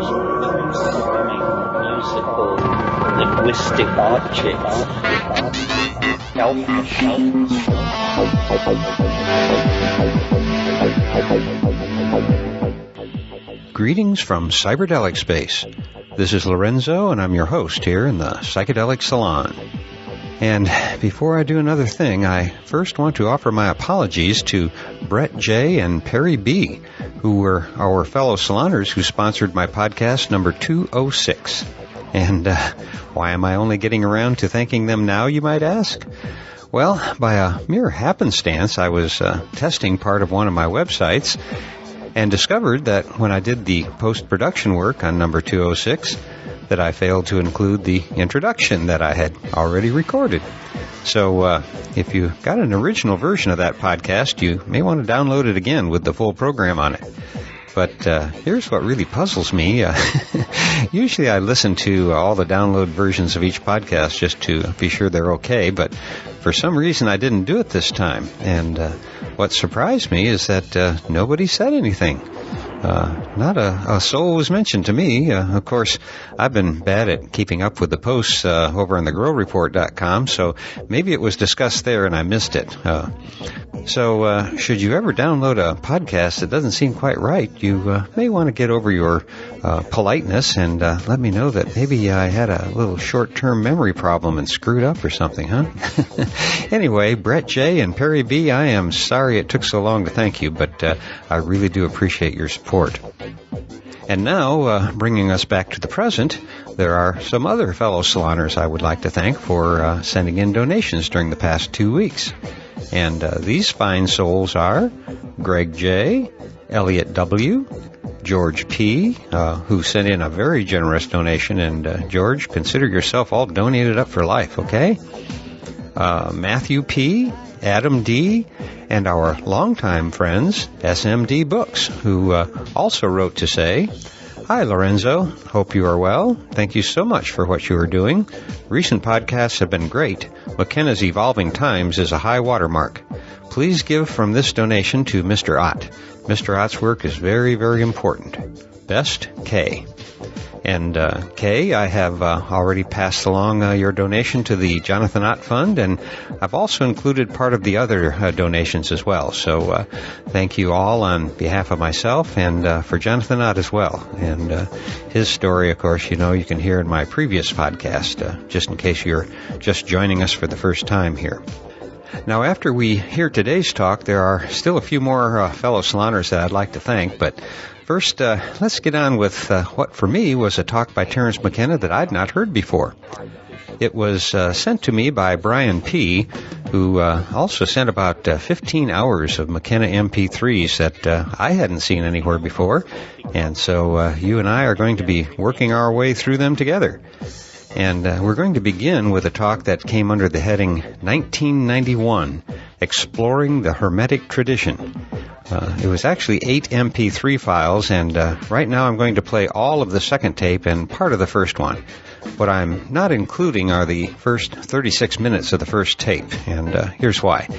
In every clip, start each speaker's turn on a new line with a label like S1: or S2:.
S1: transforming musical, linguistic objects.
S2: Greetings from Cyberdelic Space. This is Lorenzo, and I'm your host here in the Psychedelic Salon. And before I do another thing, I first want to offer my apologies to Brett J. and Perry B., who were our fellow saloners who sponsored my podcast number 206. And why am I only getting around to thanking them now, you might ask? Well, by a mere happenstance, I was testing part of one of my websites and discovered that when I did the post-production work on number 206, that I failed to include the introduction that I had already recorded. So if you got an original version of that podcast, you may want to download it again with the full program on it. But here's what really puzzles me. Usually I listen to all the download versions of each podcast just to be sure they're okay, but for some reason I didn't do it this time. And what surprised me is that nobody said anything. Not a soul was mentioned to me. Of course, I've been bad at keeping up with the posts over on thegrowreport.com, so maybe it was discussed there and I missed it. So should you ever download a podcast that doesn't seem quite right, you may want to get over your politeness and let me know that maybe I had a little short-term memory problem and screwed up or something, huh? Anyway, Brett J. and Perry B., I am sorry it took so long to thank you, but I really do appreciate your support. And now, bringing us back to the present, there are some other fellow saloners I would like to thank for sending in donations during the past 2 weeks. And these fine souls are Greg J., Elliot W., George P., who sent in a very generous donation. And George, consider yourself all donated up for life, okay? Matthew P., Adam D., and our longtime friends, SMD Books, who also wrote to say, "Hi, Lorenzo. Hope you are well. Thank you so much for what you are doing. Recent podcasts have been great. McKenna's Evolving Times is a high watermark. Please give from this donation to Mr. Ott. Mr. Ott's work is very, very important. Best, K." And Kay, I have already passed along your donation to the Jonathan Ott Fund, and I've also included part of the other donations as well. So thank you all on behalf of myself and for Jonathan Ott as well. And his story, of course, you can hear in my previous podcast, just in case you're just joining us for the first time here. Now, after we hear today's talk, there are still a few more fellow saloners that I'd like to thank, but first, let's get on with what for me was a talk by Terence McKenna that I'd not heard before. It was sent to me by Brian P., who also sent about 15 hours of McKenna MP3s that I hadn't seen anywhere before, and so you and I are going to be working our way through them together. And we're going to begin with a talk that came under the heading 1991, Exploring the Hermetic Tradition. It was actually 8 MP3 files, and right now I'm going to play all of the second tape and part of the first one. What I'm not including are the first 36 minutes of the first tape, and here's why.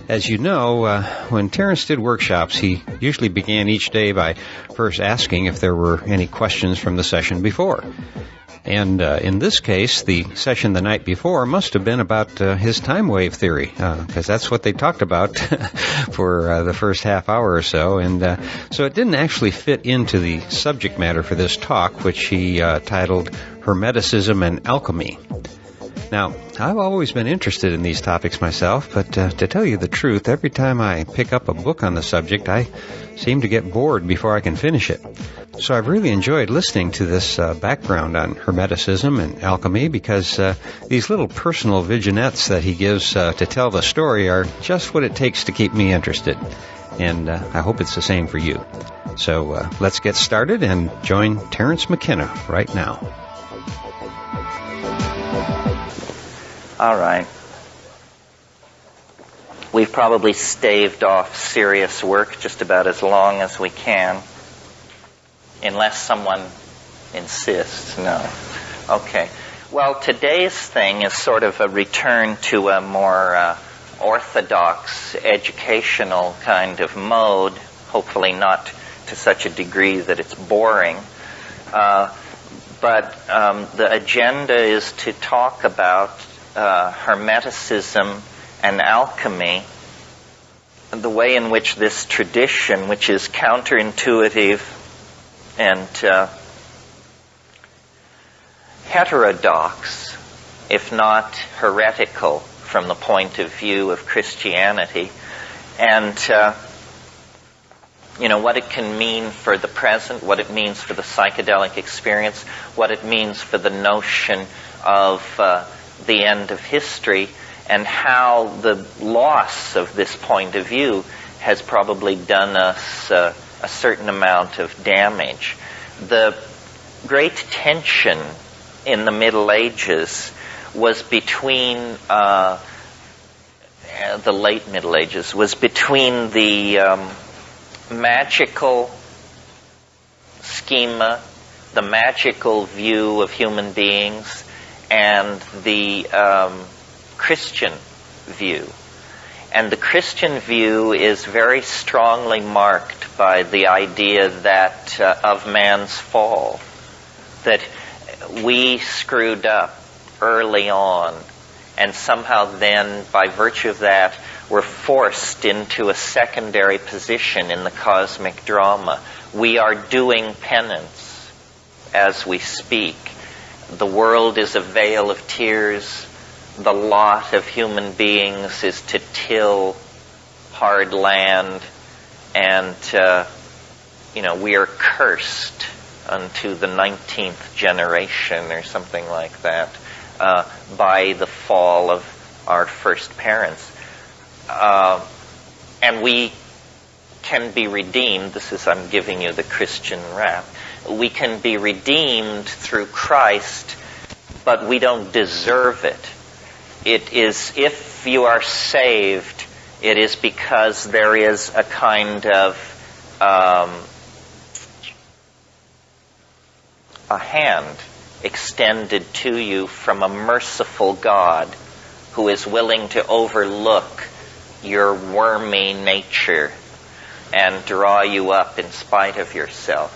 S2: As you know, when Terence did workshops, he usually began each day by first asking if there were any questions from the session before. And in this case, the session the night before must have been about his time wave theory, because that's what they talked about for the first half hour or so. And so it didn't actually fit into the subject matter for this talk, which he titled Hermeticism and Alchemy. Now, I've always been interested in these topics myself, but to tell you the truth, every time I pick up a book on the subject, I seem to get bored before I can finish it. So I've really enjoyed listening to this background on Hermeticism and alchemy because these little personal vignettes that he gives to tell the story are just what it takes to keep me interested. And I hope it's the same for you. So let's get started and join Terence McKenna right now.
S1: All right. We've probably staved off serious work just about as long as we can, unless someone insists. No. Okay. Well, today's thing is sort of a return to a more orthodox educational kind of mode, hopefully not to such a degree that it's boring. But the agenda is to talk about Hermeticism and alchemy, and the way in which this tradition, which is counterintuitive and heterodox, if not heretical from the point of view of Christianity, and what it can mean for the present, what it means for the psychedelic experience, what it means for the notion of the end of history, and how the loss of this point of view has probably done us a certain amount of damage. The great tension in the Middle Ages was between the late Middle Ages, was between the magical schema, the magical view of human beings, and the Christian view. And the Christian view is very strongly marked by the idea that of man's fall, that we screwed up early on, and somehow then, by virtue of that, we're forced into a secondary position in the cosmic drama. We are doing penance as we speak. The world is a vale of tears. The lot of human beings is to till hard land, and we are cursed unto the 19th generation or something like that by the fall of our first parents. And we can be redeemed. I'm giving you the Christian rap. We can be redeemed through Christ, but we don't deserve it. It is, if you are saved, it is because there is a kind of a hand extended to you from a merciful God who is willing to overlook your wormy nature and draw you up in spite of yourself.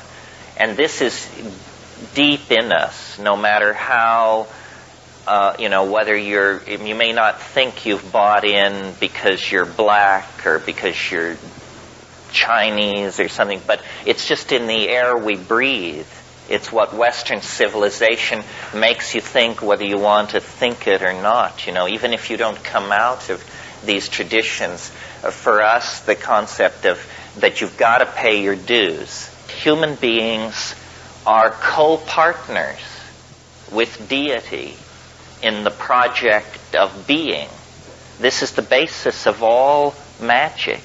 S1: And this is deep in us, no matter how, whether you may not think you've bought in because you're black or because you're Chinese or something, but it's just in the air we breathe. It's what Western civilization makes you think, whether you want to think it or not. Even if you don't come out of these traditions, for us, the concept of that you've got to pay your dues. Human beings are co-partners with deity in the project of being. This is the basis of all magic.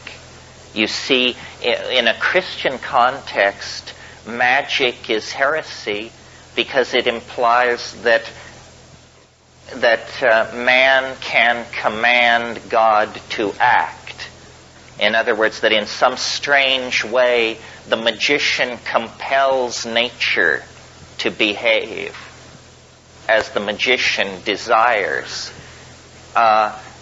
S1: You see, in a Christian context, magic is heresy because it implies that man can command God to act. In other words, that in some strange way, the magician compels nature to behave as the magician desires.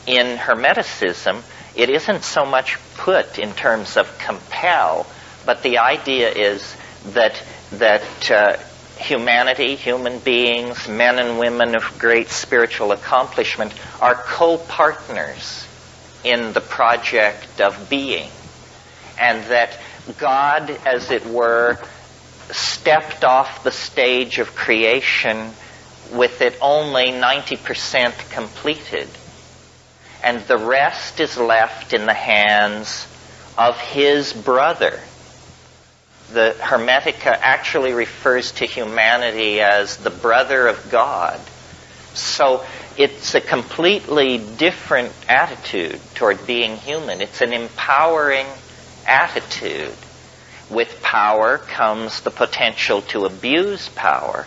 S1: In Hermeticism, it isn't so much put in terms of compel, but the idea is that humanity, human beings, men and women of great spiritual accomplishment are co-partners in the project of being, and that God, as it were, stepped off the stage of creation with it only 90% completed, and the rest is left in the hands of his brother. The Hermetica actually refers to humanity as the brother of God. So it's a completely different attitude toward being human. It's an empowering attitude. With power comes the potential to abuse power,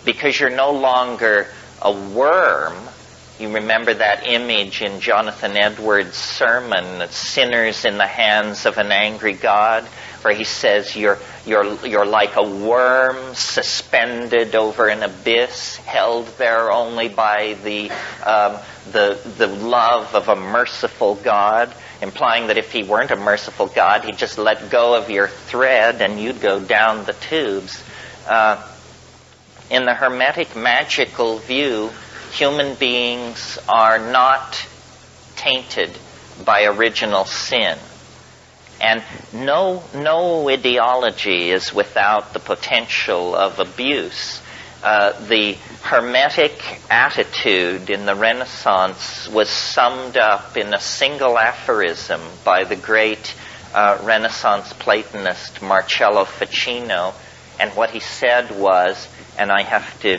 S1: because you're no longer a worm. You remember that image in Jonathan Edwards' sermon, Sinners in the Hands of an Angry God, where he says you're like a worm suspended over an abyss, held there only by the love of a merciful God, implying that if he weren't a merciful God, he'd just let go of your thread and you'd go down the tubes. in the Hermetic magical view, human beings are not tainted by original sin. And no ideology is without the potential of abuse. The Hermetic attitude in the Renaissance was summed up in a single aphorism by the great Renaissance Platonist Marcello Ficino. And what he said was, and I have to,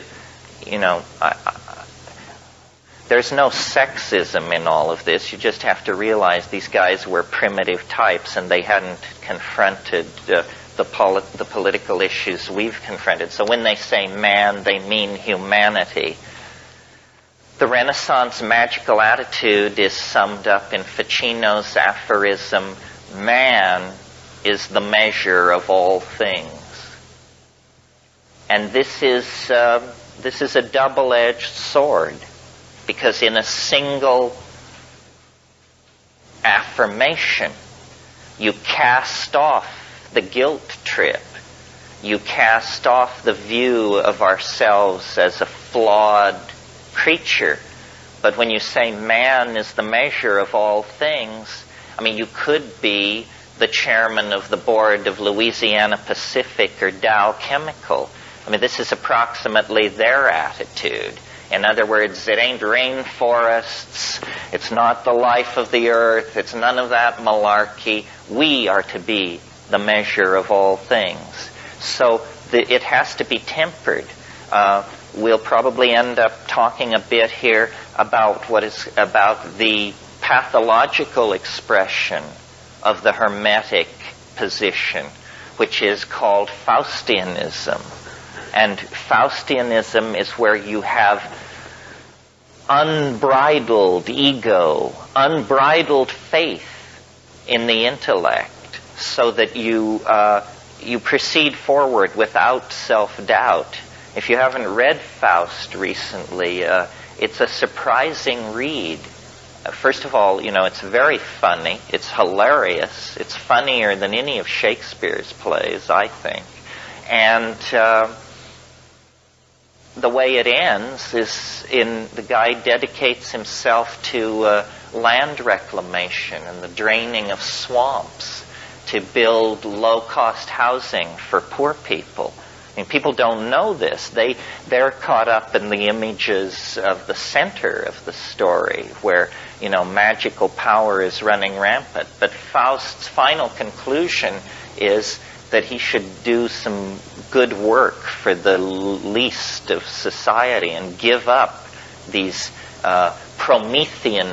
S1: there's no sexism in all of this. You just have to realize these guys were primitive types and they hadn't confronted the political issues we've confronted. So when they say man, they mean humanity. The Renaissance magical attitude is summed up in Ficino's aphorism, man is the measure of all things. And this is a double-edged sword, because in a single affirmation, you cast off the guilt trip. You cast off the view of ourselves as a flawed creature. But when you say man is the measure of all things, you could be the chairman of the board of Louisiana Pacific or Dow Chemical. This is approximately their attitude. In other words, it ain't rainforests, it's not the life of the earth, it's none of that malarkey. We are to be the measure of all things. So it has to be tempered. We'll probably end up talking a bit here about the pathological expression of the Hermetic position, which is called Faustianism. And Faustianism is where you have unbridled ego, unbridled faith in the intellect, so that you proceed forward without self-doubt. If you haven't read Faust recently, it's a surprising read. First of all, it's very funny. It's hilarious. It's funnier than any of Shakespeare's plays, I think. And the way it ends is the guy dedicates himself to land reclamation and the draining of swamps to build low-cost housing for poor people. People don't know this. They're caught up in the images of the center of the story where, magical power is running rampant. But Faust's final conclusion is that he should do some good work for the least of society and give up these Promethean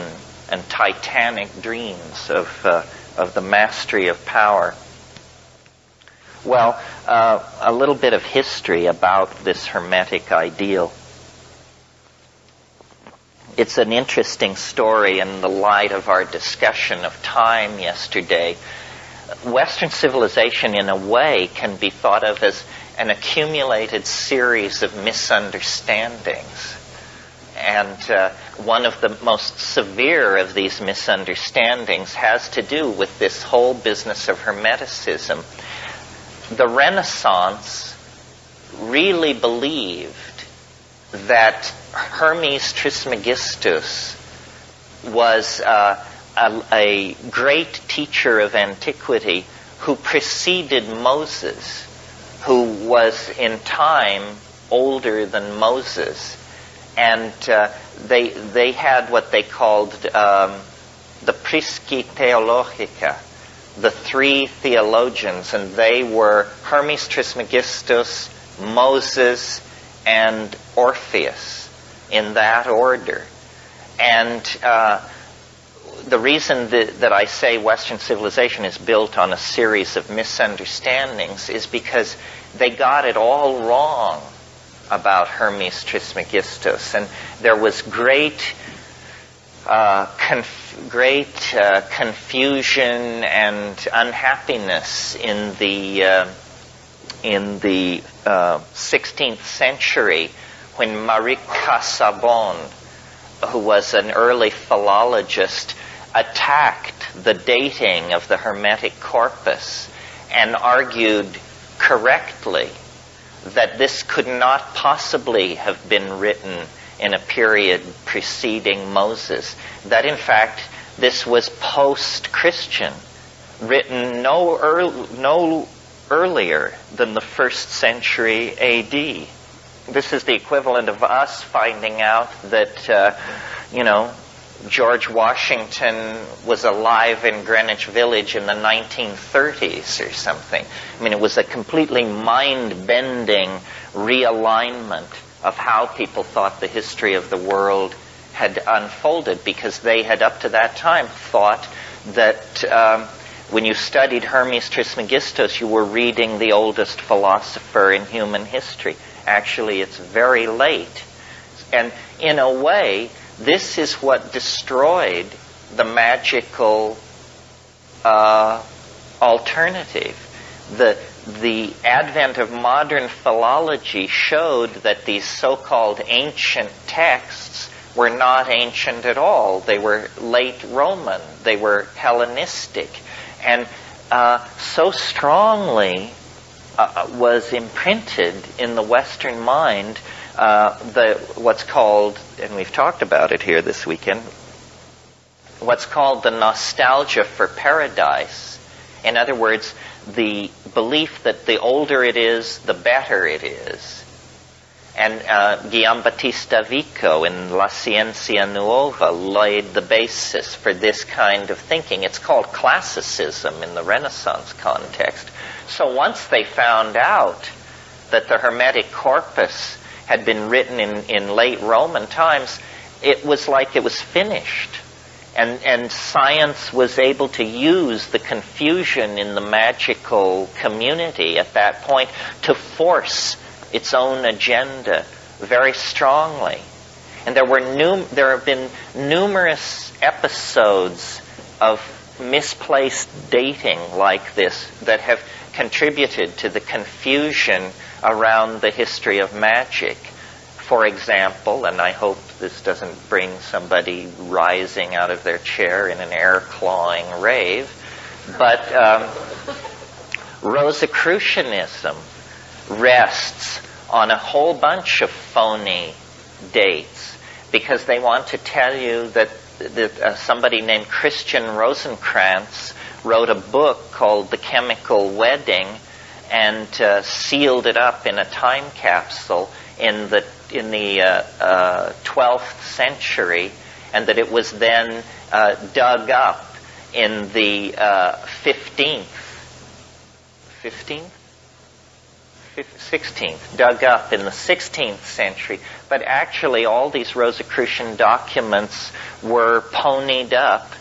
S1: and Titanic dreams of the mastery of power. Well, a little bit of history about this Hermetic ideal. It's an interesting story in the light of our discussion of time yesterday. Western civilization, in a way, can be thought of as an accumulated series of misunderstandings. And one of the most severe of these misunderstandings has to do with this whole business of Hermeticism. The Renaissance really believed that Hermes Trismegistus was a great teacher of antiquity who preceded Moses, who was in time older than Moses. And they had what they called the Prisci Theologica, the three theologians, and they were Hermes Trismegistus, Moses, and Orpheus, in that order. And the reason that I say Western civilization is built on a series of misunderstandings is because they got it all wrong about Hermes Trismegistus, and there was great confusion and unhappiness in the 16th century when Marie Casaubon, who was an early philologist, attacked the dating of the Hermetic corpus and argued correctly that this could not possibly have been written in a period preceding Moses, that in fact this was post-Christian, written no earlier than the 1st century AD. This is the equivalent of us finding out that, George Washington was alive in Greenwich Village in the 1930s or something. I mean, it was a completely mind-bending realignment of how people thought the history of the world had unfolded, because they had up to that time thought that when you studied Hermes Trismegistus, you were reading the oldest philosopher in human history. Actually, it's very late. And in a way, this is what destroyed the magical alternative. The advent of modern philology showed that these so-called ancient texts were not ancient at all. They were late Roman. They were Hellenistic. And so strongly was imprinted in the Western mind what's called, and we've talked about it here this weekend, what's called the nostalgia for paradise. In other words, the belief that the older it is, the better it is. And Guillaume Battista Vico in La Ciencia Nuova laid the basis for this kind of thinking. It's called classicism in the Renaissance context. So once they found out that the Hermetic Corpus had been written in late Roman times, it was like it was finished. And science was able to use the confusion in the magical community at that point to force its own agenda very strongly. And there have been numerous episodes of misplaced dating like this that have contributed to the confusion around the history of magic. For example, and I hope this doesn't bring somebody rising out of their chair in an air-clawing rave, but Rosicrucianism rests on a whole bunch of phony dates, because they want to tell you that somebody named Christian Rosencrantz wrote a book called The Chemical Wedding and sealed it up in a time capsule in the 12th century, and that it was then dug up in the 16th, dug up in the 16th century. But actually all these Rosicrucian documents were ponied up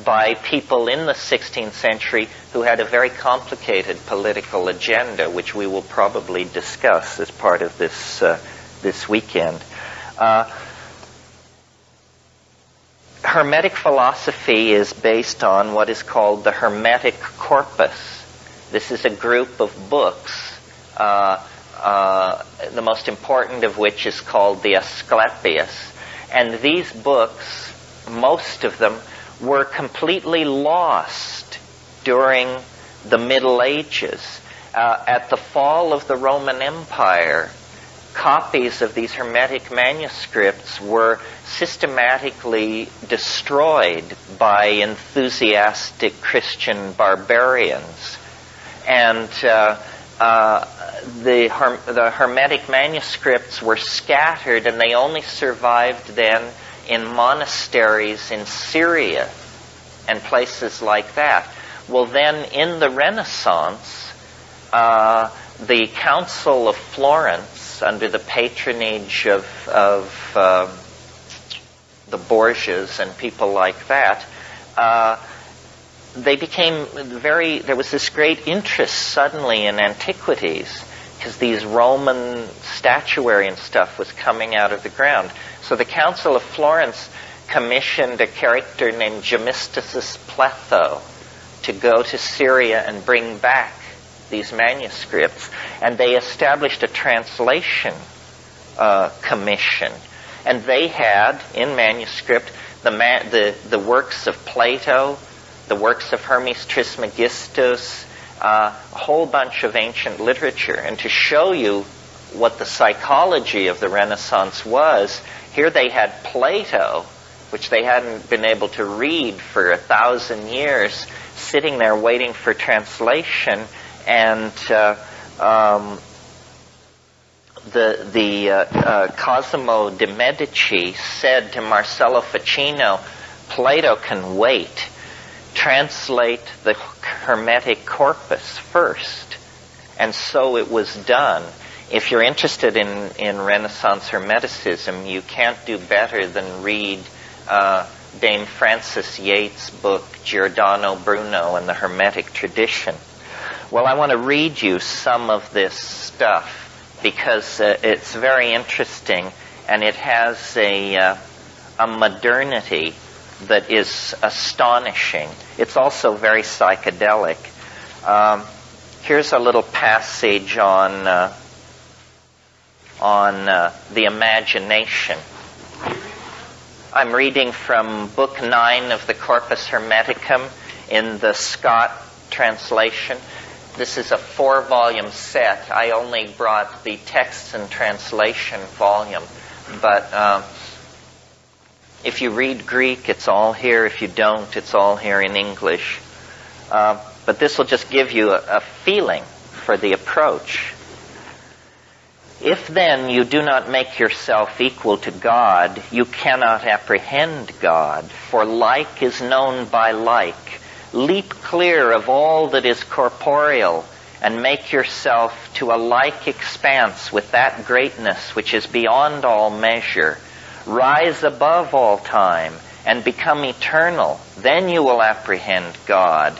S1: by people in the 16th century who had a very complicated political agenda, which we will probably discuss as part of this weekend. Hermetic philosophy is based on what is called the Hermetic Corpus. This is a group of books, the most important of which is called the Asclepius. And these books, most of them, were completely lost during the Middle Ages. At the fall of the Roman Empire, copies of these Hermetic manuscripts were systematically destroyed by enthusiastic Christian barbarians. And the Hermetic manuscripts were scattered, and they only survived then in monasteries in Syria and places like that. Well, then in the Renaissance, the Council of Florence, under the patronage of the Borgias and people like that, there was this great interest suddenly in antiquities, because these Roman statuary and stuff was coming out of the ground. So the Council of Florence commissioned a character named Gemistus Pletho to go to Syria and bring back these manuscripts. And they established a translation commission. And they had, in manuscript, the works of Plato, the works of Hermes Trismegistus, a whole bunch of ancient literature. And to show you what the psychology of the Renaissance was. Here they had Plato, which they hadn't been able to read for 1,000 years, sitting there waiting for translation, and Cosimo de' Medici said to Marcello Ficino, Plato can wait. Translate the Hermetic Corpus first. And so it was done. If you're interested in Renaissance Hermeticism, you can't do better than read Dame Frances Yates' book, Giordano Bruno and the Hermetic Tradition. Well, I want to read you some of this stuff because it's very interesting, and it has a modernity that is astonishing. It's also very psychedelic. Here's a little passage on the imagination. I'm reading from Book 9 of the Corpus Hermeticum in the Scott translation. This is a 4-volume set. I only brought the texts and translation volume, but if you read Greek, it's all here. If you don't, it's all here in English. But this will just give you a feeling for the approach. If then you do not make yourself equal to God, you cannot apprehend God, for like is known by like. Leap clear of all that is corporeal, and make yourself to a like expanse with that greatness which is beyond all measure. Rise above all time, and become eternal. Then you will apprehend God.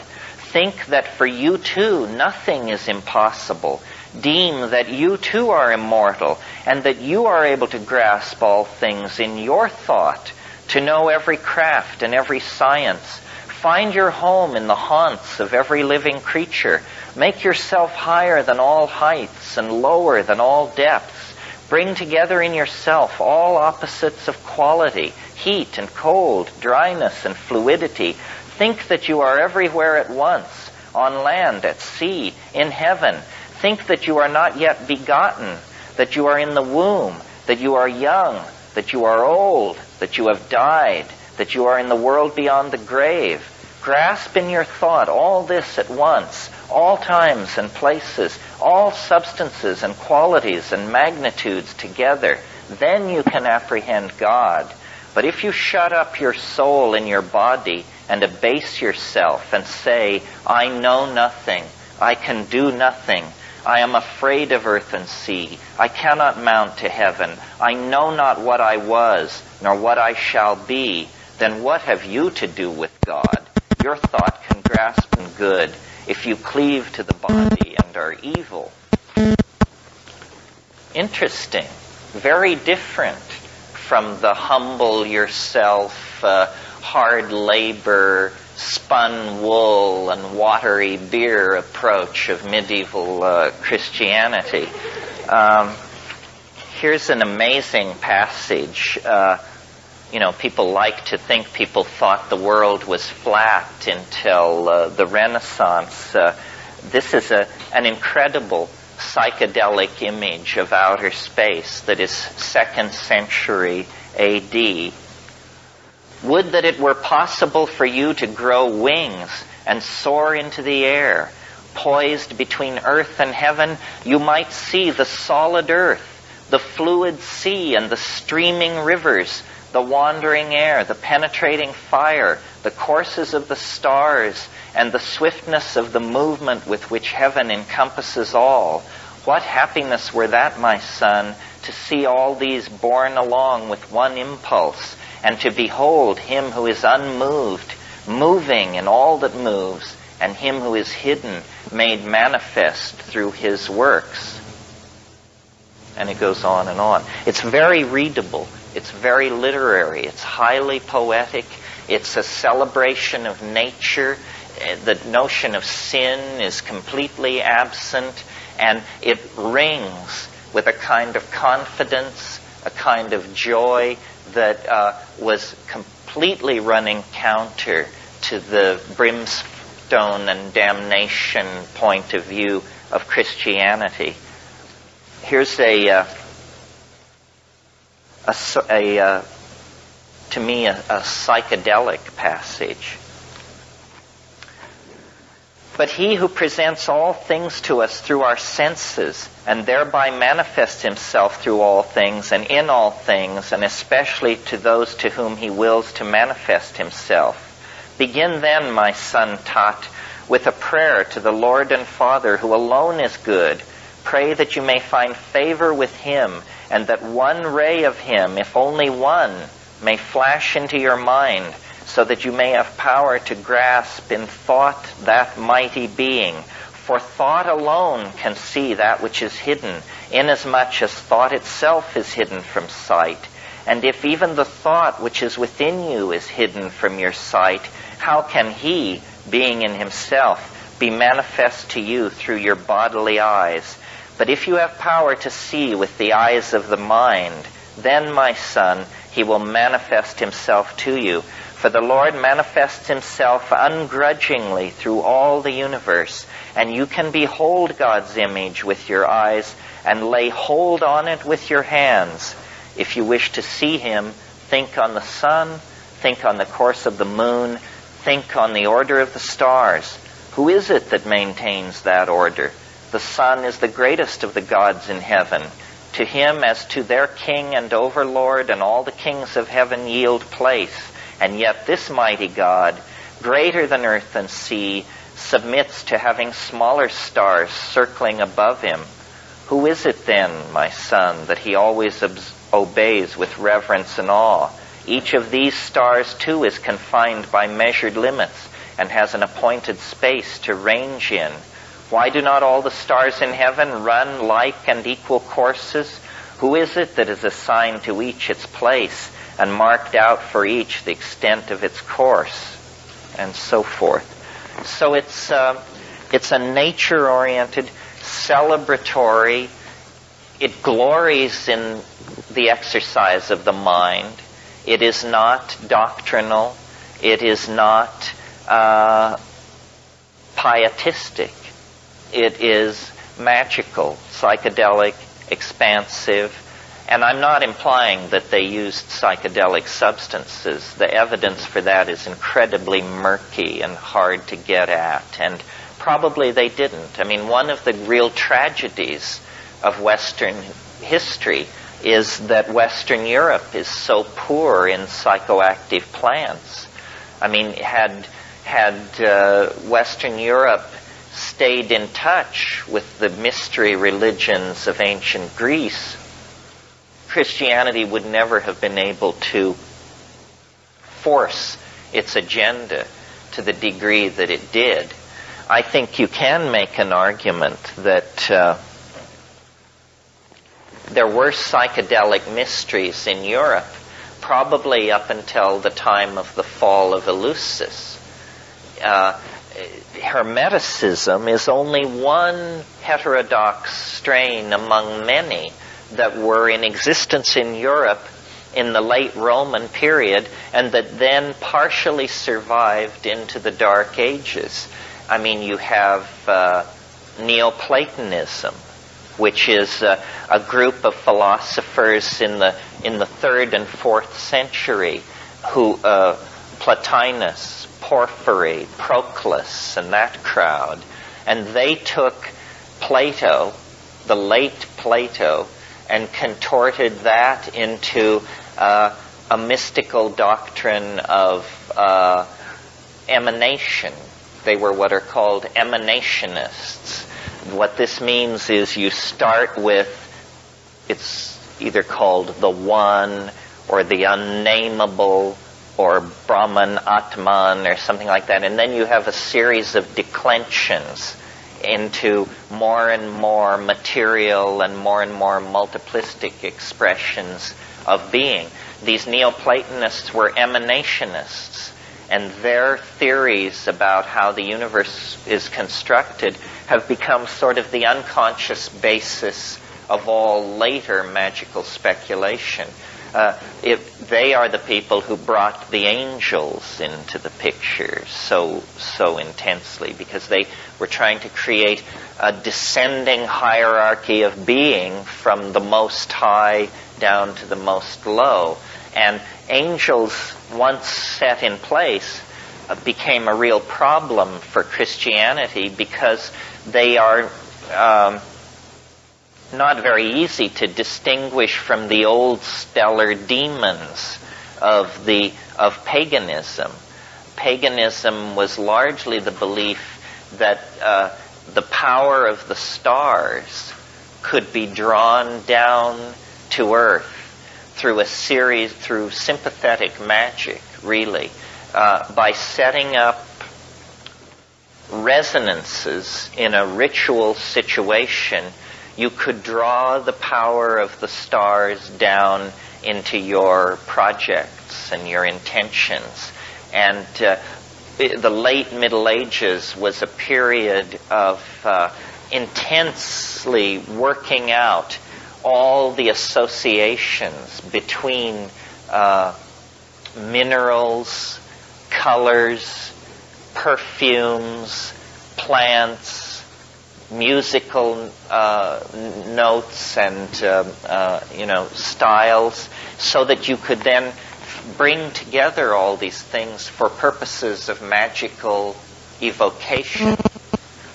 S1: Think that for you too nothing is impossible. Deem that you too are immortal, and that you are able to grasp all things in your thought, to know every craft and every science. Find your home in the haunts of every living creature. Make yourself higher than all heights and lower than all depths. Bring together in yourself all opposites of quality, heat and cold, dryness and fluidity. Think that you are everywhere at once, on land, at sea, in heaven. Think that you are not yet begotten, that you are in the womb, that you are young, that you are old, that you have died, that you are in the world beyond the grave. Grasp in your thought all this at once, all times and places, all substances and qualities and magnitudes together. Then you can apprehend God. But if you shut up your soul in your body and abase yourself and say, I know nothing, I can do nothing, I am afraid of earth and sea, I cannot mount to heaven, I know not what I was, nor what I shall be, then what have you to do with God? Your thought can grasp in good if you cleave to the body and are evil. Interesting. Very different from the humble yourself, hard labor, spun wool and watery beer approach of medieval Christianity. Here's an amazing passage. People like to think people thought the world was flat until the Renaissance. This is an incredible psychedelic image of outer space that is 2nd century A.D. Would that it were possible for you to grow wings and soar into the air. Poised between earth and heaven, you might see the solid earth, the fluid sea and the streaming rivers, the wandering air, the penetrating fire, the courses of the stars, and the swiftness of the movement with which heaven encompasses all. What happiness were that, my son, to see all these borne along with one impulse, and to behold him who is unmoved, moving in all that moves, and him who is hidden, made manifest through his works. And it goes on and on. It's very readable. It's very literary. It's highly poetic. It's a celebration of nature. The notion of sin is completely absent, and it rings with a kind of confidence, a kind of joy that was completely running counter to the brimstone and damnation point of view of Christianity. Here's to me, a psychedelic passage. But he who presents all things to us through our senses, and thereby manifests himself through all things and in all things, and especially to those to whom he wills to manifest himself. Begin then, my son Tat, with a prayer to the Lord and Father, who alone is good. Pray that you may find favor with him, and that one ray of him, if only one, may flash into your mind, so that you may have power to grasp in thought that mighty being. For thought alone can see that which is hidden, inasmuch as thought itself is hidden from sight. And if even the thought which is within you is hidden from your sight, how can he, being in himself, be manifest to you through your bodily eyes? But if you have power to see with the eyes of the mind, then, my son, he will manifest himself to you. For the Lord manifests himself ungrudgingly through all the universe, and you can behold God's image with your eyes and lay hold on it with your hands. If you wish to see him, think on the sun, think on the course of the moon, think on the order of the stars. Who is it that maintains that order? The sun is the greatest of the gods in heaven. To him, as to their king and overlord, and all the kings of heaven yield place. And yet this mighty God, greater than earth and sea, submits to having smaller stars circling above him. Who is it then, my son, that he always obeys with reverence and awe? Each of these stars, too, is confined by measured limits and has an appointed space to range in. Why do not all the stars in heaven run like and equal courses? Who is it that is assigned to each its place and marked out for each the extent of its course? And so forth. So it's a nature-oriented, celebratory. It glories in the exercise of the mind. It is not doctrinal. It is not pietistic. It is magical, psychedelic, expansive. And I'm not implying that they used psychedelic substances. The evidence for that is incredibly murky and hard to get at. And probably they didn't. I mean, one of the real tragedies of Western history is that Western Europe is so poor in psychoactive plants. I mean, had Western Europe stayed in touch with the mystery religions of ancient Greece, Christianity would never have been able to force its agenda to the degree that it did. I think you can make an argument that there were psychedelic mysteries in Europe, probably up until the time of the fall of Eleusis. Hermeticism is only one heterodox strain among many that were in existence in Europe in the late Roman period, and that then partially survived into the Dark Ages. I mean, you have Neoplatonism, which is a group of philosophers in the 3rd and 4th century, who Plotinus, Porphyry, Proclus, and that crowd, and they took Plato, the late Plato, and contorted that into a mystical doctrine of emanation. They were what are called emanationists. What this means is you start with, it's either called the One or the Unnameable or Brahman, Atman, or something like that, and then you have a series of declensions into more and more material and more multiplistic expressions of being. These Neoplatonists were emanationists, and their theories about how the universe is constructed have become sort of the unconscious basis of all later magical speculation. They are the people who brought the angels into the picture so intensely, because they were trying to create a descending hierarchy of being from the most high down to the most low. And angels, once set in place, became a real problem for Christianity, because they are not very easy to distinguish from the old stellar demons of paganism. Paganism was largely the belief that the power of the stars could be drawn down to earth through sympathetic magic, really, by setting up resonances in a ritual situation. You could draw the power of the stars down into your projects and your intentions. And the late Middle Ages was a period of intensely working out all the associations between minerals, colors, perfumes, plants, musical notes and styles, so that you could then bring together all these things for purposes of magical evocation.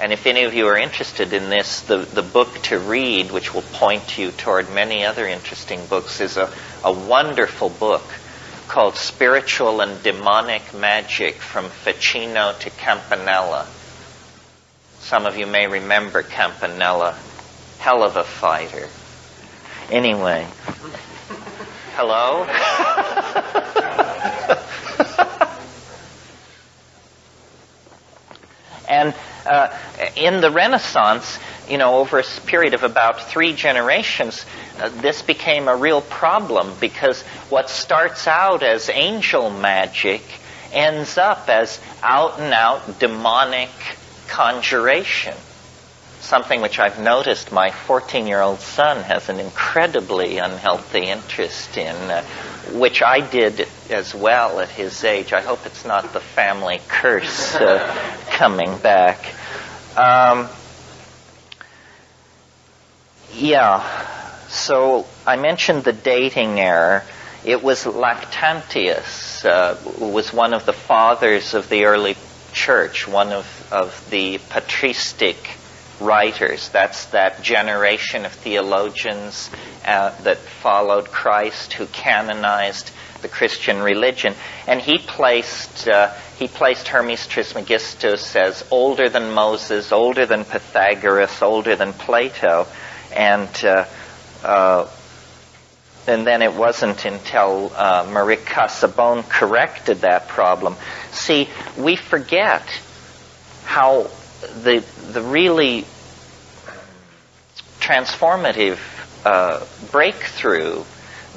S1: And if any of you are interested in this, the book to read, which will point you toward many other interesting books, is a wonderful book called Spiritual and Demonic Magic from Ficino to Campanella. Some of you may remember Campanella. Hell of a fighter. Anyway. Hello? And in the Renaissance, over a period of about 3 generations, this became a real problem, because what starts out as angel magic ends up as out-and-out demonic conjuration. Something which I've noticed my 14-year-old son has an incredibly unhealthy interest in, which I did as well at his age. I hope it's not the family curse coming back. So I mentioned the dating error. It was Lactantius, who was one of the fathers of the early church, one of the patristic writers. That's that generation of theologians that followed Christ, who canonized the Christian religion. And he placed Hermes Trismegistus as older than Moses, older than Pythagoras, older than Plato. And then it wasn't until Marie Casaubon corrected that problem. See, we forget how the really transformative breakthrough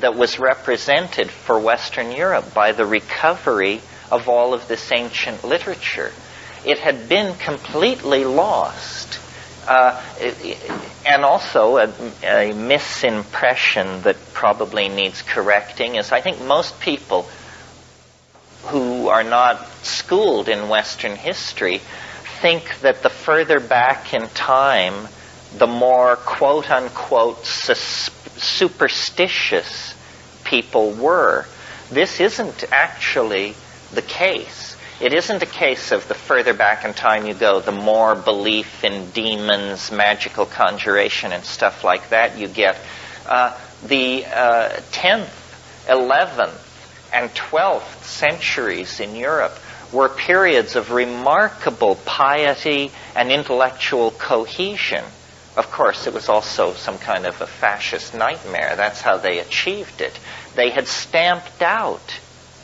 S1: that was represented for Western Europe by the recovery of all of this ancient literature. It had been completely lost. And also a misimpression that probably needs correcting is, I think most people who are not schooled in Western history think that the further back in time, the more quote-unquote superstitious people were. This isn't actually the case. It isn't a case of the further back in time you go, the more belief in demons, magical conjuration, and stuff like that you get. The 10th, 11th, and 12th centuries in Europe were periods of remarkable piety and intellectual cohesion. Of course, it was also some kind of a fascist nightmare. That's how they achieved it. They had stamped out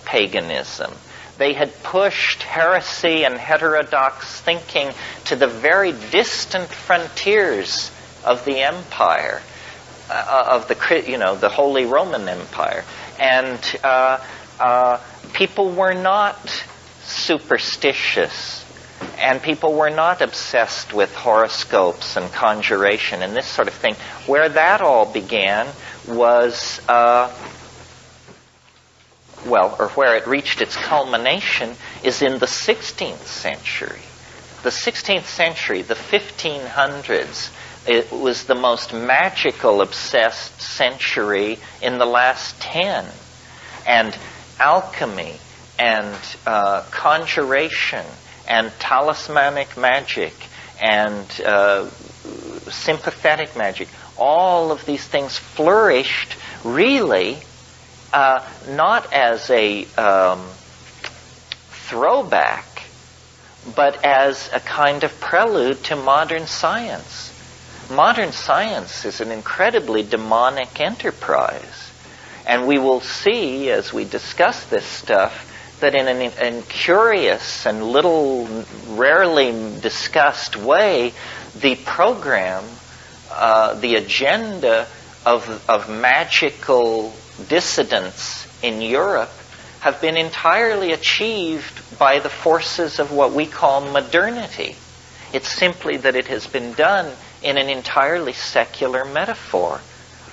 S1: paganism. They had pushed heresy and heterodox thinking to the very distant frontiers of the empire, of the Holy Roman Empire. And people were not superstitious, and people were not obsessed with horoscopes and conjuration and this sort of thing. Where that all began was or where it reached its culmination, is in the 16th century. The 16th century, the 1500s, it was the most magical, obsessed century in the last 10. And alchemy and conjuration and talismanic magic and sympathetic magic, all of these things flourished really not as a throwback, but as a kind of prelude to modern science. Modern science is an incredibly demonic enterprise. And we will see, as we discuss this stuff, that in a curious and rarely discussed way, the program, the agenda of magical dissidents in Europe have been entirely achieved by the forces of what we call modernity. It's simply that it has been done in an entirely secular metaphor.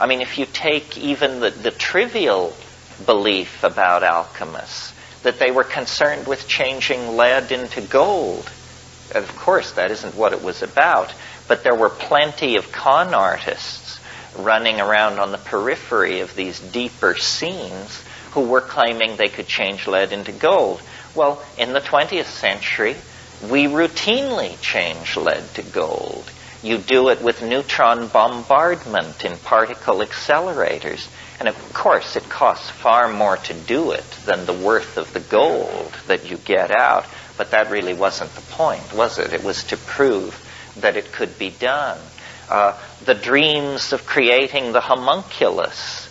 S1: I mean, if you take even the trivial belief about alchemists, that they were concerned with changing lead into gold. Of course, that isn't what it was about, but there were plenty of con artists running around on the periphery of these deeper scenes who were claiming they could change lead into gold. Well, in the 20th century, we routinely change lead to gold. You do it with neutron bombardment in particle accelerators. And of course, it costs far more to do it than the worth of the gold that you get out. But that really wasn't the point, was it? It was to prove that it could be done. The dreams of creating the homunculus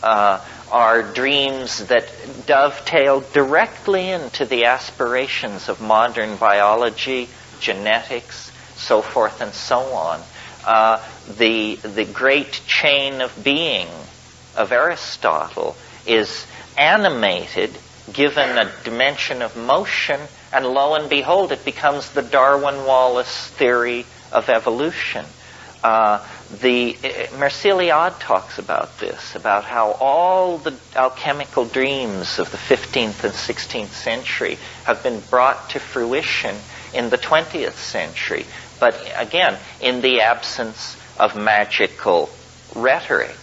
S1: are dreams that dovetail directly into the aspirations of modern biology, genetics, so forth and so on. The great chain of being of Aristotle is animated, given a dimension of motion, and lo and behold, it becomes the Darwin-Wallace theory of evolution. The Mercurial talks about this, about how all the alchemical dreams of the 15th and 16th century have been brought to fruition in the 20th century. But again, in the absence of magical rhetoric,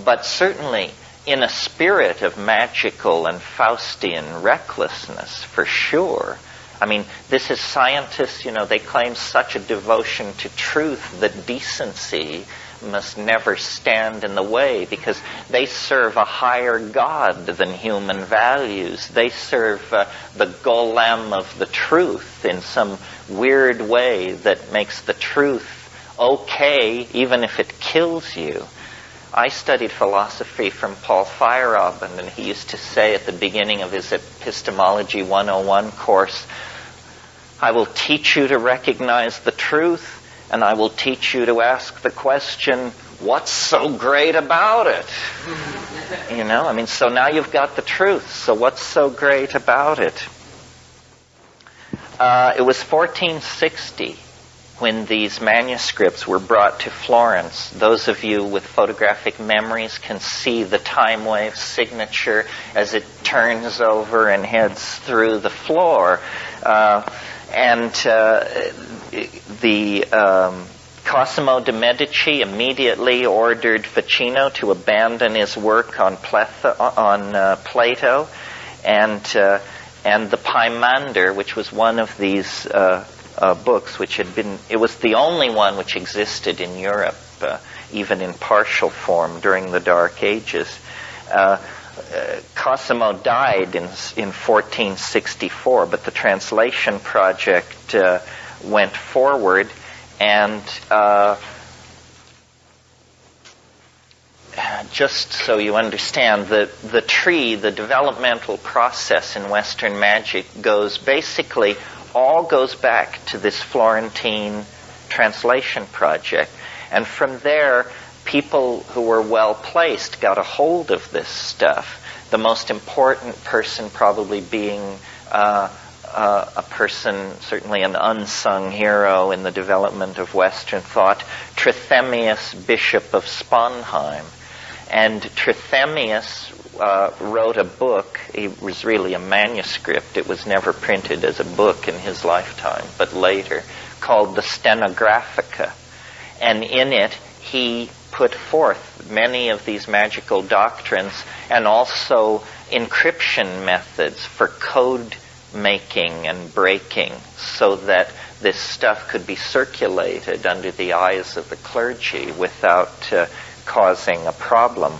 S1: but certainly in a spirit of magical and Faustian recklessness, for sure. I mean, this is scientists, they claim such a devotion to truth that decency must never stand in the way, because they serve a higher God than human values. They serve the golem of the truth in some weird way that makes the truth okay, even if it kills you. I studied philosophy from Paul Feyerabend, and he used to say at the beginning of his Epistemology 101 course, I will teach you to recognize the truth, and I will teach you to ask the question, what's so great about it? So now you've got the truth, so what's so great about it? It was 1460 when these manuscripts were brought to Florence. Those of you with photographic memories can see the time wave signature as it turns over and heads through the floor. Cosimo de' Medici immediately ordered Ficino to abandon his work on Plato, and the Pymander, which was one of these books, it was the only one which existed in Europe, even in partial form during the Dark Ages. Cosimo died in 1464, but the translation project went forward, and just so you understand, the developmental process in Western magic goes back to this Florentine translation project. And from there, people who were well-placed got a hold of this stuff. The most important person probably being a person, certainly an unsung hero in the development of Western thought, Trithemius, Bishop of Sponheim. And Trithemius wrote a book. It was really a manuscript. It was never printed as a book in his lifetime, but later, called the Stenographica. And in it, he put forth many of these magical doctrines and also encryption methods for code making and breaking, so that this stuff could be circulated under the eyes of the clergy without causing a problem.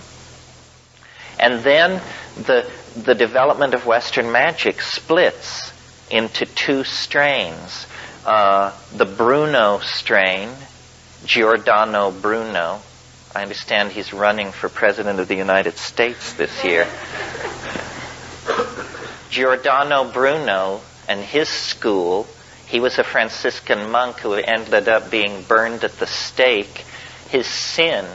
S1: And then the development of Western magic splits into two strains. The Bruno strain, Giordano Bruno. I understand he's running for President of the United States this year. Giordano Bruno and his school, he was a Franciscan monk who ended up being burned at the stake. His sin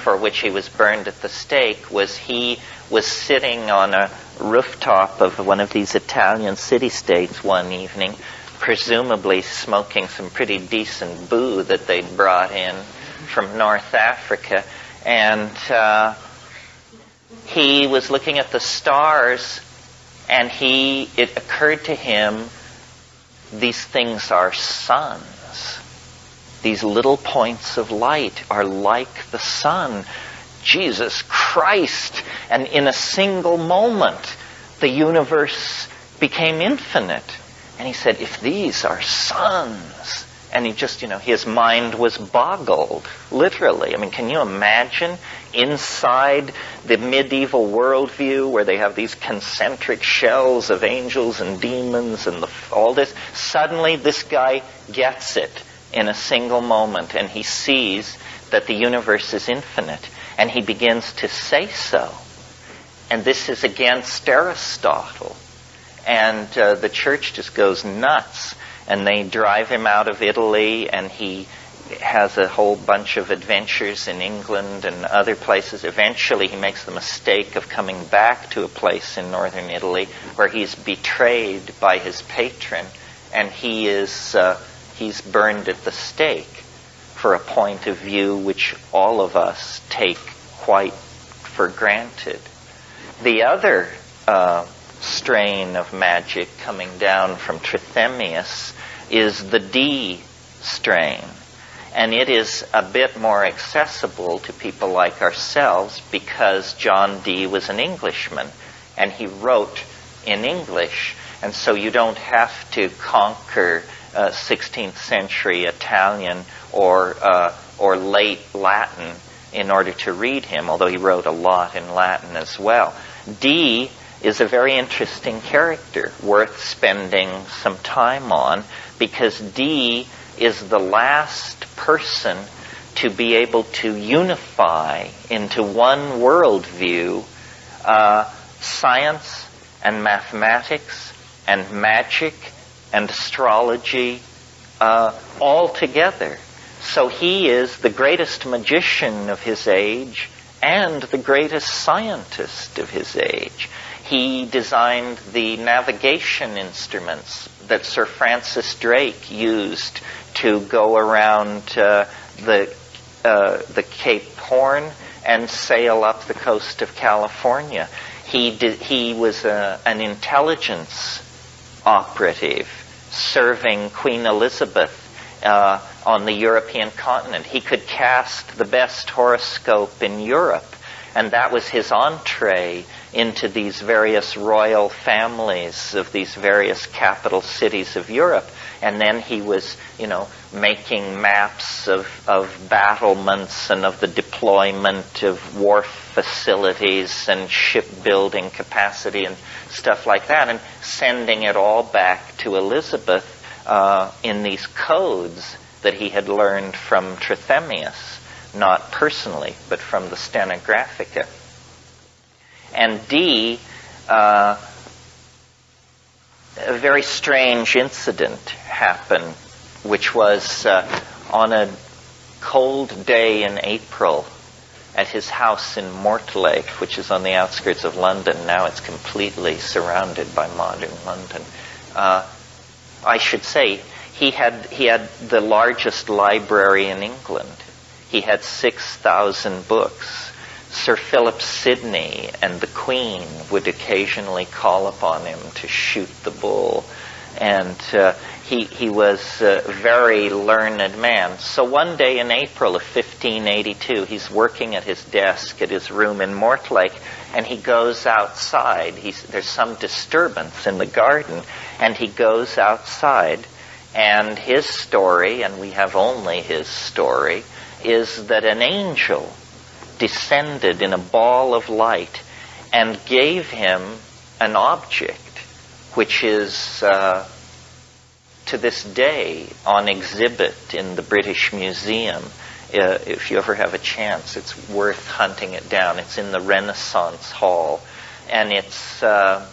S1: for which he was burned at the stake was he was sitting on a rooftop of one of these Italian city-states one evening, presumably smoking some pretty decent boo that they'd brought in from North Africa. And he was looking at the stars, and it occurred to him, these things are suns. These little points of light are like the sun. Jesus Christ! And in a single moment, the universe became infinite. And he said, if these are suns, and he just, his mind was boggled, literally. I mean, can you imagine inside the medieval worldview where they have these concentric shells of angels and demons and all this? Suddenly this guy gets it in a single moment, and he sees that the universe is infinite, and he begins to say so. And this is against Aristotle. And the church just goes nuts, and they drive him out of Italy, and he has a whole bunch of adventures in England and other places. Eventually he makes the mistake of coming back to a place in northern Italy where he's betrayed by his patron, and he's burned at the stake for a point of view which all of us take quite for granted. The other strain of magic coming down from Trithemius is the D strain. And it is a bit more accessible to people like ourselves because John Dee was an Englishman and he wrote in English. And so you don't have to conquer 16th century Italian or late Latin in order to read him, although he wrote a lot in Latin as well. Dee is a very interesting character, worth spending some time on, because Dee is the last person to be able to unify into one worldview science and mathematics and magic and astrology all together. So he is the greatest magician of his age and the greatest scientist of his age. He designed the navigation instruments that Sir Francis Drake used to go around the Cape Horn and sail up the coast of California. He was an intelligence operative serving Queen Elizabeth on the European continent. He could cast the best horoscope in Europe, and that was his entree into these various royal families of these various capital cities of Europe. And then he was, making maps of battlements and of the deployment of wharf facilities and shipbuilding capacity and stuff like that, and sending it all back to Elizabeth in these codes that he had learned from Trithemius, not personally, but from the Stenographica. And Dee, a very strange incident happened, which was on a cold day in April at his house in Mortlake, which is on the outskirts of London. Now it's completely surrounded by modern London. I should say, he had the largest library in England. He had 6,000 books. Sir Philip Sidney and the Queen would occasionally call upon him to shoot the bull. And he was a very learned man. So one day in April of 1582, he's working at his desk at his room in Mortlake, and he goes outside. There's some disturbance in the garden, and he goes outside. And his story, and we have only his story, is that an angel descended in a ball of light and gave him an object which is to this day on exhibit in the British Museum. If you ever have a chance, it's worth hunting it down. It's in the Renaissance Hall, and it's a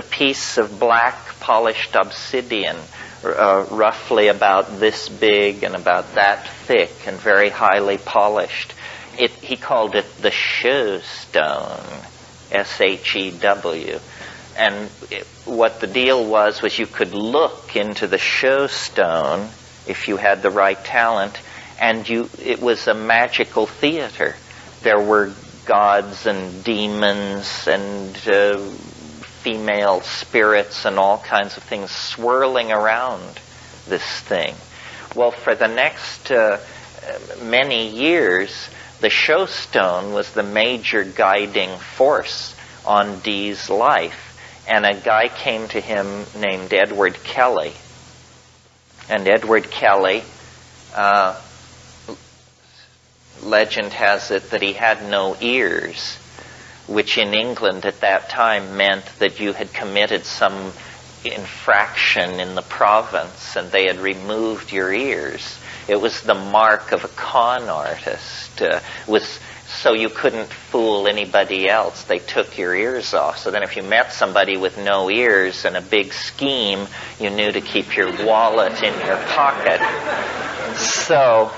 S1: piece of black polished obsidian, roughly about this big and about that thick and very highly polished. He called it the Shew Stone, S-H-E-W. And what the deal was you could look into the Shew Stone if you had the right talent, and it was a magical theater. There were gods and demons and female spirits and all kinds of things swirling around this thing. Well, for the next many years, the Shew Stone was the major guiding force on Dee's life. And a guy came to him named Edward Kelly. And Edward Kelly, legend has it that he had no ears, which in England at that time meant that you had committed some infraction in the province and they had removed your ears. It was the mark of a con artist. So you couldn't fool anybody else. They took your ears off. So then if you met somebody with no ears and a big scheme, you knew to keep your wallet in your pocket. So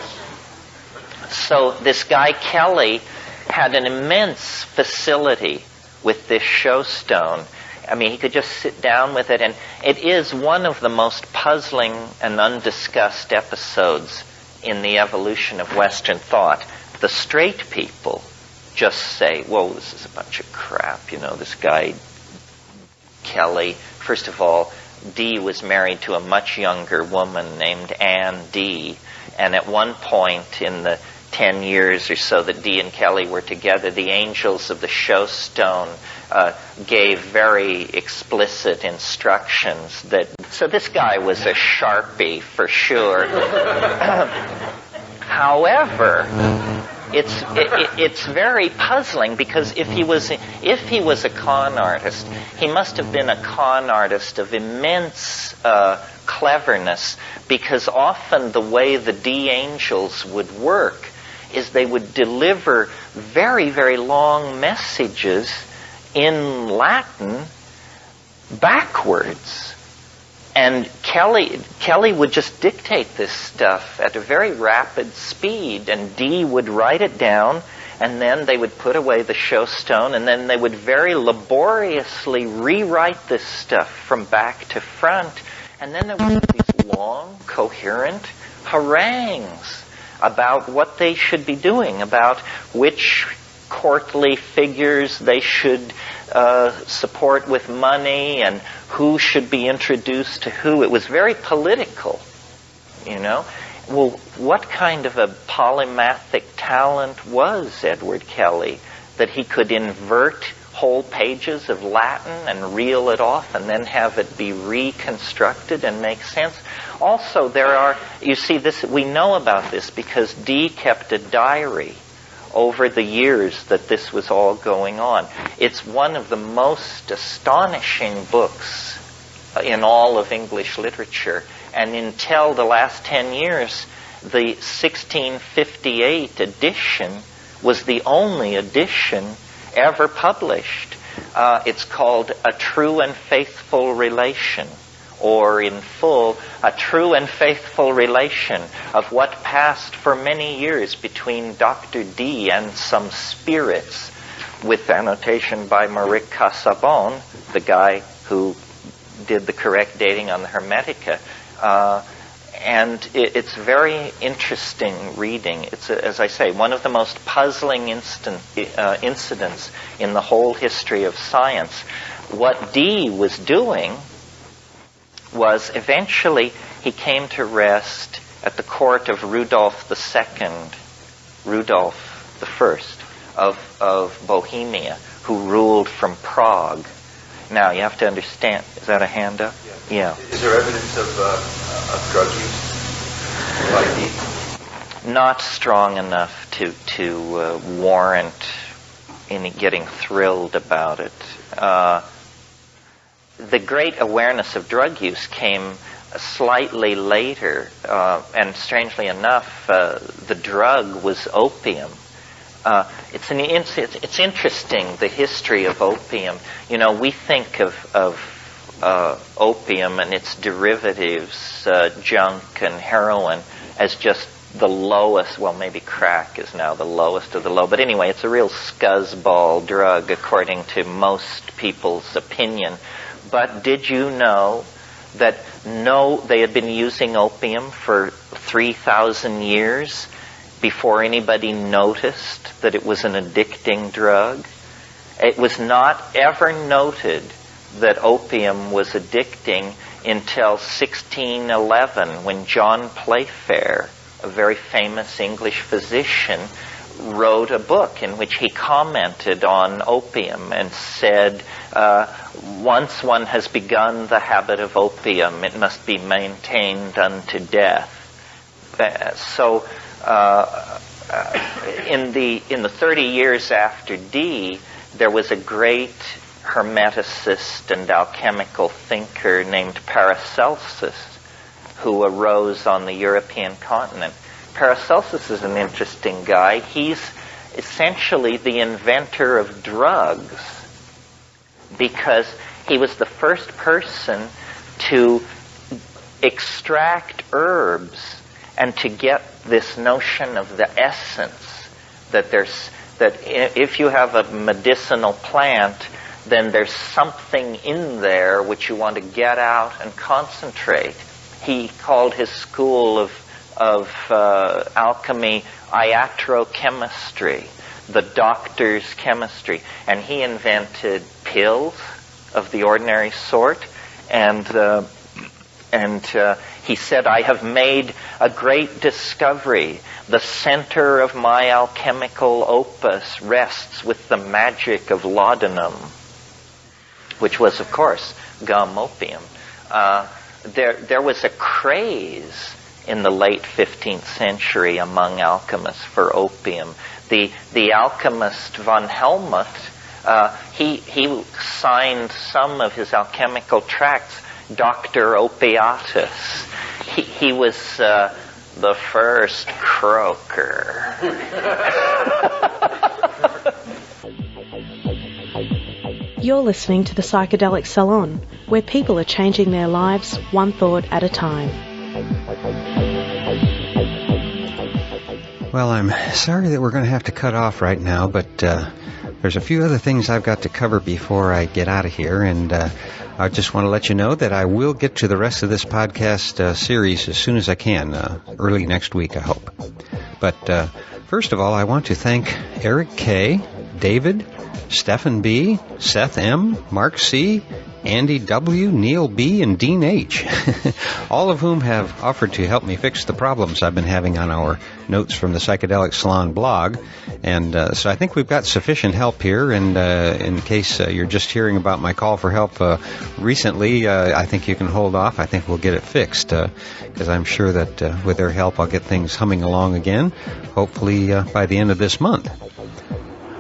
S1: this guy Kelly had an immense facility with this Shew Stone. I mean, he could just sit down with it, and it is one of the most puzzling and undiscussed episodes in the evolution of Western thought. The straight people just say, well, this is a bunch of crap, this guy Kelly. First of all, Dee was married to a much younger woman named Anne Dee, and at one point in the 10 years or so that Dee and Kelly were together, the angels of the Shew Stone gave very explicit instructions so this guy was a Sharpie for sure. However, it's very puzzling because if he was a con artist, he must have been a con artist of immense cleverness, because often the way the Dee angels would work is they would deliver very, very long messages in Latin backwards. And Kelly would just dictate this stuff at a very rapid speed, and Dee would write it down, and then they would put away the Shew Stone, and then they would very laboriously rewrite this stuff from back to front, and then there would be these long, coherent harangues about what they should be doing, about which courtly figures they should support with money, and who should be introduced to who. It was very political, Well, what kind of a polymathic talent was Edward Kelly that he could invert whole pages of Latin and reel it off and then have it be reconstructed and make sense? Also, we know about this because Dee kept a diary over the years that this was all going on. It's one of the most astonishing books in all of English literature. And until the last 10 years, the 1658 edition was the only edition ever published. It's called A True and Faithful Relation, or in full, A True and Faithful Relation of what passed for many years between Dr. Dee and some spirits, with annotation by Maurice Casaubon, the guy who did the correct dating on the Hermetica. it's very interesting reading. It's, as I say, one of the most puzzling incidents in the whole history of science. What Dee was doing was eventually he came to rest at the court of Rudolf II, Rudolf I of Bohemia, who ruled from Prague. Now, you have to understand, is that a hand up? Yeah.
S3: Is there evidence of drug use by Dee?
S1: Not strong enough to warrant any getting thrilled about it. The great awareness of drug use came slightly later, and strangely enough, the drug was opium. It's interesting, the history of opium. You know, we think of opium and its derivatives, junk and heroin, as just the lowest. Well, maybe crack is now the lowest of the low. But anyway, it's a real scuzzball drug, according to most people's opinion. But did you know that they had been using opium for 3,000 years before anybody noticed that it was an addicting drug? It was not ever noted that opium was addicting until 1611, when John Playfair, a very famous English physician, wrote a book in which he commented on opium and said, once one has begun the habit of opium, it must be maintained unto death. So in the 30 years after Dee, there was a great hermeticist and alchemical thinker named Paracelsus who arose on the European continent. Paracelsus is an interesting guy. He's essentially the inventor of drugs because he was the first person to extract herbs and to get this notion of the essence, that if you have a medicinal plant, then there's something in there which you want to get out and concentrate. He called his school of alchemy iatrochemistry, the doctor's chemistry, and he invented pills of the ordinary sort, and he said, I have made a great discovery. The center of my alchemical opus rests with the magic of laudanum, which was, of course, gum opium. There was a craze in the late 15th century among alchemists for opium. The alchemist von Helmut, he signed some of his alchemical tracts Dr. Opiatus. He was the first croaker.
S4: You're listening to the Psychedelic Salon, where people are changing their lives one thought at a time.
S2: Well, I'm sorry that we're going to have to cut off right now, but there's a few other things I've got to cover before I get out of here, and I just want to let you know that I will get to the rest of this podcast series as soon as I can, early next week, I hope. But first of all, I want to thank Eric K., David, Stephen B., Seth M., Mark C., Andy W., Neil B., and Dean H., all of whom have offered to help me fix the problems I've been having on our Notes from the Psychedelic Salon blog. And so I think we've got sufficient help here, and in case you're just hearing about my call for help recently, I think you can hold off. I think we'll get it fixed, because I'm sure that with their help I'll get things humming along again, hopefully by the end of this month.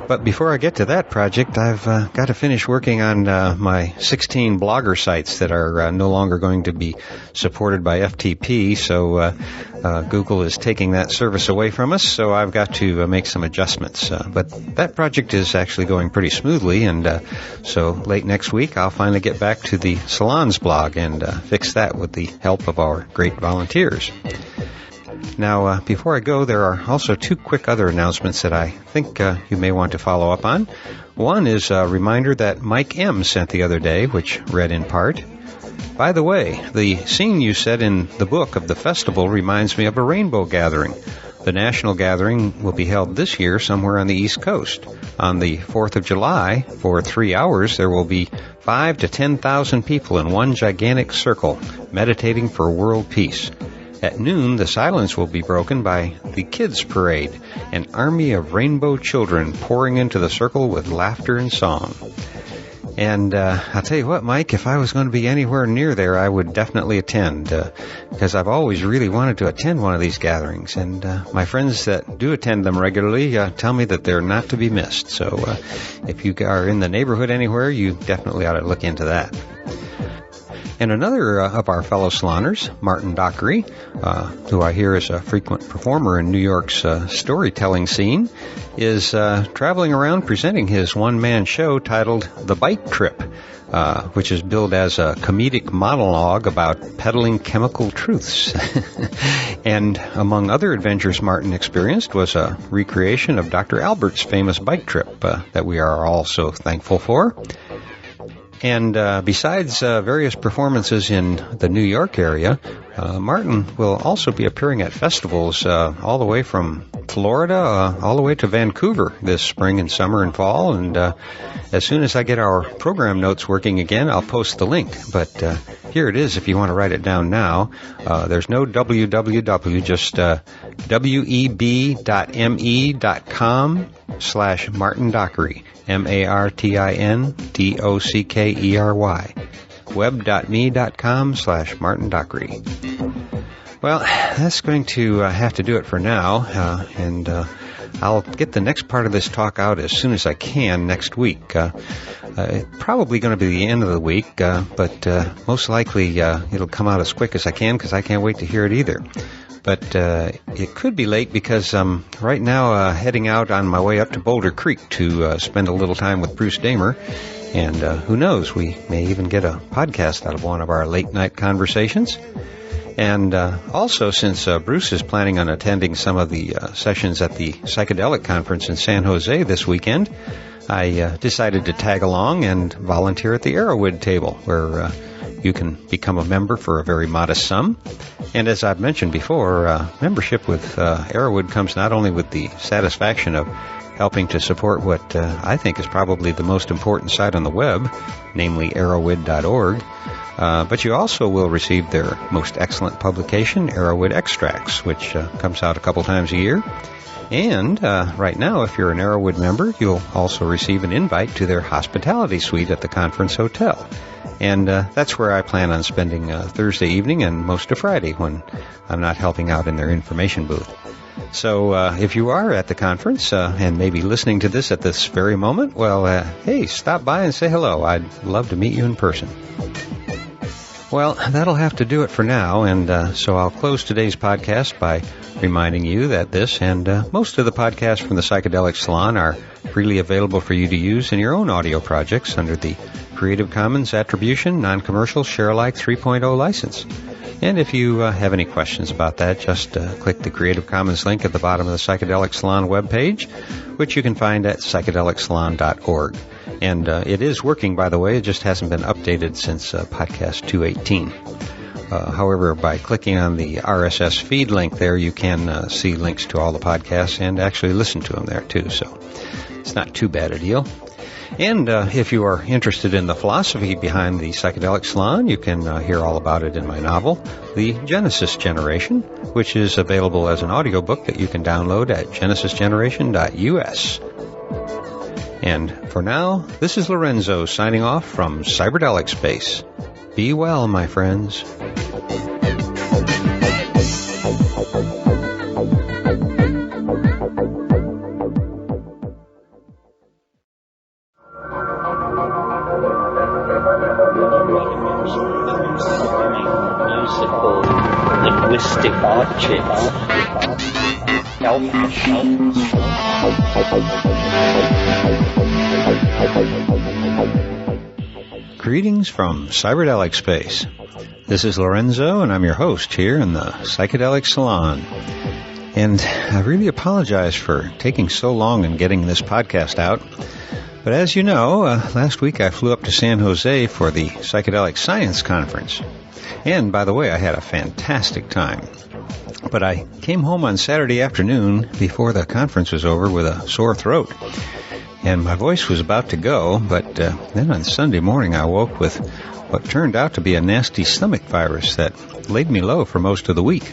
S2: But before I get to that project, I've got to finish working on my 16 blogger sites that are no longer going to be supported by FTP. So Google is taking that service away from us, so I've got to make some adjustments. But that project is actually going pretty smoothly, and so late next week I'll finally get back to the Salon's blog and fix that with the help of our great volunteers. Now, before I go, there are also two quick other announcements that I think you may want to follow up on. One is a reminder that Mike M. sent the other day, which read in part, By the way, the scene you set in the book of the festival reminds me of a rainbow gathering. The national gathering will be held this year somewhere on the East Coast. On the 4th of July, for 3 hours, there will be 5,000 to 10,000 people in one gigantic circle, meditating for world peace. At noon, the silence will be broken by the Kids Parade, an army of rainbow children pouring into the circle with laughter and song. And I'll tell you what, Mike, if I was going to be anywhere near there, I would definitely attend, because I've always really wanted to attend one of these gatherings. And my friends that do attend them regularly tell me that they're not to be missed. So if you are in the neighborhood anywhere, you definitely ought to look into that. And another of our fellow saloners, Martin Dockery, who I hear is a frequent performer in New York's storytelling scene, is traveling around presenting his one-man show titled The Bike Trip, which is billed as a comedic monologue about peddling chemical truths. And among other adventures Martin experienced was a recreation of Dr. Albert's famous bike trip that we are all so thankful for. And besides various performances in the New York area, Martin will also be appearing at festivals all the way from Florida all the way to Vancouver this spring and summer and fall. And as soon as I get our program notes working again, I'll post the link. But here it is if you want to write it down now. There's no www, just web.me.com/Martin Dockery. MartinDockery. Web.me.com/Martin Dockery. Well, that's going to have to do it for now, and I'll get the next part of this talk out as soon as I can next week. Probably going to be the end of the week, but most likely it'll come out as quick as I can because I can't wait to hear it either. But it could be late because I'm right now heading out on my way up to Boulder Creek to spend a little time with Bruce Damer. And who knows, we may even get a podcast out of one of our late-night conversations. And also, since Bruce is planning on attending some of the sessions at the Psychedelic Conference in San Jose this weekend, I decided to tag along and volunteer at the Arrowwood table, where you can become a member for a very modest sum. And as I've mentioned before, membership with Arrowwood comes not only with the satisfaction of helping to support what I think is probably the most important site on the web, namely arrowwood.org, but you also will receive their most excellent publication, Arrowwood Extracts, which comes out a couple times a year. And right now, if you're an Arrowwood member, you'll also receive an invite to their hospitality suite at the conference hotel. And that's where I plan on spending Thursday evening and most of Friday when I'm not helping out in their information booth. So if you are at the conference and maybe listening to this at this very moment, well, hey, stop by and say hello. I'd love to meet you in person. Well, that'll have to do it for now, and so I'll close today's podcast by reminding you that this and most of the podcasts from the Psychedelic Salon are freely available for you to use in your own audio projects under the Creative Commons Attribution Non-Commercial Share-alike 3.0 license. And if you have any questions about that, just click the Creative Commons link at the bottom of the Psychedelic Salon webpage, which you can find at psychedelicsalon.org. And it is working, by the way. It just hasn't been updated since podcast 218. However, by clicking on the RSS feed link there, you can see links to all the podcasts and actually listen to them there, too. So it's not too bad a deal. And if you are interested in the philosophy behind the Psychedelic Salon, you can hear all about it in my novel, The Genesis Generation, which is available as an audiobook that you can download at genesisgeneration.us. And for now, this is Lorenzo signing off from Cyberdelic Space. Be well, my friends.
S1: Musical, linguistic objects.
S2: Greetings from Cyberdelic Space. This is Lorenzo, and I'm your host here in the Psychedelic Salon. And I really apologize for taking so long in getting this podcast out. But as you know, last week I flew up to San Jose for the Psychedelic Science Conference. And, by the way, I had a fantastic time. But I came home on Saturday afternoon before the conference was over with a sore throat. And my voice was about to go, but then on Sunday morning I woke with what turned out to be a nasty stomach virus that laid me low for most of the week.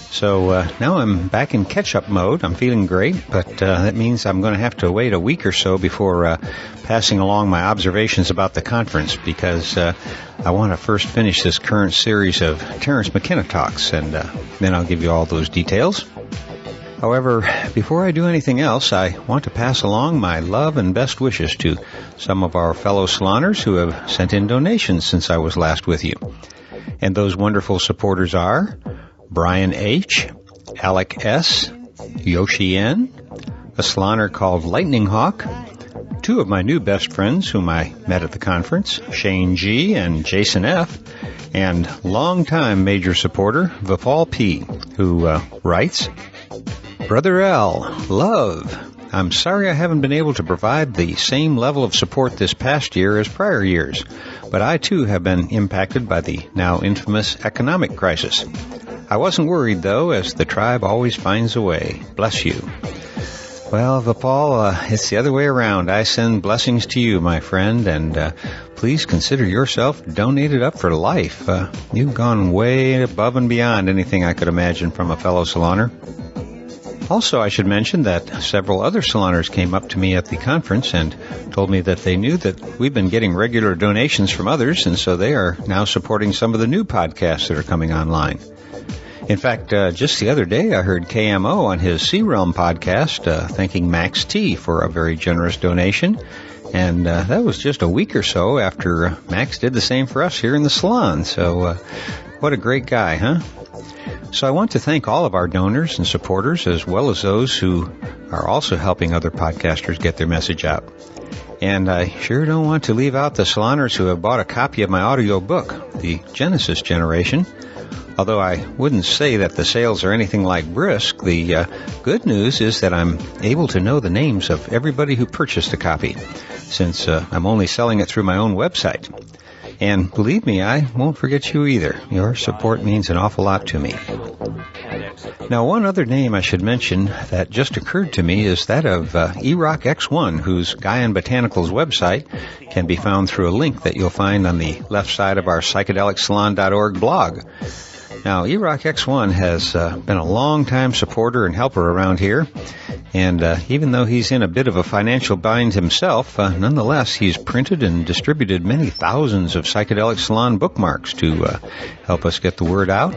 S2: So now I'm back in catch-up mode. I'm feeling great, but that means I'm going to have to wait a week or so before passing along my observations about the conference, because I want to first finish this current series of Terence McKenna talks, and then I'll give you all those details. However, before I do anything else, I want to pass along my love and best wishes to some of our fellow saloners who have sent in donations since I was last with you. And those wonderful supporters are Brian H., Alec S., Yoshi N., a saloner called Lightning Hawk, two of my new best friends whom I met at the conference, Shane G. and Jason F., and longtime major supporter, Vipal P., who writes, Brother L, love. I'm sorry I haven't been able to provide the same level of support this past year as prior years, but I too have been impacted by the now infamous economic crisis. I wasn't worried, though, as the tribe always finds a way. Bless you. Well, Vipal, it's the other way around. I send blessings to you, my friend, and please consider yourself donated up for life. You've gone way above and beyond anything I could imagine from a fellow saloner. Also, I should mention that several other saloners came up to me at the conference and told me that they knew that we've been getting regular donations from others, and so they are now supporting some of the new podcasts that are coming online. In fact, just the other day I heard KMO on his Sea Realm podcast thanking Max T for a very generous donation, and that was just a week or so after Max did the same for us here in the salon, so what a great guy, huh? So I want to thank all of our donors and supporters, as well as those who are also helping other podcasters get their message out. And I sure don't want to leave out the saloners who have bought a copy of my audio book, The Genesis Generation. Although I wouldn't say that the sales are anything like brisk, the good news is that I'm able to know the names of everybody who purchased a copy, since I'm only selling it through my own website. And believe me, I won't forget you either. Your support means an awful lot to me. Now, one other name I should mention that just occurred to me is that of E-Rock X1, whose Gaian Botanicals website can be found through a link that you'll find on the left side of our psychedelicsalon.org blog. Now, E-Rock X1 has been a long-time supporter and helper around here, and even though he's in a bit of a financial bind himself, nonetheless, he's printed and distributed many thousands of Psychedelic Salon bookmarks to help us get the word out.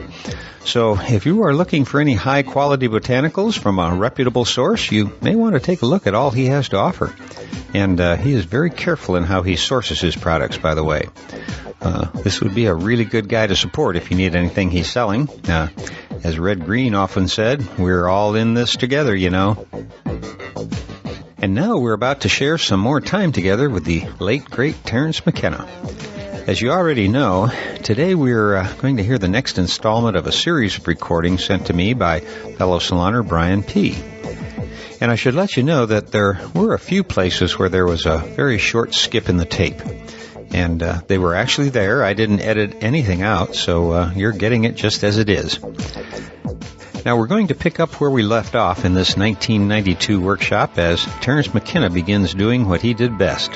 S2: So if you are looking for any high-quality botanicals from a reputable source, you may want to take a look at all he has to offer. And he is very careful in how he sources his products, by the way. This would be a really good guy to support if you need anything he's selling. As Red Green often said, we're all in this together, you know. And now we're about to share some more time together with the late, great Terence McKenna. As you already know, today we're going to hear the next installment of a series of recordings sent to me by fellow saloner Brian P. And I should let you know that there were a few places where there was a very short skip in the tape. And they were actually there. I didn't edit anything out, so you're getting it just as it is. Now we're going to pick up where we left off in this 1992 workshop as Terence McKenna begins doing what he did best.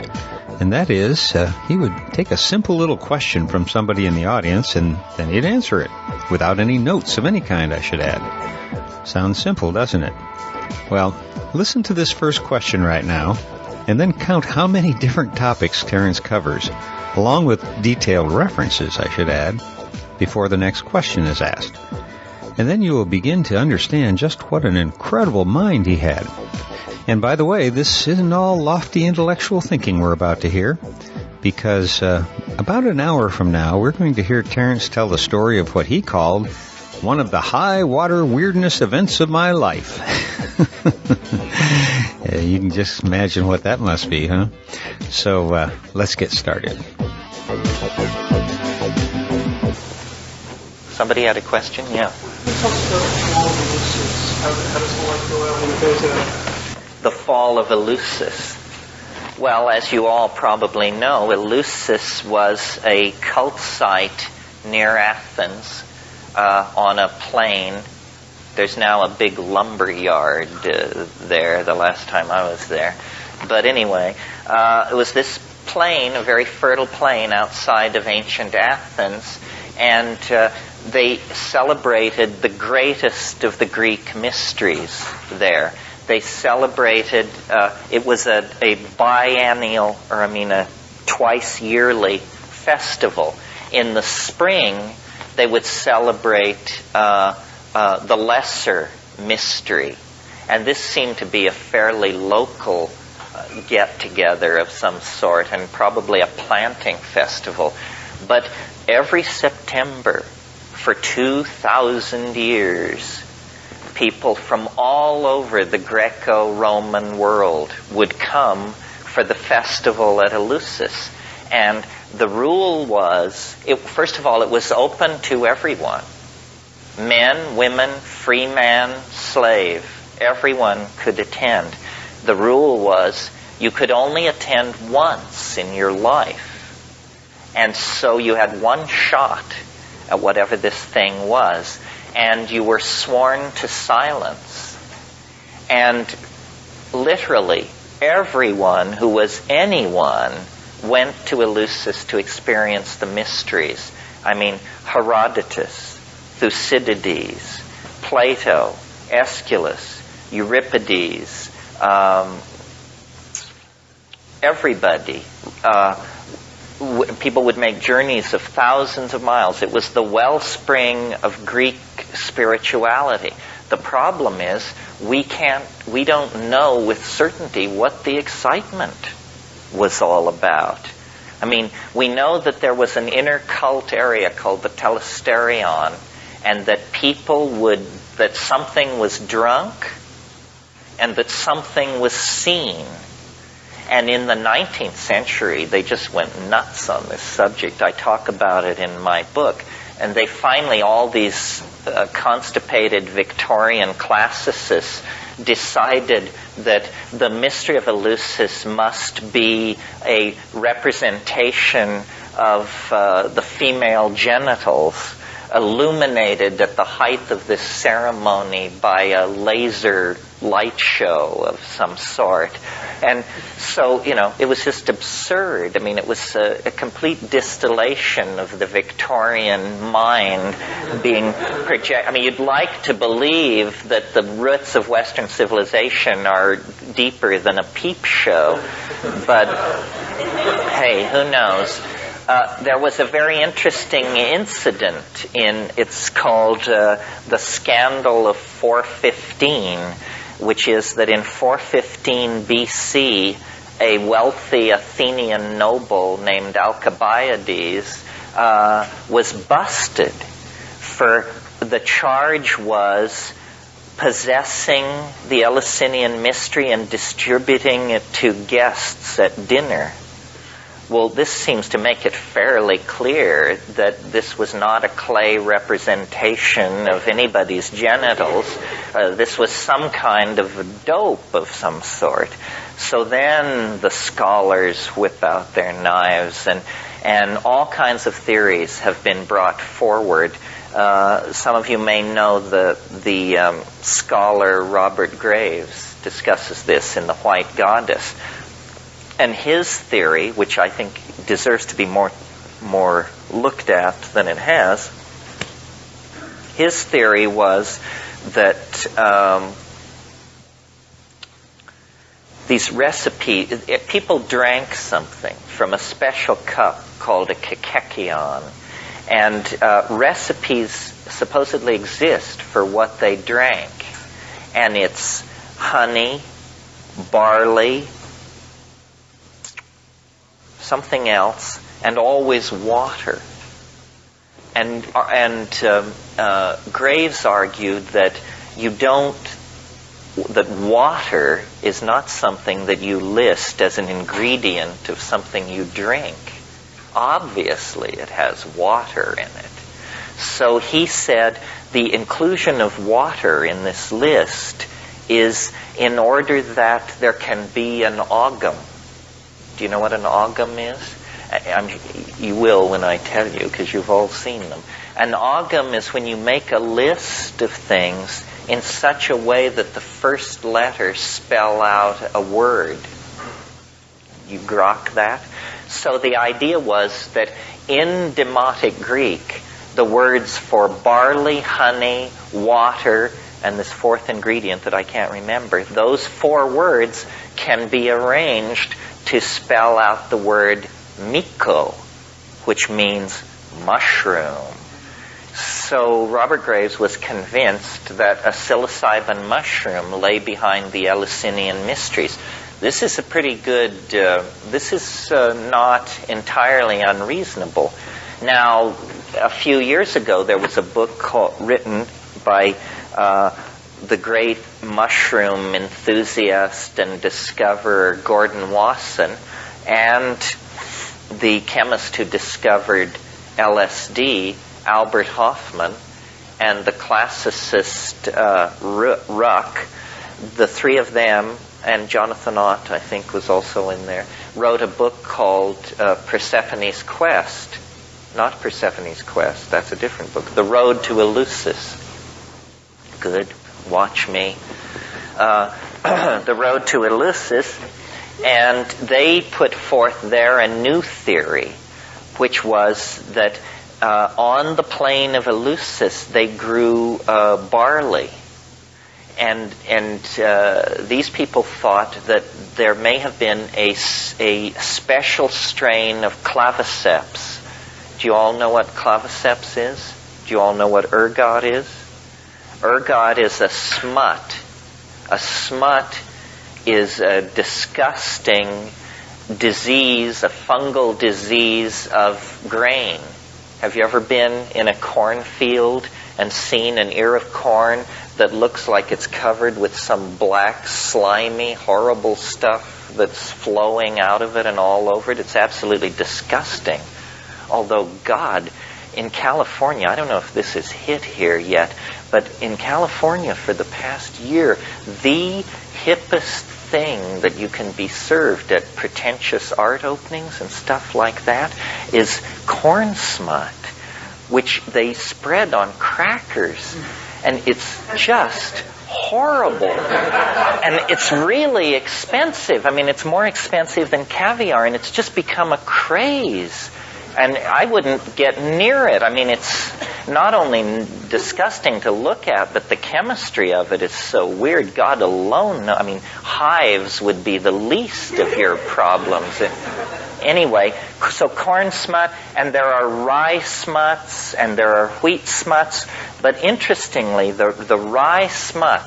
S2: And that is, he would take a simple little question from somebody in the audience and then he'd answer it, without any notes of any kind, I should add. Sounds simple, doesn't it? Well, listen to this first question right now, and then count how many different topics Terence covers, along with detailed references, I should add, before the next question is asked. And then you will begin to understand just what an incredible mind he had. And by the way, this isn't all lofty intellectual thinking we're about to hear, because about an hour from now, we're going to hear Terence tell the story of what he called one of the high-water weirdness events of my life. You can just imagine what that must be, huh? So let's get started.
S1: Somebody had a question? Yeah.
S3: How does the light go out when it goes out?
S1: The fall of Eleusis. Well, as you all probably know, Eleusis was a cult site near Athens on a plain. There's now a big lumber yard there the last time I was there. But anyway, it was this plain, a very fertile plain outside of ancient Athens, and they celebrated the greatest of the Greek mysteries there. They celebrated, it was a biennial, a twice yearly festival. In the spring, they would celebrate the lesser mystery. And this seemed to be a fairly local get-together of some sort, and probably a planting festival. But every September, for 2,000 years, people from all over the Greco-Roman world would come for the festival at Eleusis. And the rule was, first of all, it was open to everyone. Men, women, free man, slave. Everyone could attend. The rule was you could only attend once in your life. And so you had one shot at whatever this thing was. And you were sworn to silence. And literally, everyone who was anyone went to Eleusis to experience the mysteries. Herodotus, Thucydides, Plato, Aeschylus, Euripides, everybody. People would make journeys of thousands of miles. It was the wellspring of Greek spirituality. The problem is we don't know with certainty what the excitement was all about. We know that there was an inner cult area called the Telesterion, and that something was drunk and that something was seen. And in the 19th century, they just went nuts on this subject. I talk about it in my book. And they finally, all these constipated Victorian classicists decided that the mystery of Eleusis must be a representation of the female genitals, illuminated at the height of this ceremony by a laser light show of some sort. And so, it was just absurd. It was a complete distillation of the Victorian mind being projected. You'd like to believe that the roots of Western civilization are deeper than a peep show. But, hey, who knows? There was a very interesting incident it's called the Scandal of 415, which is that in 415 BC, a wealthy Athenian noble named Alcibiades was busted. For the charge was possessing the Eleusinian mystery and distributing it to guests at dinner. Well, this seems to make it fairly clear that this was not a clay representation of anybody's genitals. This was some kind of a dope of some sort. So then the scholars whip out their knives, and all kinds of theories have been brought forward. Some of you may know the scholar Robert Graves discusses this in The White Goddess. And his theory, which I think deserves to be more looked at than it has, his theory was that these recipes, people drank something from a special cup called a kakekion, and recipes supposedly exist for what they drank. And it's honey, barley, something else, and always water. And Graves argued that that water is not something that you list as an ingredient of something you drink. Obviously, it has water in it. So he said the inclusion of water in this list is in order that there can be an augum, Do you know what an ogham is? You will when I tell you, because you've all seen them. An ogham is when you make a list of things in such a way that the first letters spell out a word. You grok that? So the idea was that in Demotic Greek, the words for barley, honey, water, and this fourth ingredient that I can't remember, those 4 words can be arranged to spell out the word miko, which means mushroom. So Robert Graves was convinced that a psilocybin mushroom lay behind the Eleusinian mysteries. This is a pretty good, this is not entirely unreasonable. Now, a few years ago, there was a book written by the great mushroom enthusiast and discoverer Gordon Wasson, and the chemist who discovered LSD, Albert Hofmann, and the classicist Ruck. The 3 of them, and Jonathan Ott, I think, was also in there, wrote a book called Persephone's Quest. Not Persephone's Quest, that's a different book. The Road to Eleusis. Good, watch me. The Road to Eleusis. And they put forth there a new theory, which was that on the plain of Eleusis they grew barley. And these people thought that there may have been a special strain of claviceps. Do you all know what claviceps is? Do you all know what ergot is? Ergot is a smut. A smut is a disgusting disease, a fungal disease of grain. Have you ever been in a cornfield and seen an ear of corn that looks like it's covered with some black, slimy, horrible stuff that's flowing out of it and all over it? It's absolutely disgusting. Although God, in California, I don't know if this is hit here yet, but in California for the past year, the hippest thing that you can be served at pretentious art openings and stuff like that is corn smut, which they spread on crackers. And it's just horrible. And it's really expensive. I mean, it's more expensive than caviar, and it's just become a craze. And I wouldn't get near it. I mean, it's not only disgusting to look at, but the chemistry of it is so weird. God alone knows. I mean, hives would be the least of your problems. Anyway, so corn smut, and there are rye smuts, and there are wheat smuts. But interestingly, the rye smut,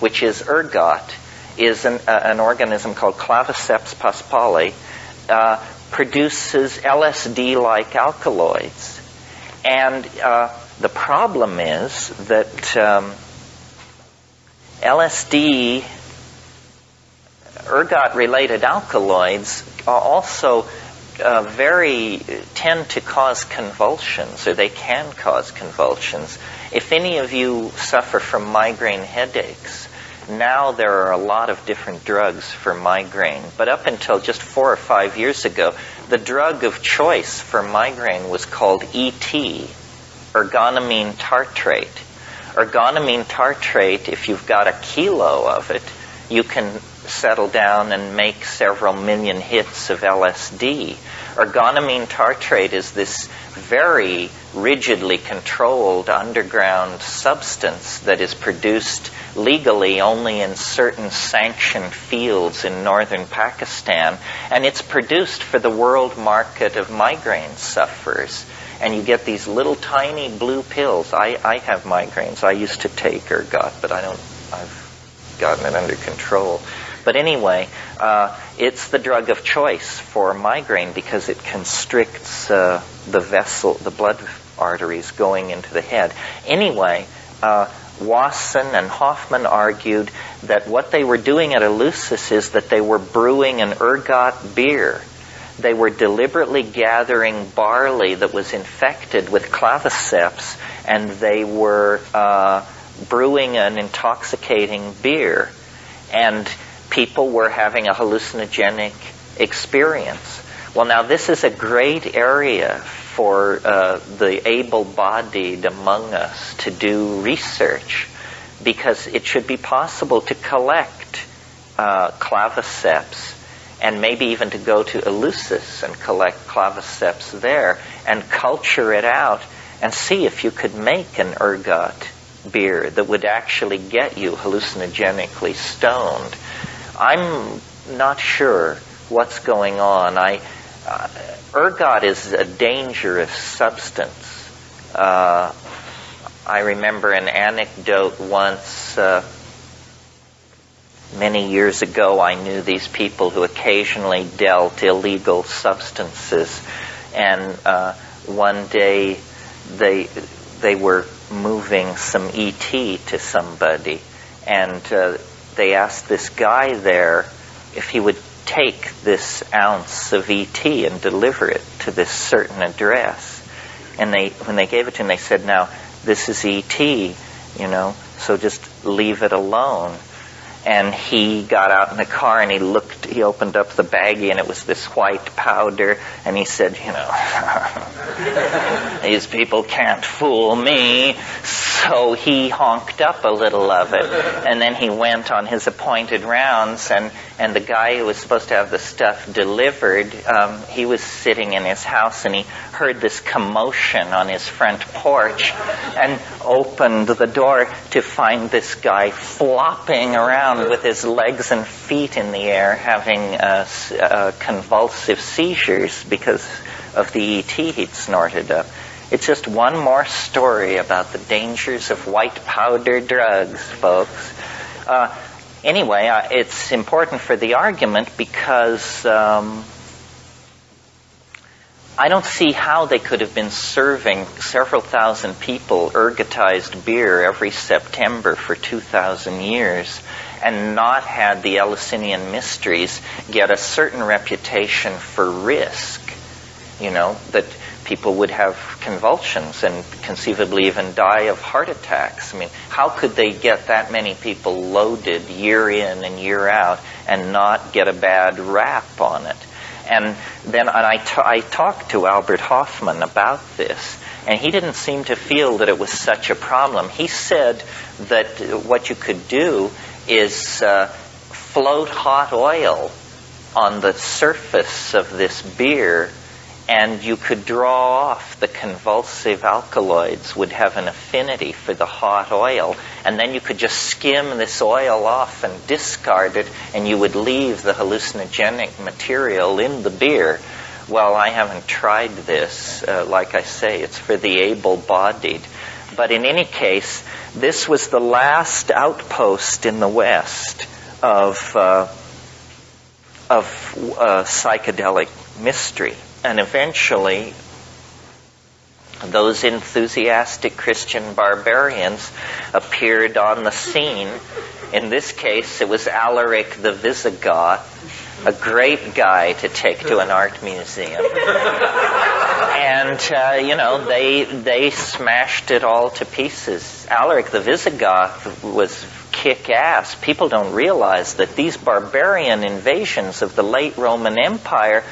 S1: which is ergot, is an organism called Claviceps paspali, produces LSD-like alkaloids. And the problem is that LSD, ergot-related alkaloids also tend to cause convulsions, or they can cause convulsions. If any of you suffer from migraine headaches, now there are a lot of different drugs for migraine. But up until just 4 or 5 years ago, the drug of choice for migraine was called ET, ergonomine tartrate. Ergonomine tartrate, if you've got a kilo of it, you can settle down and make several million hits of LSD. Ergonomine tartrate is this very rigidly controlled underground substance that is produced legally only in certain sanctioned fields in northern Pakistan, and it's produced for the world market of migraine sufferers. And you get these little tiny blue pills. I have migraines. I used to take ergot, but I've gotten it under control. But anyway, it's the drug of choice for migraine because it constricts the blood arteries going into the head. Anyway, Wasson and Hofmann argued that what they were doing at Eleusis is that they were brewing an ergot beer. They were deliberately gathering barley that was infected with claviceps, and they were brewing an intoxicating beer. And people were having a hallucinogenic experience. Well, now this is a great area for the able-bodied among us to do research, because it should be possible to collect claviceps, and maybe even to go to Eleusis and collect claviceps there and culture it out and see if you could make an ergot beer that would actually get you hallucinogenically stoned. I'm not sure what's going on. Ergot is a dangerous substance. I remember an anecdote once. Many years ago, I knew these people who occasionally dealt illegal substances, and one day they were moving some ET to somebody, and they asked this guy there if he would take this ounce of ET and deliver it to this certain address. And when they gave it to him, they said, "Now, this is ET, so just leave it alone." And he got out in the car and he opened up the baggie, and it was this white powder, and he said, these people can't fool me. So he honked up a little of it, and then he went on his appointed rounds, and the guy who was supposed to have the stuff delivered, he was sitting in his house, and he heard this commotion on his front porch, and opened the door to find this guy flopping around with his legs and feet in the air, having convulsive seizures because of the ET he'd snorted up. It's just one more story about the dangers of white powder drugs, folks. Anyway, it's important for the argument because I don't see how they could have been serving several thousand people ergotized beer every September for 2,000 years and not had the Eleusinian mysteries get a certain reputation for risk. That people would have convulsions and conceivably even die of heart attacks. I mean, how could they get that many people loaded year in and year out and not get a bad rap on it? And then I talked to Albert Hoffman about this, and he didn't seem to feel that it was such a problem. He said that what you could do is float hot oil on the surface of this beer, and you could draw off the convulsive alkaloids would have an affinity for the hot oil, and then you could just skim this oil off and discard it, and you would leave the hallucinogenic material in the beer. Well, I haven't tried this. Like I say, it's for the able-bodied. But in any case, this was the last outpost in the West of psychedelic mystery. And eventually, those enthusiastic Christian barbarians appeared on the scene. In this case, it was Alaric the Visigoth, a great guy to take to an art museum. And, they smashed it all to pieces. Alaric the Visigoth was kick-ass. People don't realize that these barbarian invasions of the late Roman Empire,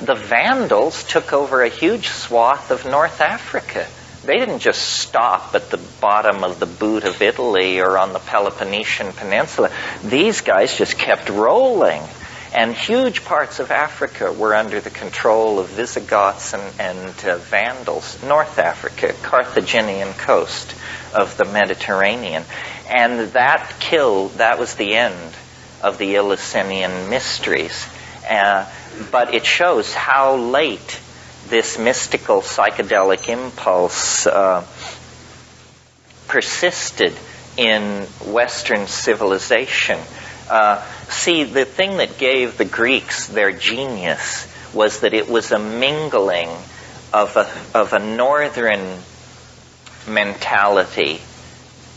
S1: the Vandals took over a huge swath of North Africa. They didn't just stop at the bottom of the boot of Italy or on the Peloponnesian Peninsula. These guys just kept rolling. And huge parts of Africa were under the control of Visigoths and Vandals. North Africa, Carthaginian coast of the Mediterranean. And that was the end of the Eleusinian mysteries. But it shows how late this mystical psychedelic impulse persisted in Western civilization. See, the thing that gave the Greeks their genius was that it was a mingling of a northern mentality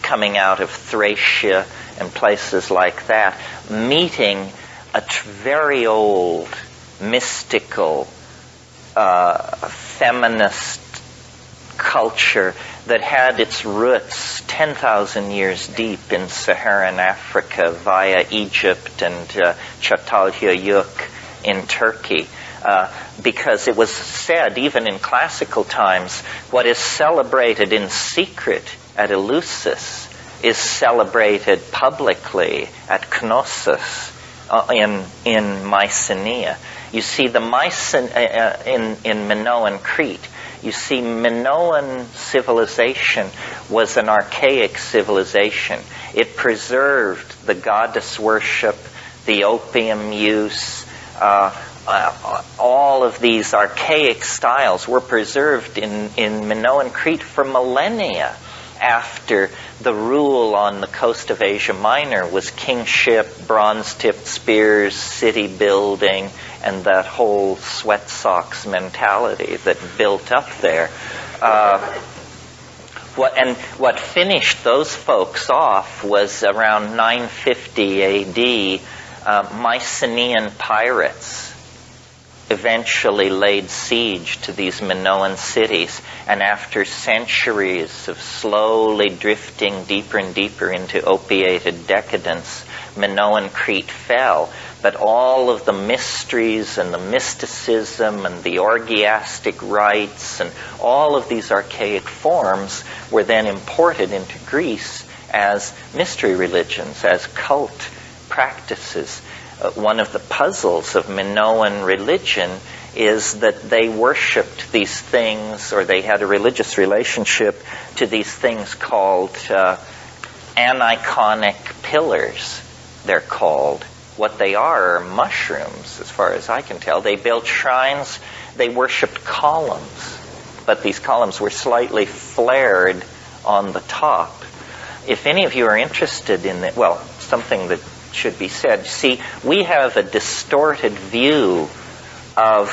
S1: coming out of Thracia and places like that, meeting a very old, mystical, feminist culture that had its roots 10,000 years deep in Saharan Africa via Egypt and Çatalhöyük in Turkey. Because it was said, even in classical times, what is celebrated in secret at Eleusis is celebrated publicly at Knossos in Mycenae. You see, in Minoan Crete, you see, Minoan civilization was an archaic civilization. It preserved the goddess worship, the opium use, all of these archaic styles were preserved in Minoan Crete for millennia after the rule on the coast of Asia Minor was kingship, bronze-tipped spears, city building, and that whole sweat socks mentality that built up there. What finished those folks off was around 950 A.D., Mycenaean pirates eventually laid siege to these Minoan cities, and after centuries of slowly drifting deeper and deeper into opiated decadence, Minoan Crete fell. But all of the mysteries and the mysticism and the orgiastic rites and all of these archaic forms were then imported into Greece as mystery religions, as cult practices. One of the puzzles of Minoan religion is that they worshipped these things, or they had a religious relationship to these things called aniconic pillars, they're called. What they are mushrooms, as far as I can tell. They built shrines, they worshipped columns, but these columns were slightly flared on the top. If any of you are interested in that, well, something that should be said. See, we have a distorted view of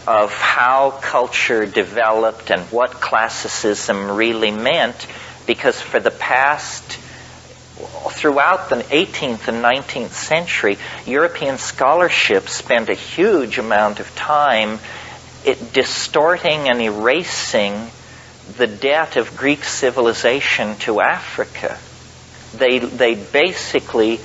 S1: how culture developed and what classicism really meant, because for the past, throughout the 18th and 19th century, European scholarship spent a huge amount of time distorting and erasing the debt of Greek civilization to Africa. They basically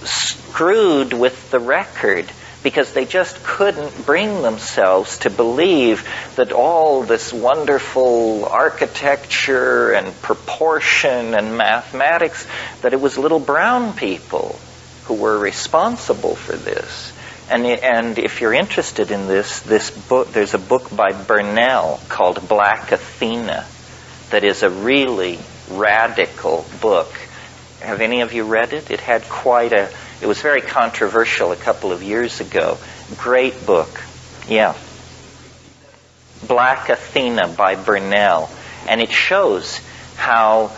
S1: screwed with the record because they just couldn't bring themselves to believe that all this wonderful architecture and proportion and mathematics, that it was little brown people who were responsible for this. And if you're interested in this book, there's a book by Burnell called Black Athena that is a really radical book. Have any of you read it? It had it was very controversial a couple of years ago. Great book. Yeah. Black Athena by Burnell. And it shows how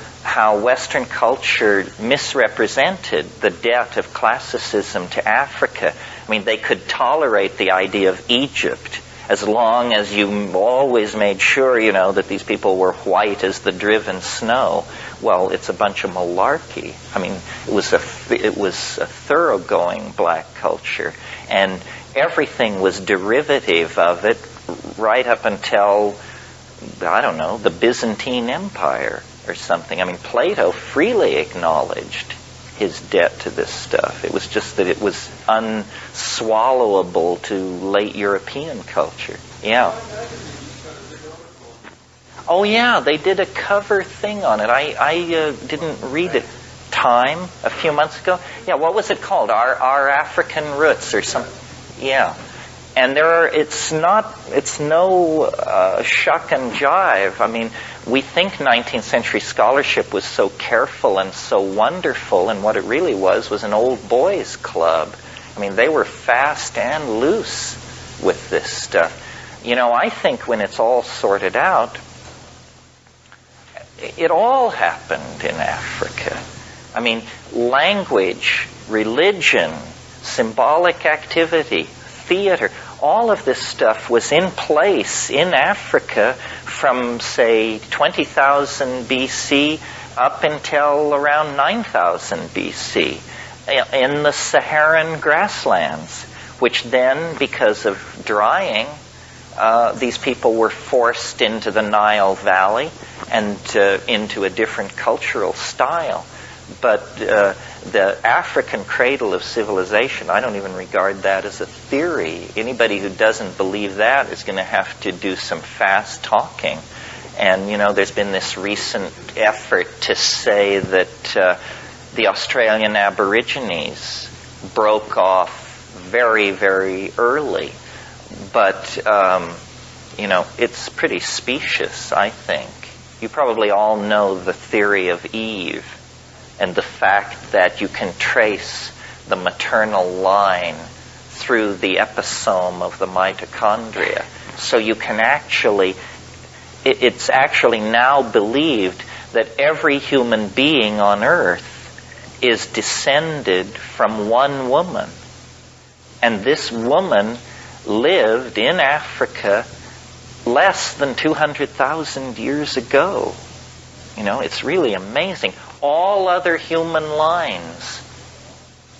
S1: Western culture misrepresented the debt of classicism to Africa. I mean, they could tolerate the idea of Egypt as long as you always made sure, that these people were white as the driven snow. Well, it's a bunch of malarkey. I mean, it was a thoroughgoing black culture, and everything was derivative of it right up until, I don't know, the Byzantine Empire or something. I mean, Plato freely acknowledged his debt to this stuff. It was just that it was unswallowable to late European culture. Yeah. Oh, yeah, they did a cover thing on it. I didn't read it. Time, a few months ago. Yeah, what was it called? Our African Roots or something. Yeah. And it's no shuck and jive. I mean, we think 19th century scholarship was so careful and so wonderful, and what it really was an old boys club. I mean, they were fast and loose with this stuff. I think when it's all sorted out, it all happened in Africa. I mean, language, religion, symbolic activity, theater, all of this stuff was in place in Africa from, say, 20,000 BC up until around 9,000 BC in the Saharan grasslands, which then, because of drying, these people were forced into the Nile Valley and into a different cultural style. But the African cradle of civilization, I don't even regard that as a theory. Anybody who doesn't believe that is going to have to do some fast talking. And, there's been this recent effort to say that the Australian Aborigines broke off very, very early. But, it's pretty specious, I think. You probably all know the theory of Eve and the fact that you can trace the maternal line through the episome of the mitochondria. So you can it's actually now believed that every human being on Earth is descended from one woman. And this woman lived in Africa less than 200,000 years ago. It's really amazing. All other human lines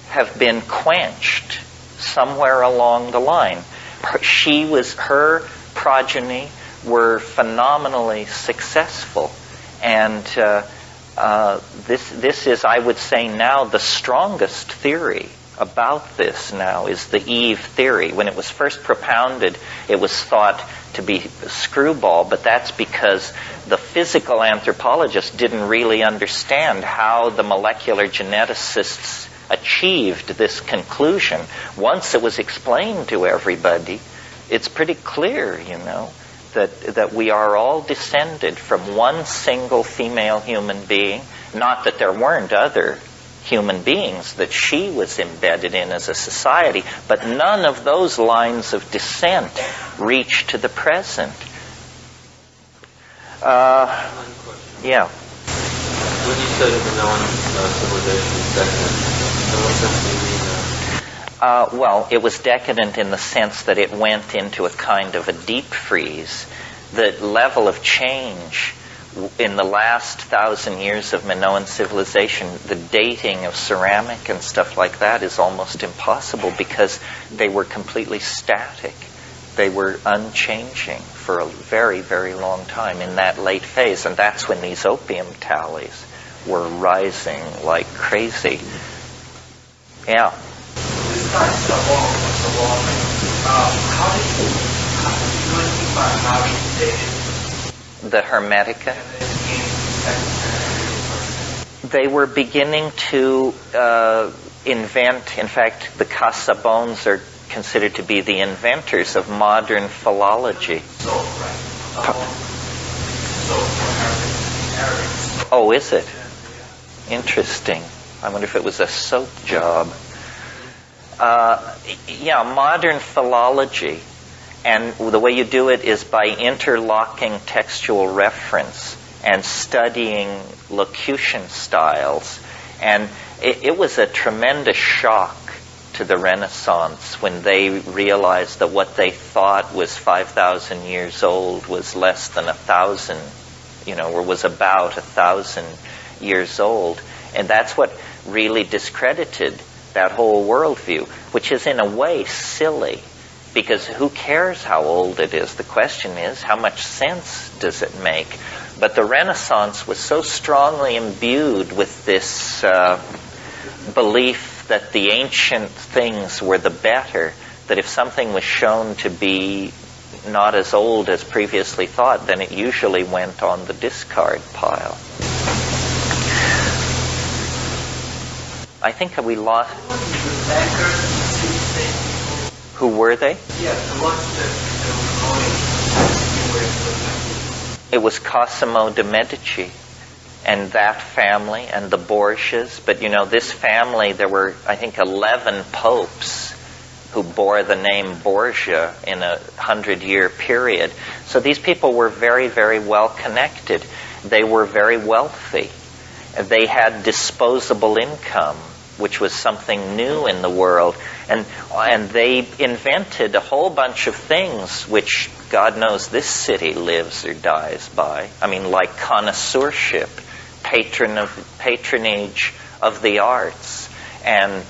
S1: have been quenched somewhere along the line. Her progeny were phenomenally successful. And this is, I would say now, the strongest theory about this now is the Eve theory. When it was first propounded, it was thought to be a screwball, but that's because the physical anthropologists didn't really understand how the molecular geneticists achieved this conclusion. Once it was explained to everybody, it's pretty clear, that we are all descended from one single female human being. Not that there weren't other human beings that she was embedded in as a society, but none of those lines of descent reach to the present. Yeah.
S3: When you said Minoan civilization is decadent, what sense do you mean that?
S1: Well, it was decadent in the sense that it went into a kind of a deep freeze. The level of change in the last 1,000 years of Minoan civilization, the dating of ceramic and stuff like that is almost impossible because they were completely static. They were unchanging for a very, very long time in that late phase. And that's when these opium tallies were rising like crazy. Yeah. The Hermeticum. They were beginning to invent, in fact, the Cassabones are considered to be the inventors of modern philology. Oh, is it? Interesting. I wonder if it was a soap job. Modern philology. And the way you do it is by interlocking textual reference and studying locution styles. And it was a tremendous shock to the Renaissance when they realized that what they thought was 5,000 years old was less than 1,000, or was about 1,000 years old. And that's what really discredited that whole worldview, which is in a way silly. Because who cares how old it is? The question is, how much sense does it make? But the Renaissance was so strongly imbued with this belief that the ancient things were the better, that if something was shown to be not as old as previously thought, then it usually went on the discard pile. I think we lost... Who were they?
S3: Yeah, the ones that were
S1: It was Cosimo de' Medici and that family and the Borgias. But this family, there were, I think, 11 popes who bore the name Borgia in a 100-year period. So these people were very, very well connected. They were very wealthy. They had disposable income, which was something new in the world. And they invented a whole bunch of things which God knows this city lives or dies by. I mean, like connoisseurship, patronage of the arts, and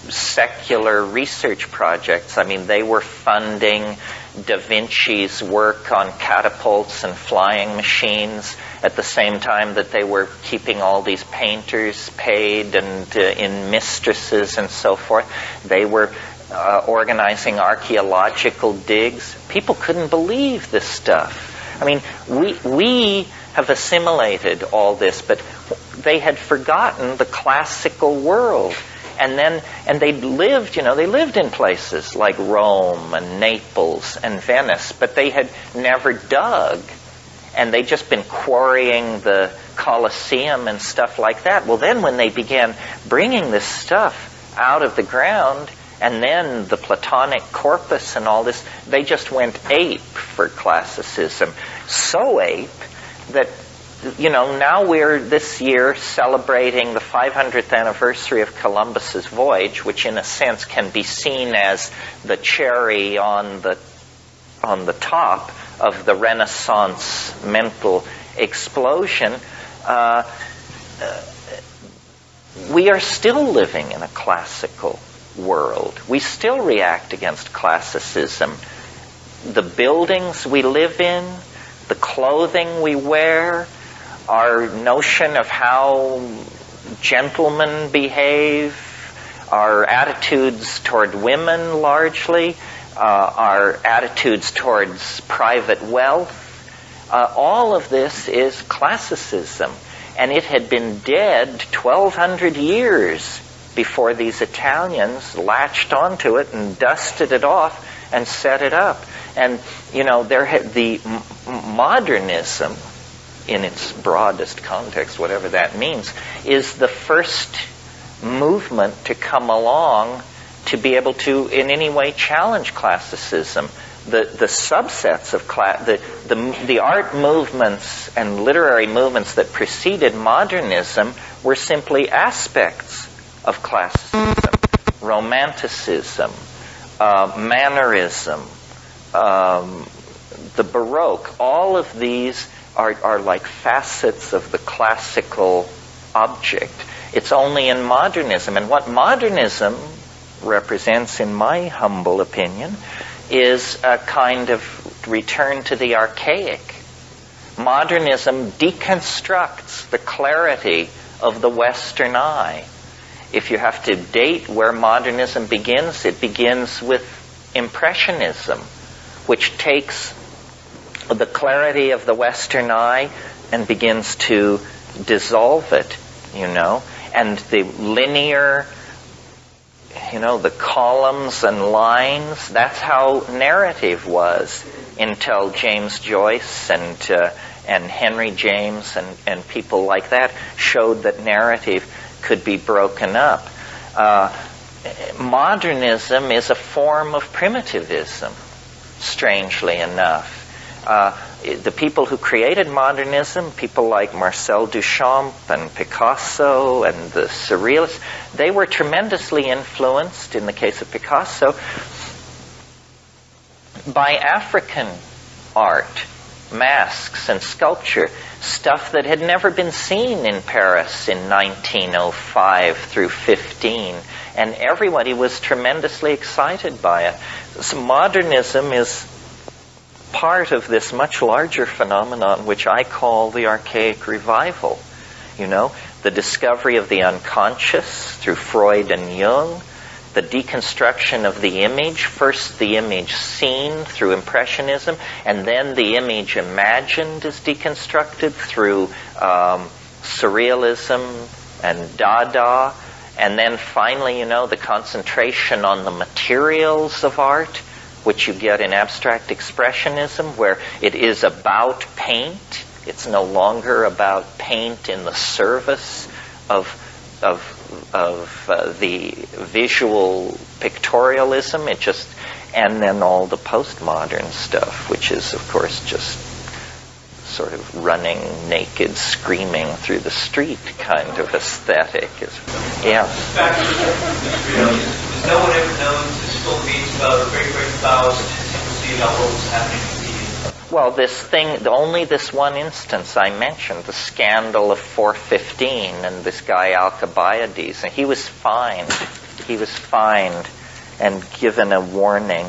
S1: secular research projects. I mean, they were funding Da Vinci's work on catapults and flying machines at the same time that they were keeping all these painters paid and in mistresses and so forth. They were organizing archaeological digs. People couldn't believe this stuff. I mean, we have assimilated all this, but they had forgotten the classical world. And they lived in places like Rome and Naples and Venice, but they had never dug. And they'd just been quarrying the Colosseum and stuff like that. Well, then when they began bringing this stuff out of the ground, and then the Platonic corpus and all this, they just went ape for classicism. So ape that, now we're this year celebrating the 500th anniversary of Columbus's voyage, which in a sense can be seen as the cherry on the top of the Renaissance mental explosion. We are still living in a classical world. We still react against classicism. The buildings we live in, the clothing we wear, our notion of how gentlemen behave, our attitudes toward women largely, our attitudes towards private wealth, all of this is classicism. And it had been dead 1,200 years before these Italians latched onto it and dusted it off and set it up. And, the modernism, in its broadest context, whatever that means, is the first movement to come along to be able to in any way challenge classicism. The subsets of the art movements and literary movements that preceded modernism were simply aspects of classicism. Romanticism, mannerism, the Baroque, all of these are like facets of the classical object. It's only in modernism. And what modernism represents, in my humble opinion, is a kind of return to the archaic. Modernism deconstructs the clarity of the Western eye. If you have to date where modernism begins, it begins with Impressionism, which takes the clarity of the Western eye and begins to dissolve it, and the linear, the columns and lines, that's how narrative was until James Joyce and Henry James and people like that showed that narrative could be broken up. Modernism is a form of primitivism, strangely enough. The people who created modernism, people like Marcel Duchamp and Picasso and the Surrealists, they were tremendously influenced, in the case of Picasso, by African art, masks and sculpture, stuff that had never been seen in Paris in 1905 through 15, and everybody was tremendously excited by it. So modernism is part of this much larger phenomenon which I call the archaic revival. The discovery of the unconscious through Freud and Jung, the deconstruction of the image, first the image seen through Impressionism, and then the image imagined is deconstructed through Surrealism and Dada, and then finally, the concentration on the materials of art, which you get in abstract expressionism, where it is about paint. It's no longer about paint in the service of the visual pictorialism. And then all the postmodern stuff, which is, of course, just sort of running naked, screaming through the street kind of aesthetic. Yeah.
S3: Back to has no one ever known to still means about a very, very thousand to see about what was happening immediately?
S1: Well, only this one instance I mentioned, the scandal of 415 and this guy Alcibiades, and he was fined He was fined and given a warning.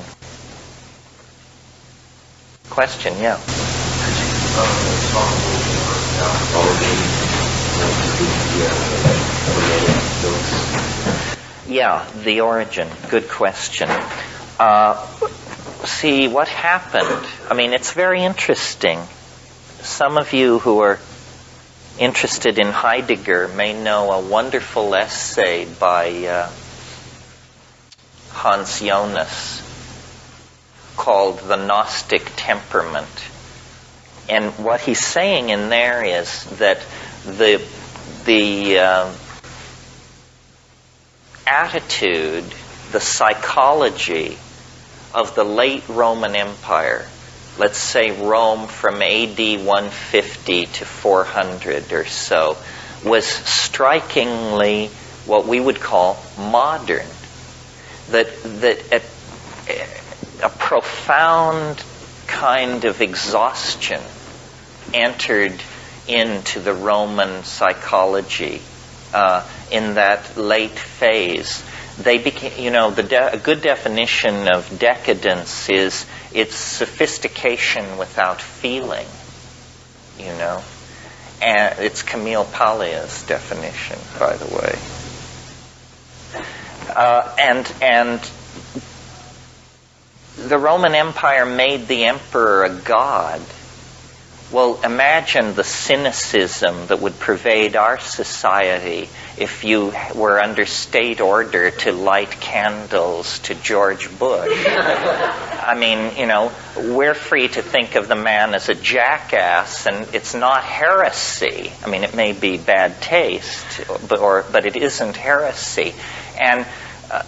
S1: Question, yeah. Yeah, the origin. Good question. See, what happened? I mean, it's very interesting. Some of you who are interested in Heidegger may know a wonderful essay by Hans Jonas called The Gnostic Temperament. And what he's saying in there is that the attitude, the psychology of the late Roman Empire, let's say Rome from AD 150 to 400 or so, was strikingly what we would call modern. That a profound kind of exhaustion entered into the Roman psychology in that late phase. They became, a good definition of decadence is it's sophistication without feeling, And it's Camille Pallia's definition, by the way. And the Roman Empire made the emperor a god. Well, imagine the cynicism that would pervade our society if you were under state order to light candles to George Bush. I mean, we're free to think of the man as a jackass, and it's not heresy. I mean, it may be bad taste, but it isn't heresy. And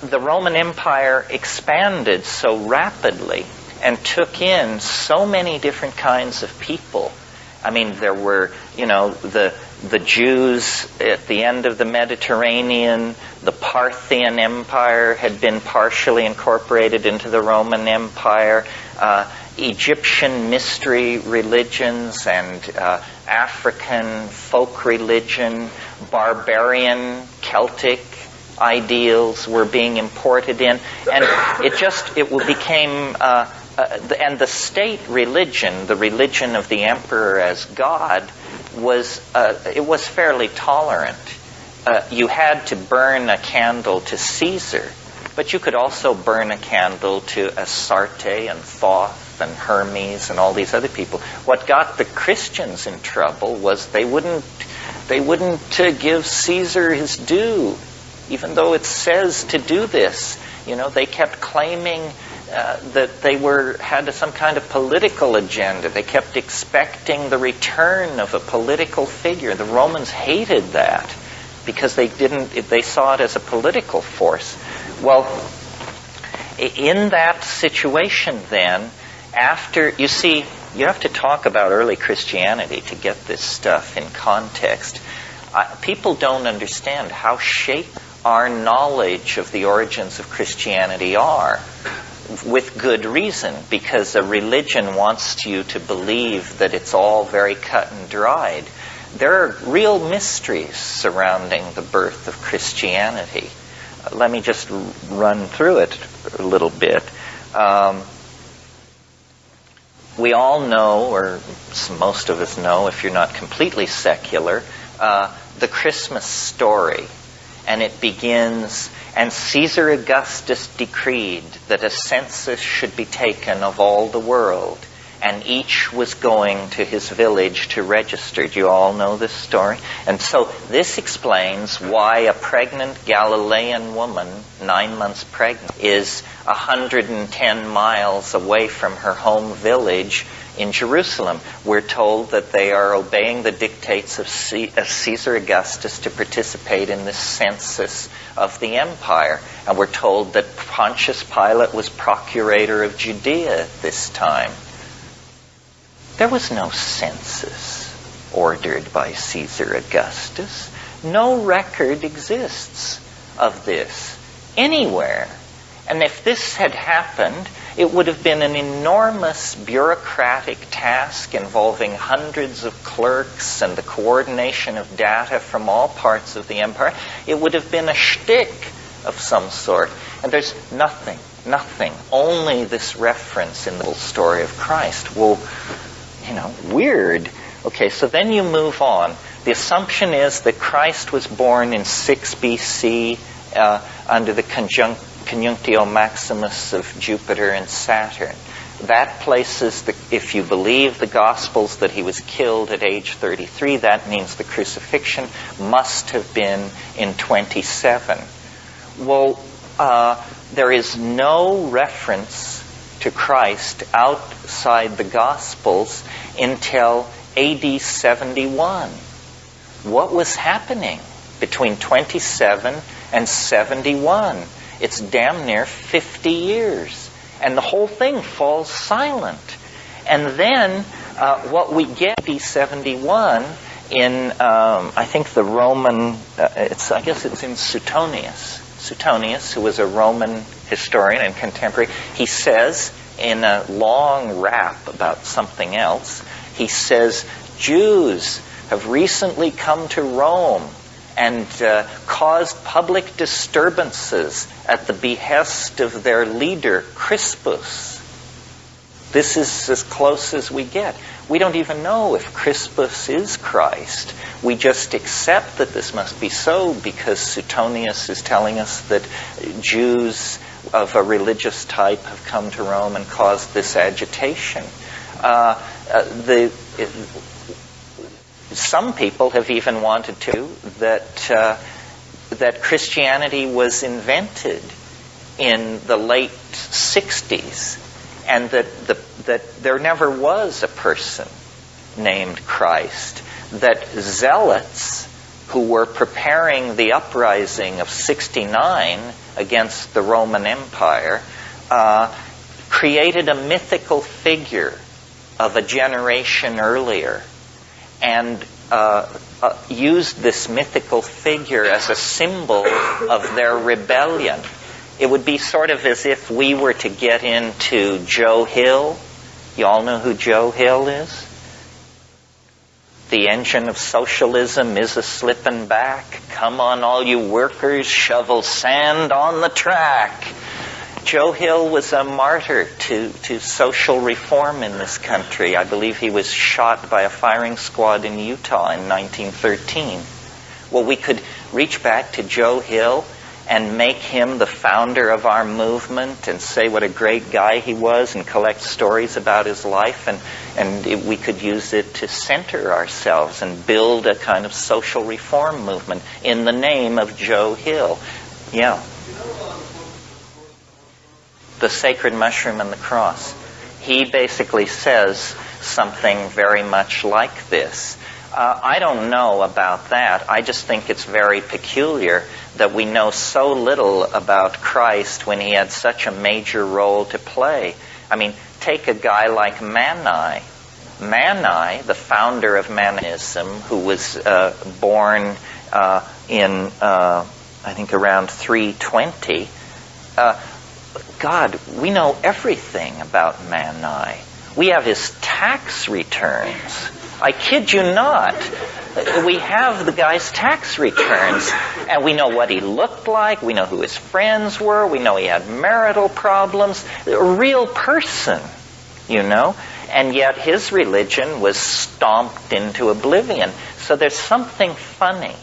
S1: the Roman Empire expanded so rapidly and took in so many different kinds of people. I mean, there were, the Jews at the end of the Mediterranean. The Parthian Empire had been partially incorporated into the Roman Empire. Egyptian mystery religions and African folk religion, barbarian Celtic ideals were being imported in, and it became and the state religion, the religion of the emperor as god, was fairly tolerant. You had to burn a candle to Caesar, but you could also burn a candle to Astarte and Thoth and Hermes and all these other people. What got the Christians in trouble was they wouldn't give Caesar his due, even though it says to do this. They kept claiming that they had some kind of political agenda. They kept expecting the return of a political figure. The Romans hated that because they saw it as a political force. Well, in that situation then, you have to talk about early Christianity to get this stuff in context. People don't understand how shaped our knowledge of the origins of Christianity are, with good reason, because a religion wants you to believe that it's all very cut and dried. There are real mysteries surrounding the birth of Christianity. Let me just run through it a little bit. We all know, or most of us know, if you're not completely secular, the Christmas story. And it begins, and Caesar Augustus decreed that a census should be taken of all the world, and each was going to his village to register. Do you all know this story? And so this explains why a pregnant Galilean woman, 9 months pregnant, is 110 miles away from her home village in Jerusalem. We're told that they are obeying the dictates of Caesar Augustus to participate in this census of the empire. And we're told that Pontius Pilate was procurator of Judea at this time. There was no census ordered by Caesar Augustus. No record exists of this anywhere. And if this had happened, it would have been an enormous bureaucratic task involving hundreds of clerks and the coordination of data from all parts of the empire. It would have been a shtick of some sort. And there's nothing, only this reference in the story of Christ. Well, weird. Okay, so then you move on. The assumption is that Christ was born in 6 BC under the conjunctio maximus of Jupiter and Saturn. That places, if you believe the Gospels, that he was killed at age 33. That means the crucifixion must have been in 27. Well, there is no reference to Christ outside the Gospels until AD 71. What was happening between 27 and 71? It's damn near 50 years. And the whole thing falls silent. And then what we get in AD 71 in, I think the Roman, I guess it's in Suetonius. Suetonius, who was a Roman historian and contemporary, he says in a long rap about something else, he says, Jews have recently come to Rome and caused public disturbances at the behest of their leader, Crispus. This is as close as we get. We don't even know if Crispus is Christ. We just accept that this must be so because Suetonius is telling us that Jews of a religious type have come to Rome and caused this agitation. Some people have even wanted to that Christianity was invented in the late 60s, and that there never was a person named Christ. That zealots who were preparing the uprising of 69 against the Roman Empire created a mythical figure of a generation earlier, and used this mythical figure as a symbol of their rebellion. It would be sort of as if we were to get into Joe Hill. You all know who Joe Hill is? The engine of socialism is a-slippin' back. Come on, all you workers, shovel sand on the track. Joe Hill was a martyr to social reform in this country. I believe he was shot by a firing squad in Utah in 1913. Well, we could reach back to Joe Hill and make him the founder of our movement and say what a great guy he was and collect stories about his life, and we could use it to center ourselves and build a kind of social reform movement in the name of Joe Hill. Yeah. The sacred mushroom and the cross. He basically says something very much like this. I don't know about that. I just think it's very peculiar that we know so little about Christ when he had such a major role to play. I mean, take a guy like Mani. Mani, the founder of Manism, who was born in, I think, around 320, God, we know everything about Mani. We have his tax returns. I kid you not. We have the guy's tax returns, and we know what he looked like. We know who his friends were. We know he had marital problems. A real person, you know. And yet his religion was stomped into oblivion. So there's something funny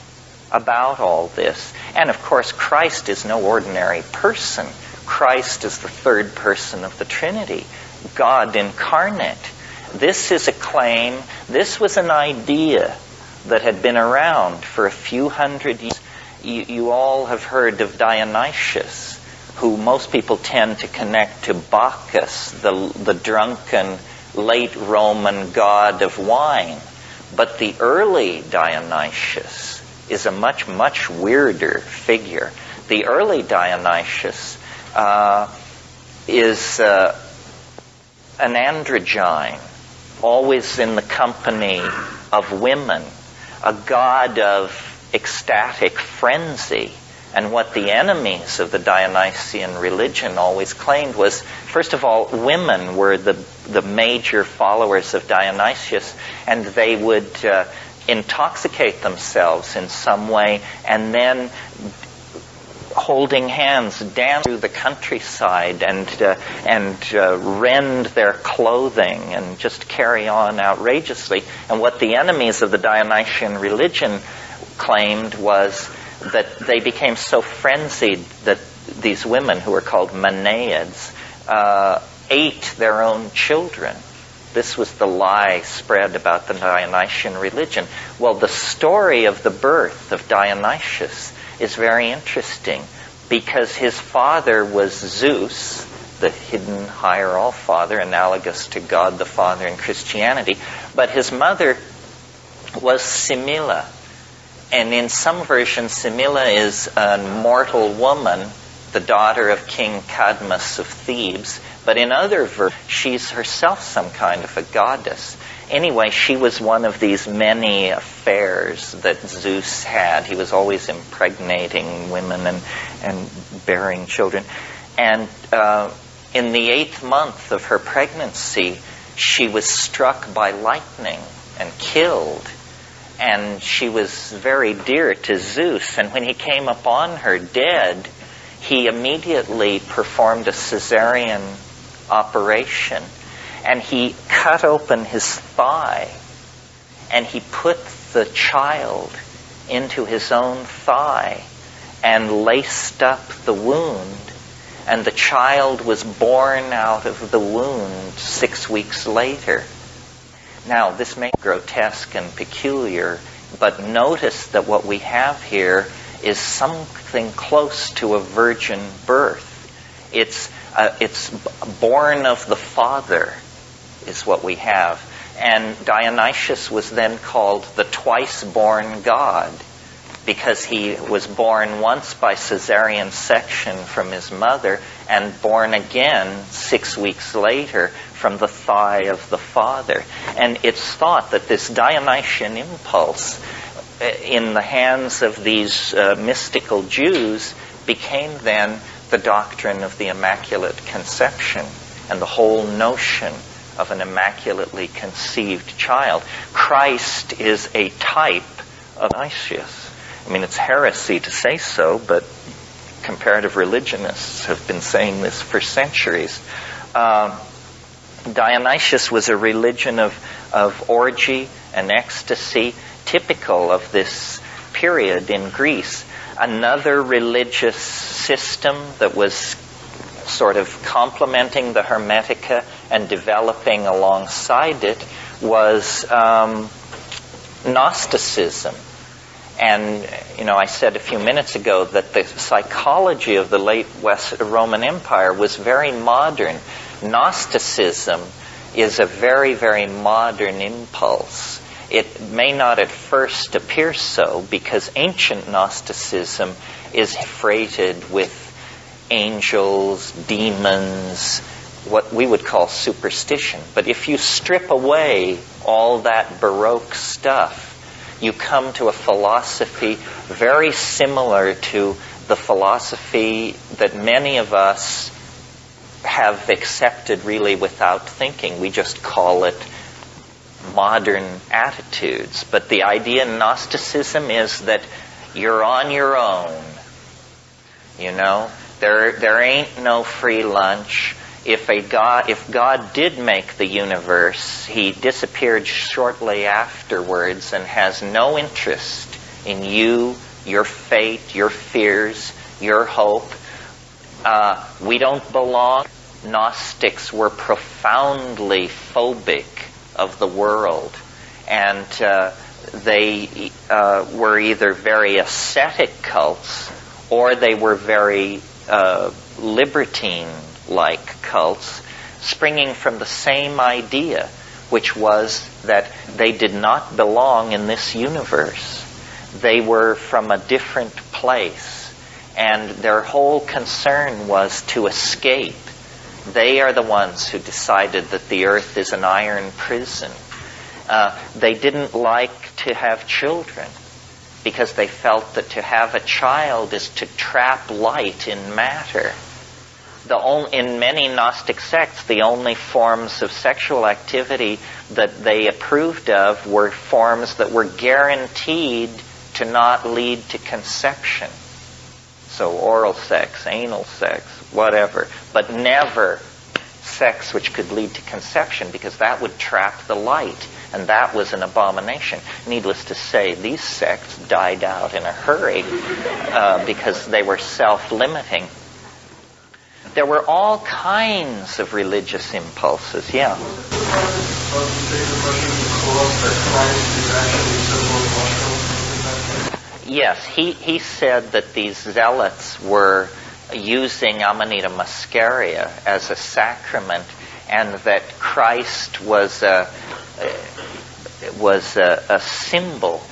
S1: about all this. And of course, Christ is no ordinary person. Christ is the third person of the Trinity, God incarnate. This is a claim, this was an idea that had been around for a few hundred years. You all have heard of Dionysius, who most people tend to connect to Bacchus, the drunken late Roman god of wine. But the early Dionysius is a much, much weirder figure. The early Dionysius is an androgyne, always in the company of women, a god of ecstatic frenzy. And what the enemies of the Dionysian religion always claimed was, first of all, women were the major followers of Dionysius, and they would intoxicate themselves in some way and then holding hands, dance through the countryside and rend their clothing and just carry on outrageously. And what the enemies of the Dionysian religion claimed was that they became so frenzied that these women, who were called Manaids, ate their own children. This was the lie spread about the Dionysian religion. Well, the story of the birth of Dionysius is very interesting because his father was Zeus, the hidden higher all-father, analogous to God the Father in Christianity. But his mother was Semele. And in some versions, Semele is a mortal woman, the daughter of King Cadmus of Thebes. But in other versions, she's herself some kind of a goddess. Anyway, she was one of these many affairs that Zeus had. He was always impregnating women and bearing children. And in the 8th month of her pregnancy, she was struck by lightning and killed. And she was very dear to Zeus. And when he came upon her dead, he immediately performed a cesarean operation. And he cut open his thigh. And he put the child into his own thigh and laced up the wound. And the child was born out of the wound 6 weeks later. Now, this may be grotesque and peculiar, but notice that what we have here is something close to a virgin birth. It's born of the Father is what we have. And Dionysius was then called the twice-born god because he was born once by caesarean section from his mother and born again 6 weeks later from the thigh of the Father. And it's thought that this Dionysian impulse in the hands of these mystical Jews became then the doctrine of the Immaculate Conception and the whole notion of an immaculately conceived child. Christ is a type of Dionysius. I mean, it's heresy to say so, but comparative religionists have been saying this for centuries. Dionysius was a religion of orgy and ecstasy, typical of this period in Greece. Another religious system that was sort of complementing the Hermetica and developing alongside it was Gnosticism. And, I said a few minutes ago that the psychology of the late West Roman Empire was very modern. Gnosticism is a very, very modern impulse. It may not at first appear so because ancient Gnosticism is freighted with angels, demons, what we would call superstition. But if you strip away all that Baroque stuff, you come to a philosophy very similar to the philosophy that many of us have accepted really without thinking. We just call it modern attitudes. But the idea in Gnosticism is that you're on your own. There ain't no free lunch. If God did make the universe, he disappeared shortly afterwards and has no interest in you, your fate, your fears, your hope. We don't belong. Gnostics were profoundly phobic of the world, and they were either very ascetic cults or they were very libertine-like cults, springing from the same idea, which was that they did not belong in this universe. They were from a different place, and their whole concern was to escape. They are the ones who decided that the earth is an iron prison. They didn't like to have children because they felt that to have a child is to trap light in matter. In many Gnostic sects, the only forms of sexual activity that they approved of were forms that were guaranteed to not lead to conception. So oral sex, anal sex, whatever, but never sex which could lead to conception, because that would trap the light, and that was an abomination. Needless to say, these sects died out in a hurry because they were self-limiting. There were all kinds of religious impulses, yeah. Yes, he said that these zealots were using Amanita muscaria as a sacrament, and that Christ was a symbol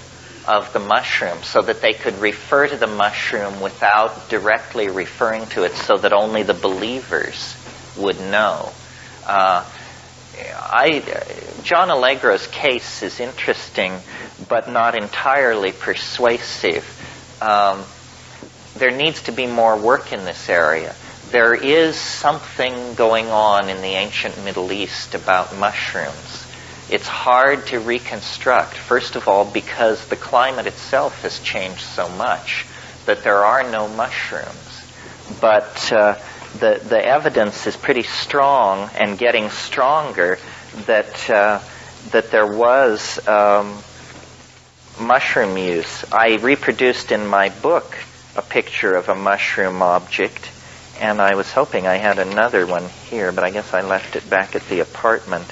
S1: of the mushroom, so that they could refer to the mushroom without directly referring to it, so that only the believers would know. John Allegro's case is interesting, but not entirely persuasive. There needs to be more work in this area. There is something going on in the ancient Middle East about mushrooms. It's hard to reconstruct, first of all, because the climate itself has changed so much that there are no mushrooms. But the evidence is pretty strong and getting stronger that there was mushroom use. I reproduced in my book a picture of a mushroom object, and I was hoping I had another one here, but I guess I left it back at the apartment.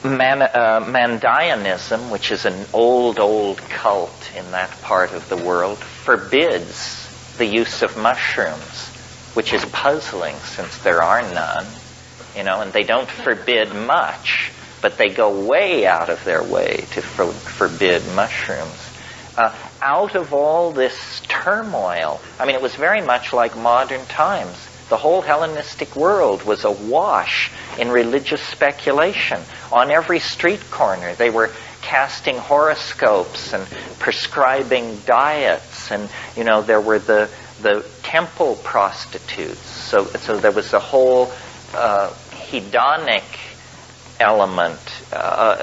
S1: Mandaeanism, which is an old cult in that part of the world, forbids the use of mushrooms, which is puzzling since there are none, and they don't forbid much, but they go way out of their way to forbid mushrooms. Out of all this turmoil, it was very much like modern times. The whole Hellenistic world was awash in religious speculation. On every street corner, they were casting horoscopes and prescribing diets, and there were the temple prostitutes. So there was a whole hedonic element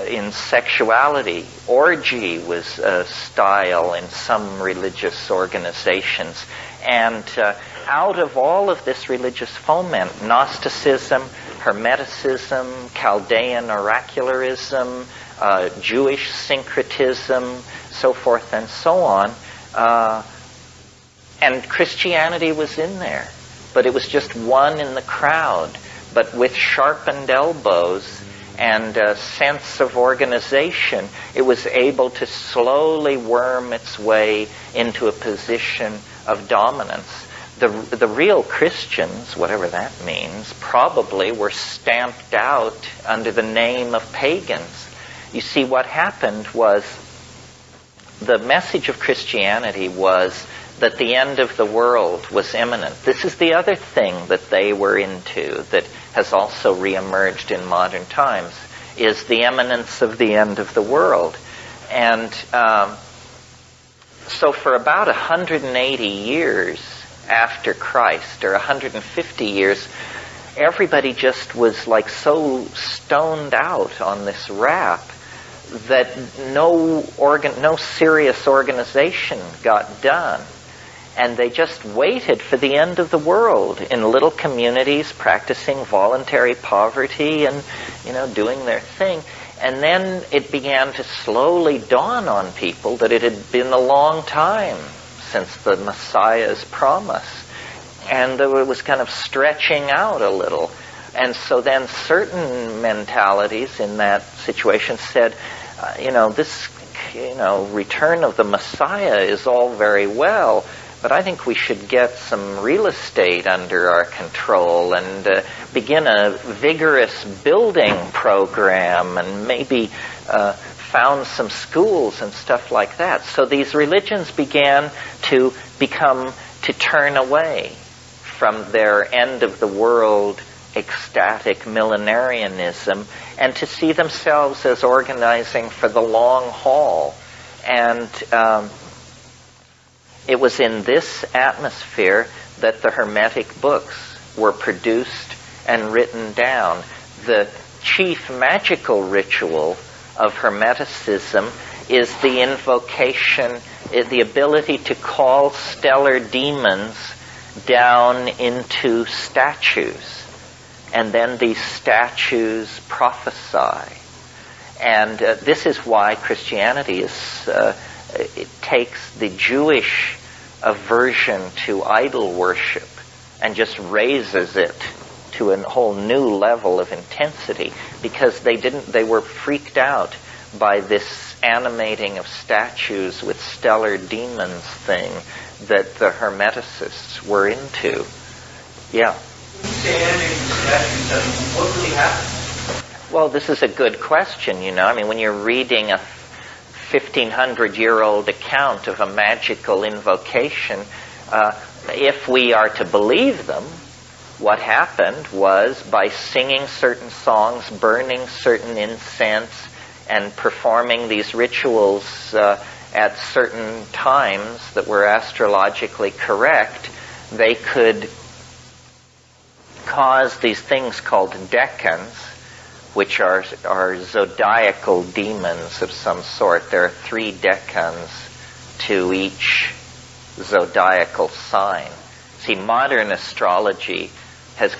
S1: in sexuality. Orgy was a style in some religious organizations. And out of all of this religious foment, Gnosticism, Hermeticism, Chaldean oracularism, Jewish syncretism, so forth and so on, and Christianity was in there. But it was just one in the crowd. But with sharpened elbows and a sense of organization, it was able to slowly worm its way into a position of dominance. The real Christians, whatever that means, probably were stamped out under the name of pagans. You see, what happened was the message of Christianity was that the end of the world was imminent. This is the other thing that they were into that has also reemerged in modern times, is the imminence of the end of the world. And so for about 180 years after Christ, or 150 years, everybody just was like so stoned out on this rap that no serious organization got done. And they just waited for the end of the world in little communities, practicing voluntary poverty and, doing their thing. And then it began to slowly dawn on people that it had been a long time since the Messiah's promise. And it was kind of stretching out a little. And so then certain mentalities in that situation said, this, return of the Messiah is all very well, but I think we should get some real estate under our control and begin a vigorous building program and maybe found some schools and stuff like that. So these religions began to turn away from their end of the world ecstatic millenarianism and to see themselves as organizing for the long haul. And it was in this atmosphere that the Hermetic books were produced and written down. The chief magical ritual of Hermeticism is the invocation the ability to call stellar demons down into statues, and then these statues prophesy. And this is why Christianity it takes the Jewish aversion to idol worship and just raises it to a whole new level of intensity, because they were freaked out by this animating of statues with stellar demons thing that the Hermeticists were into. Yeah.
S3: What really happened?
S1: Well, this is a good question, I mean, when you're reading a 1,500-year-old account of a magical invocation, if we are to believe them, what happened was, by singing certain songs, burning certain incense, and performing these rituals at certain times that were astrologically correct, they could cause these things called decans, which are zodiacal demons of some sort. There are 3 decans to each zodiacal sign. See, modern astrology has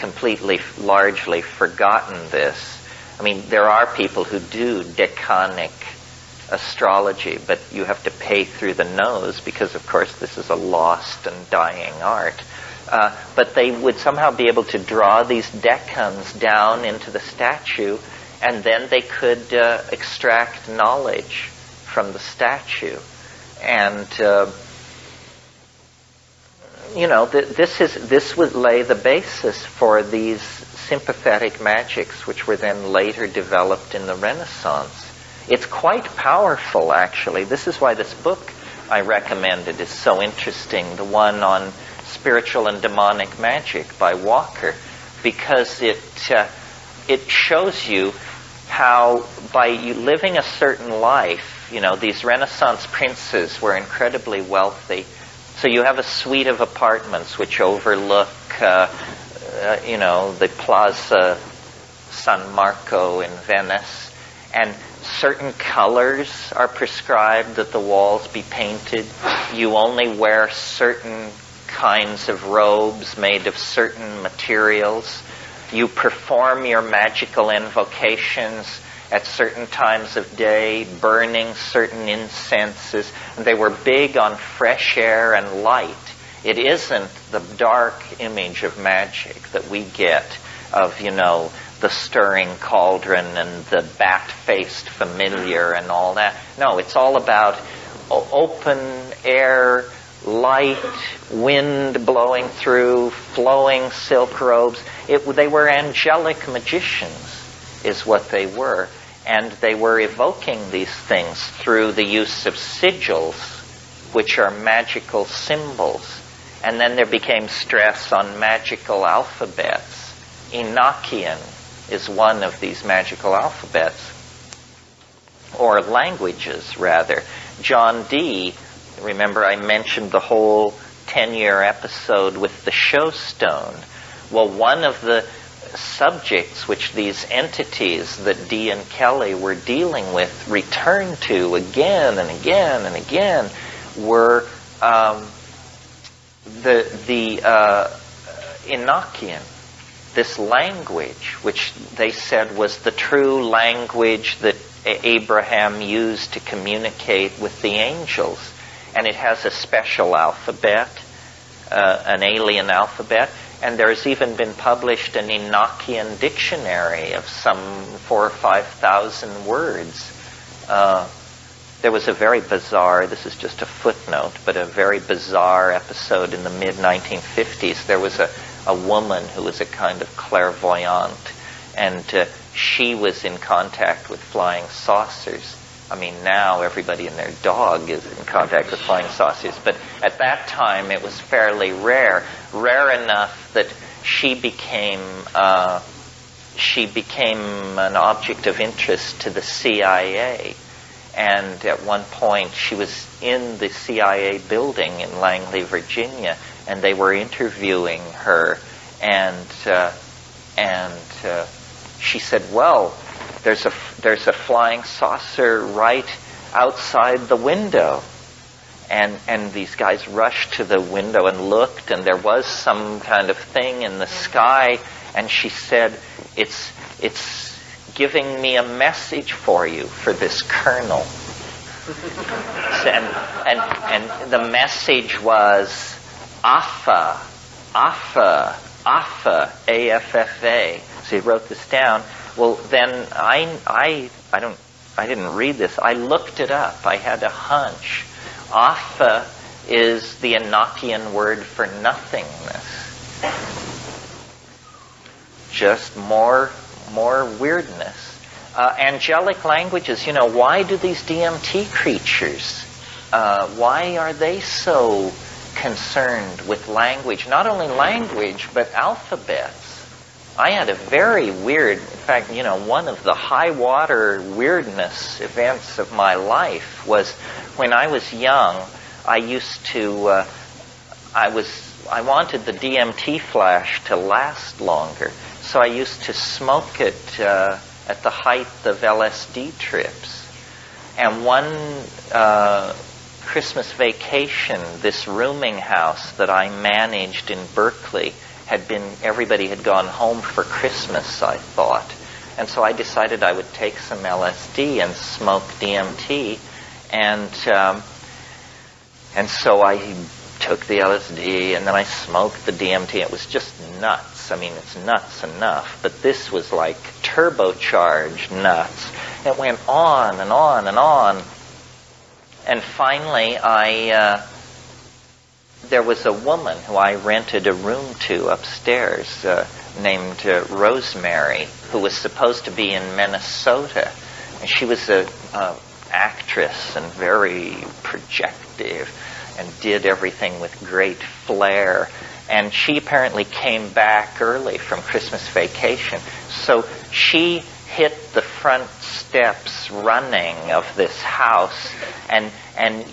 S1: largely forgotten this. I mean, there are people who do decanic astrology, but you have to pay through the nose because, of course, this is a lost and dying art. But they would somehow be able to draw these decans down into the statue, and then they could extract knowledge from the statue. And this would lay the basis for these sympathetic magics, which were then later developed in the Renaissance. It's quite powerful, actually. This is why this book I recommended is so interesting, the one on Spiritual and Demonic Magic by Walker, because it shows you how, by you living a certain life, these Renaissance princes were incredibly wealthy. So you have a suite of apartments which overlook, the Plaza San Marco in Venice, and certain colors are prescribed that the walls be painted. You only wear certain kinds of robes made of certain materials. You perform your magical invocations at certain times of day, burning certain incenses. And they were big on fresh air and light. It isn't the dark image of magic that we get of, the stirring cauldron and the bat-faced familiar and all that. No, it's all about open air, light, wind blowing through, flowing silk robes. They were angelic magicians, is what they were. And they were evoking these things through the use of sigils, which are magical symbols. And then there became stress on magical alphabets. Enochian is one of these magical alphabets, or languages, rather. John Dee, remember I mentioned the whole 10-year episode with the show stone. Well, one of the subjects which these entities that Dee and Kelly were dealing with returned to again and again and again were the Enochian, this language, which they said was the true language that Abraham used to communicate with the angels. And it has a special alphabet, an alien alphabet, and there's even been published an Enochian dictionary of some 4,000 or 5,000 words. There was a very bizarre, this is just a footnote, but a very bizarre episode in the mid-1950s. There was a woman who was a kind of clairvoyante, and she was in contact with flying saucers. I mean, now everybody and their dog is in contact with flying saucers, but at that time it was fairly rare enough that she became an object of interest to the CIA. And at one point, she was in the CIA building in Langley, Virginia, and they were interviewing her. And she said, "Well, there's a flying saucer right outside the window." And these guys rushed to the window and looked, and there was some kind of thing in the sky. And she said, it's giving me a message for you, for this colonel. And the message was Affa, Affa, Affa, A-F-F-A. So he wrote this down. Well, then I didn't read this. I looked it up. I had a hunch. Affa is the Enochian word for nothingness. Just more weirdness. Angelic languages, why do these DMT creatures, why are they so concerned with language? Not only language, but alphabets. I had a very weird, in fact, one of the high water weirdness events of my life was when I was young. I used to, I wanted the DMT flash to last longer, so I used to smoke it at the height of LSD trips. And one Christmas vacation, this rooming house that I managed in Berkeley, everybody had gone home for Christmas, I thought. And so I decided I would take some LSD and smoke DMT. And so I took the LSD, and then I smoked the DMT. It was just nuts. I mean, it's nuts enough. But this was like turbocharged nuts. It went on and on and on. And finally, there was a woman who I rented a room to upstairs named Rosemary, who was supposed to be in Minnesota. And she was an actress and very projective and did everything with great flair. And she apparently came back early from Christmas vacation. So she hit the front steps running of this house and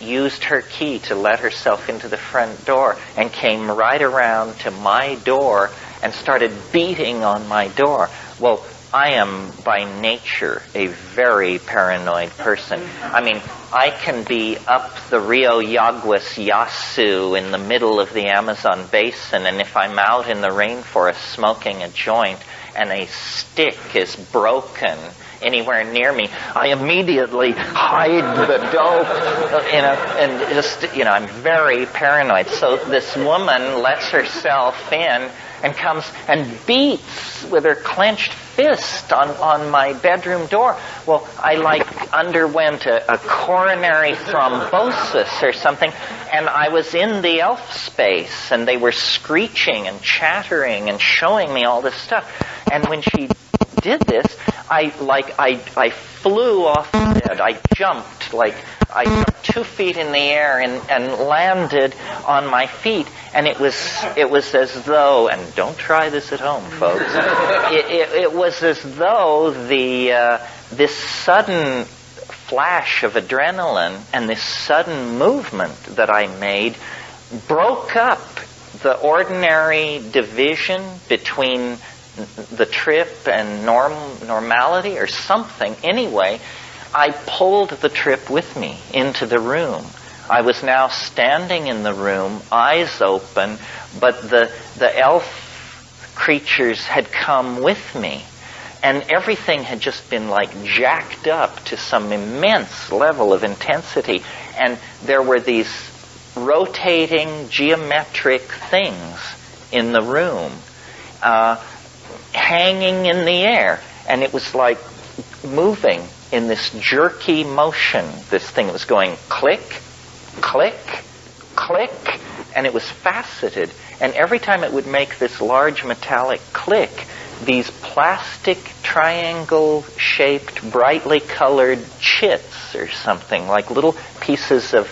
S1: used her key to let herself into the front door and came right around to my door and started beating on my door. Well, I am by nature a very paranoid person. I mean, I can be up the Rio Yaguas Yasu in the middle of the Amazon basin, and if I'm out in the rainforest smoking a joint and a stick is broken anywhere near me, I immediately hide the dope, and just, I'm very paranoid. So this woman lets herself in and comes and beats with her clenched fist on my bedroom door. Well, I underwent a coronary thrombosis or something, and I was in the elf space, and they were screeching and chattering and showing me all this stuff. And when she did this, I flew off the bed. I jumped 2 feet in the air and landed on my feet. And it was as though, and don't try this at home, folks. It was as though this sudden flash of adrenaline and this sudden movement that I made broke up the ordinary division between the trip and normality or something. Anyway, I pulled the trip with me into the room. I was now standing in the room, eyes open, but the elf creatures had come with me. And everything had just been jacked up to some immense level of intensity. And there were these rotating geometric things in the room, hanging in the air. And it was moving in this jerky motion. This thing was going click, click, click, and it was faceted. And every time it would make this large metallic click, these plastic triangle-shaped, brightly colored chits or something, like little pieces of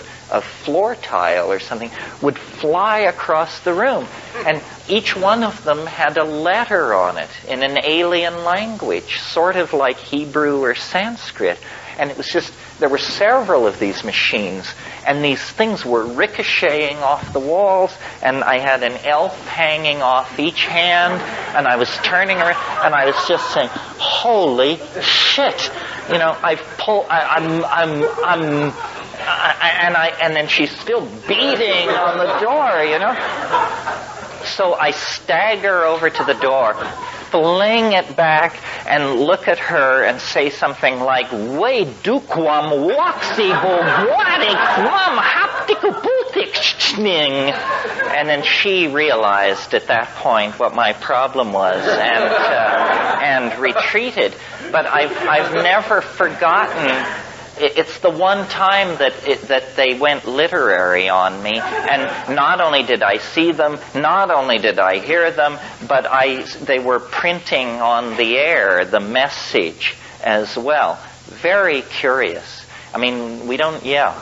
S1: floor tile or something, would fly across the room. And each one of them had a letter on it in an alien language, sort of like Hebrew or Sanskrit. And it was just, there were several of these machines, and these things were ricocheting off the walls, and I had an elf hanging off each hand, and I was turning around, and I was just saying, holy shit! and then she's still beating on the door, you know. So I stagger over to the door, fling it back, and look at her and say something like, "We duquam waxi quam hapticuputic." And then she realized at that point what my problem was and retreated. But I've never forgotten. It's the one time that they went literary on me, and not only did I see them, not only did I hear them, but they were printing on the air the message as well. Very curious. I mean, we don't, yeah.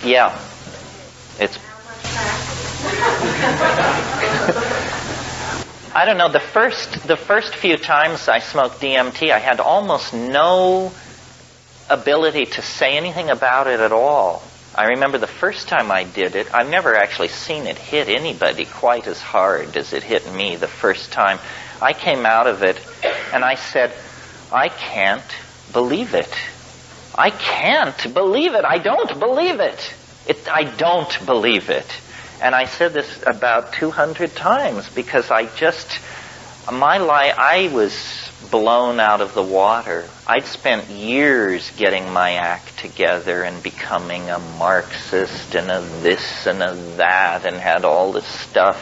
S1: Yeah. It's... I don't know, the first few times I smoked DMT, I had almost no ability to say anything about it at all. I remember the first time I did it, I've never actually seen it hit anybody quite as hard as it hit me the first time. I came out of it and I said, I can't believe it. I can't believe it. I don't believe it. I don't believe it. And I said this about 200 times because I was blown out of the water. I'd spent years getting my act together and becoming a Marxist and a this and a that and had all this stuff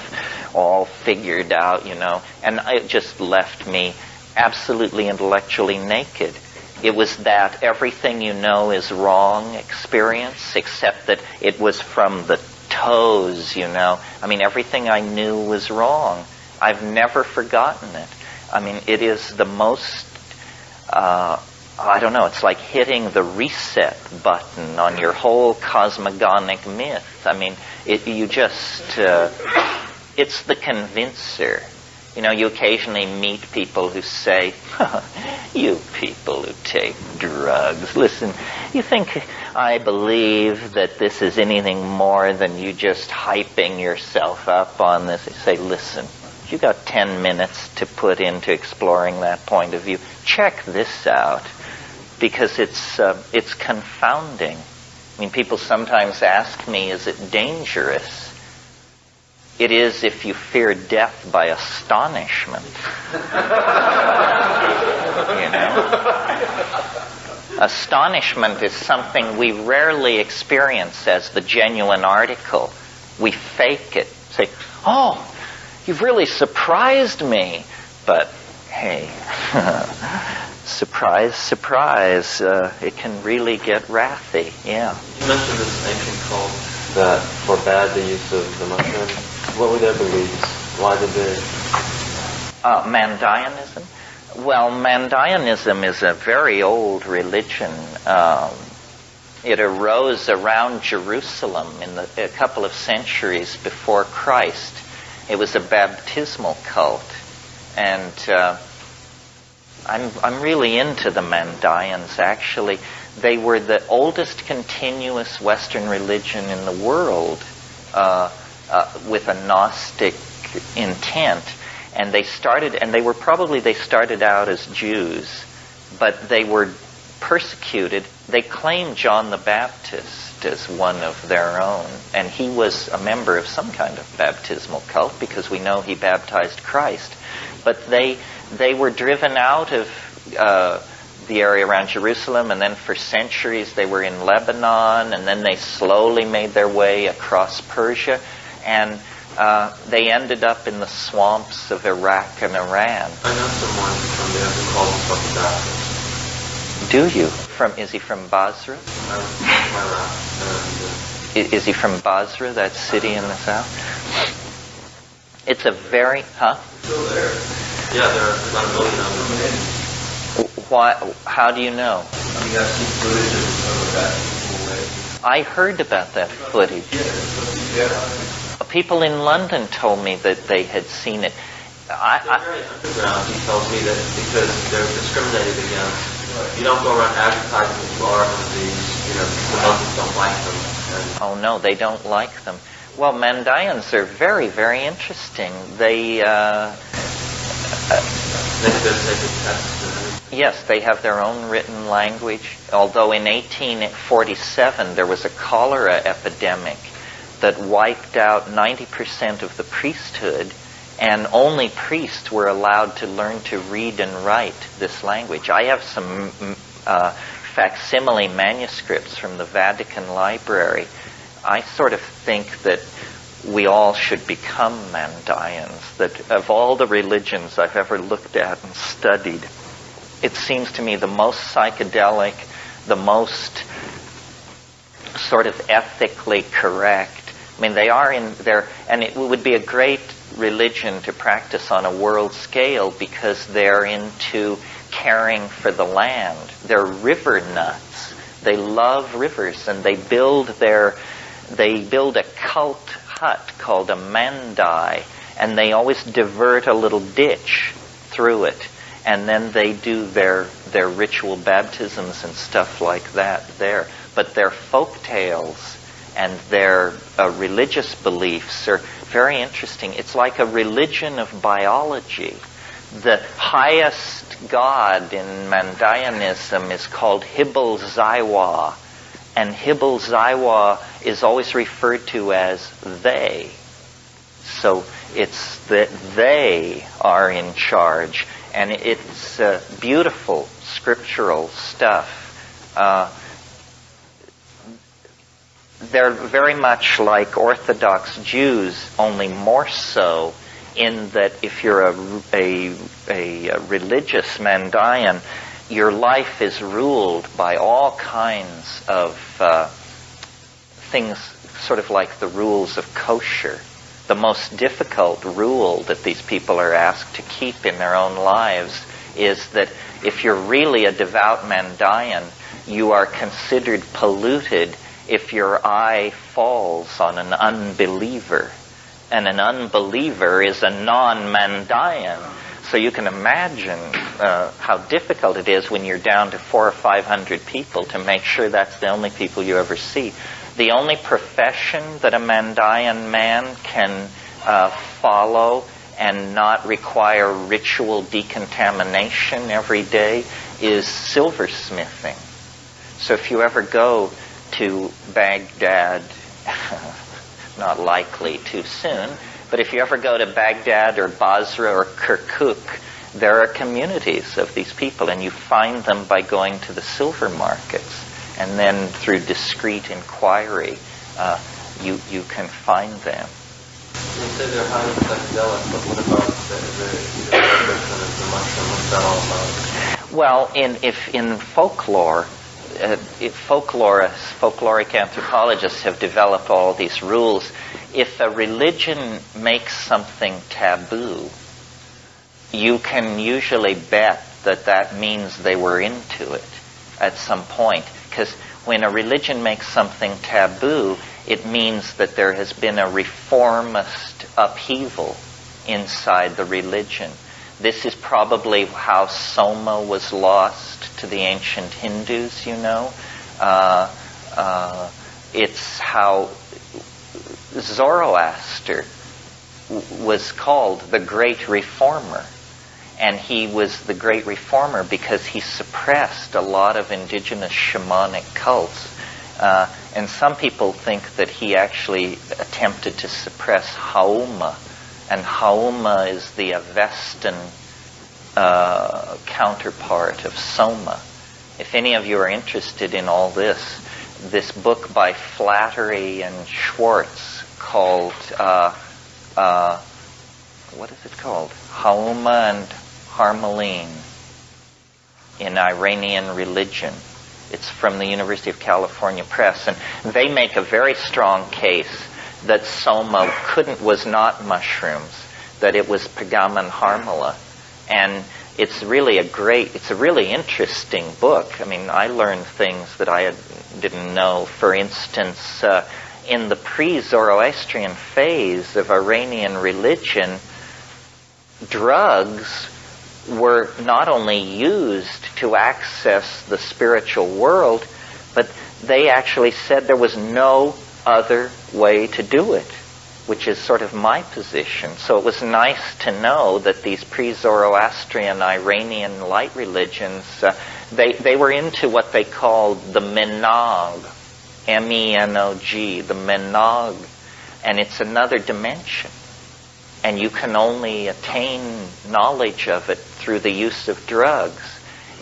S1: all figured out, you know. And it just left me absolutely intellectually naked. It was that everything you know is wrong experience, except that it was from the toes, you know. I mean, everything I knew was wrong. I've never forgotten it. I mean, it is the most, I don't know, it's like hitting the reset button on your whole cosmogonic myth. I mean, it's the convincer. You know, you occasionally meet people who say, you people who take drugs, listen, you think I believe that this is anything more than you just hyping yourself up on this? They say, listen, you got 10 minutes to put into exploring that point of view. Check this out, because it's confounding. I mean, people sometimes ask me, is it dangerous? It is if you fear death by astonishment. You know? Astonishment is something we rarely experience as the genuine article. We fake it. Say, oh, you've really surprised me. But, hey, surprise, surprise, it can really get wrathy. Yeah.
S5: You mentioned this ancient cult that forbade the use of the mushroom. What were their beliefs? Why did they?
S1: Mandaeanism? Well, Mandaeanism is a very old religion. It arose around Jerusalem in a couple of centuries before Christ. It was a baptismal cult. And I'm really into the Mandaeans, actually. They were the oldest continuous Western religion in the world, with a Gnostic intent, and they started out as Jews, but they were persecuted. They claimed John the Baptist as one of their own, and he was a member of some kind of baptismal cult because we know he baptized Christ. But they were driven out of the area around Jerusalem, and then for centuries they were in Lebanon, and then they slowly made their way across Persia. And they ended up in the swamps of Iraq and Iran.
S5: I know someone from there who calls himself a Baptist.
S1: Do you? Is he from Basra? Is he from Basra, that city in the south? It's a very... Huh?
S5: Still there. Yeah, there are about 1 million of them.
S1: Why? How do you know?
S5: You got some footage of that.
S1: I heard about that footage. People in London told me that they had seen it.
S5: They're very underground, he tells me, that because they're discriminated against. You don't go around advertising that you are one of these, the Muslims don't like them.
S1: Oh no, they don't like them. Well, Mandaeans are very, very interesting. They have their sacred texts and everything. Yes, they have their own written language, although in 1847 there was a cholera epidemic that wiped out 90% of the priesthood, and only priests were allowed to learn to read and write this language. I have some facsimile manuscripts from the Vatican Library. I sort of think that we all should become Mandayans, that of all the religions I've ever looked at and studied, it seems to me the most psychedelic, the most sort of ethically correct. I mean, they are in there, and it would be a great religion to practice on a world scale because they're into caring for the land. They're river nuts. They love rivers, and they build a cult hut called a mandai, and they always divert a little ditch through it. And then they do their ritual baptisms and stuff like that there. But their folk tales and their religious beliefs are very interesting. It's like a religion of biology. The highest god in Mandayanism is called Hibble Zaiwa. And Hibble Zaiwa is always referred to as they. So it's that they are in charge. And it's beautiful scriptural stuff. They're very much like Orthodox Jews, only more so in that if you're a religious Mandayan, your life is ruled by all kinds of things, sort of like the rules of kosher. The most difficult rule that these people are asked to keep in their own lives is that if you're really a devout Mandayan, you are considered polluted if your eye falls on an unbeliever. And an unbeliever is a non-Mandayan. So you can imagine how difficult it is when you're down to 400 or 500 people to make sure that's the only people you ever see. The only profession that a Mandayan man can follow and not require ritual decontamination every day is silversmithing. So if you ever go to Baghdad, not likely too soon, but if you ever go to Baghdad or Basra or Kirkuk, there are communities of these people, and you find them by going to the silver markets. And then through discreet inquiry, you can find them.
S5: You say they're highly psychedelic, but what about the the mushroom? What's that all about?
S1: Well, in folklore, folkloric anthropologists have developed all these rules. If a religion makes something taboo, you can usually bet that means they were into it at some point. Because when a religion makes something taboo, it means that there has been a reformist upheaval inside the religion. This is probably how Soma was lost to the ancient Hindus, you know. It's how Zoroaster was called the Great Reformer. And he was the Great Reformer because he suppressed a lot of indigenous shamanic cults. And some people think that he actually attempted to suppress Hauma. And Hauma is the Avestan counterpart of Soma. If any of you are interested in all this book by Flattery and Schwartz called, what is it called? Hauma and Harmeline in Iranian Religion. It's from the University of California Press, and they make a very strong case that Soma was not mushrooms, that it was Pagaman Harmala. And it's a really interesting book. I mean, I learned things that I didn't know. For instance, in the pre-Zoroastrian phase of Iranian religion, drugs were not only used to access the spiritual world, but they actually said there was no other way to do it. which is sort of my position. So it was nice to know that these pre-Zoroastrian Iranian light religions, they were into what they called the Menog, M-E-N-O-G, the Menog, and it's another dimension. And you can only attain knowledge of it through the use of drugs.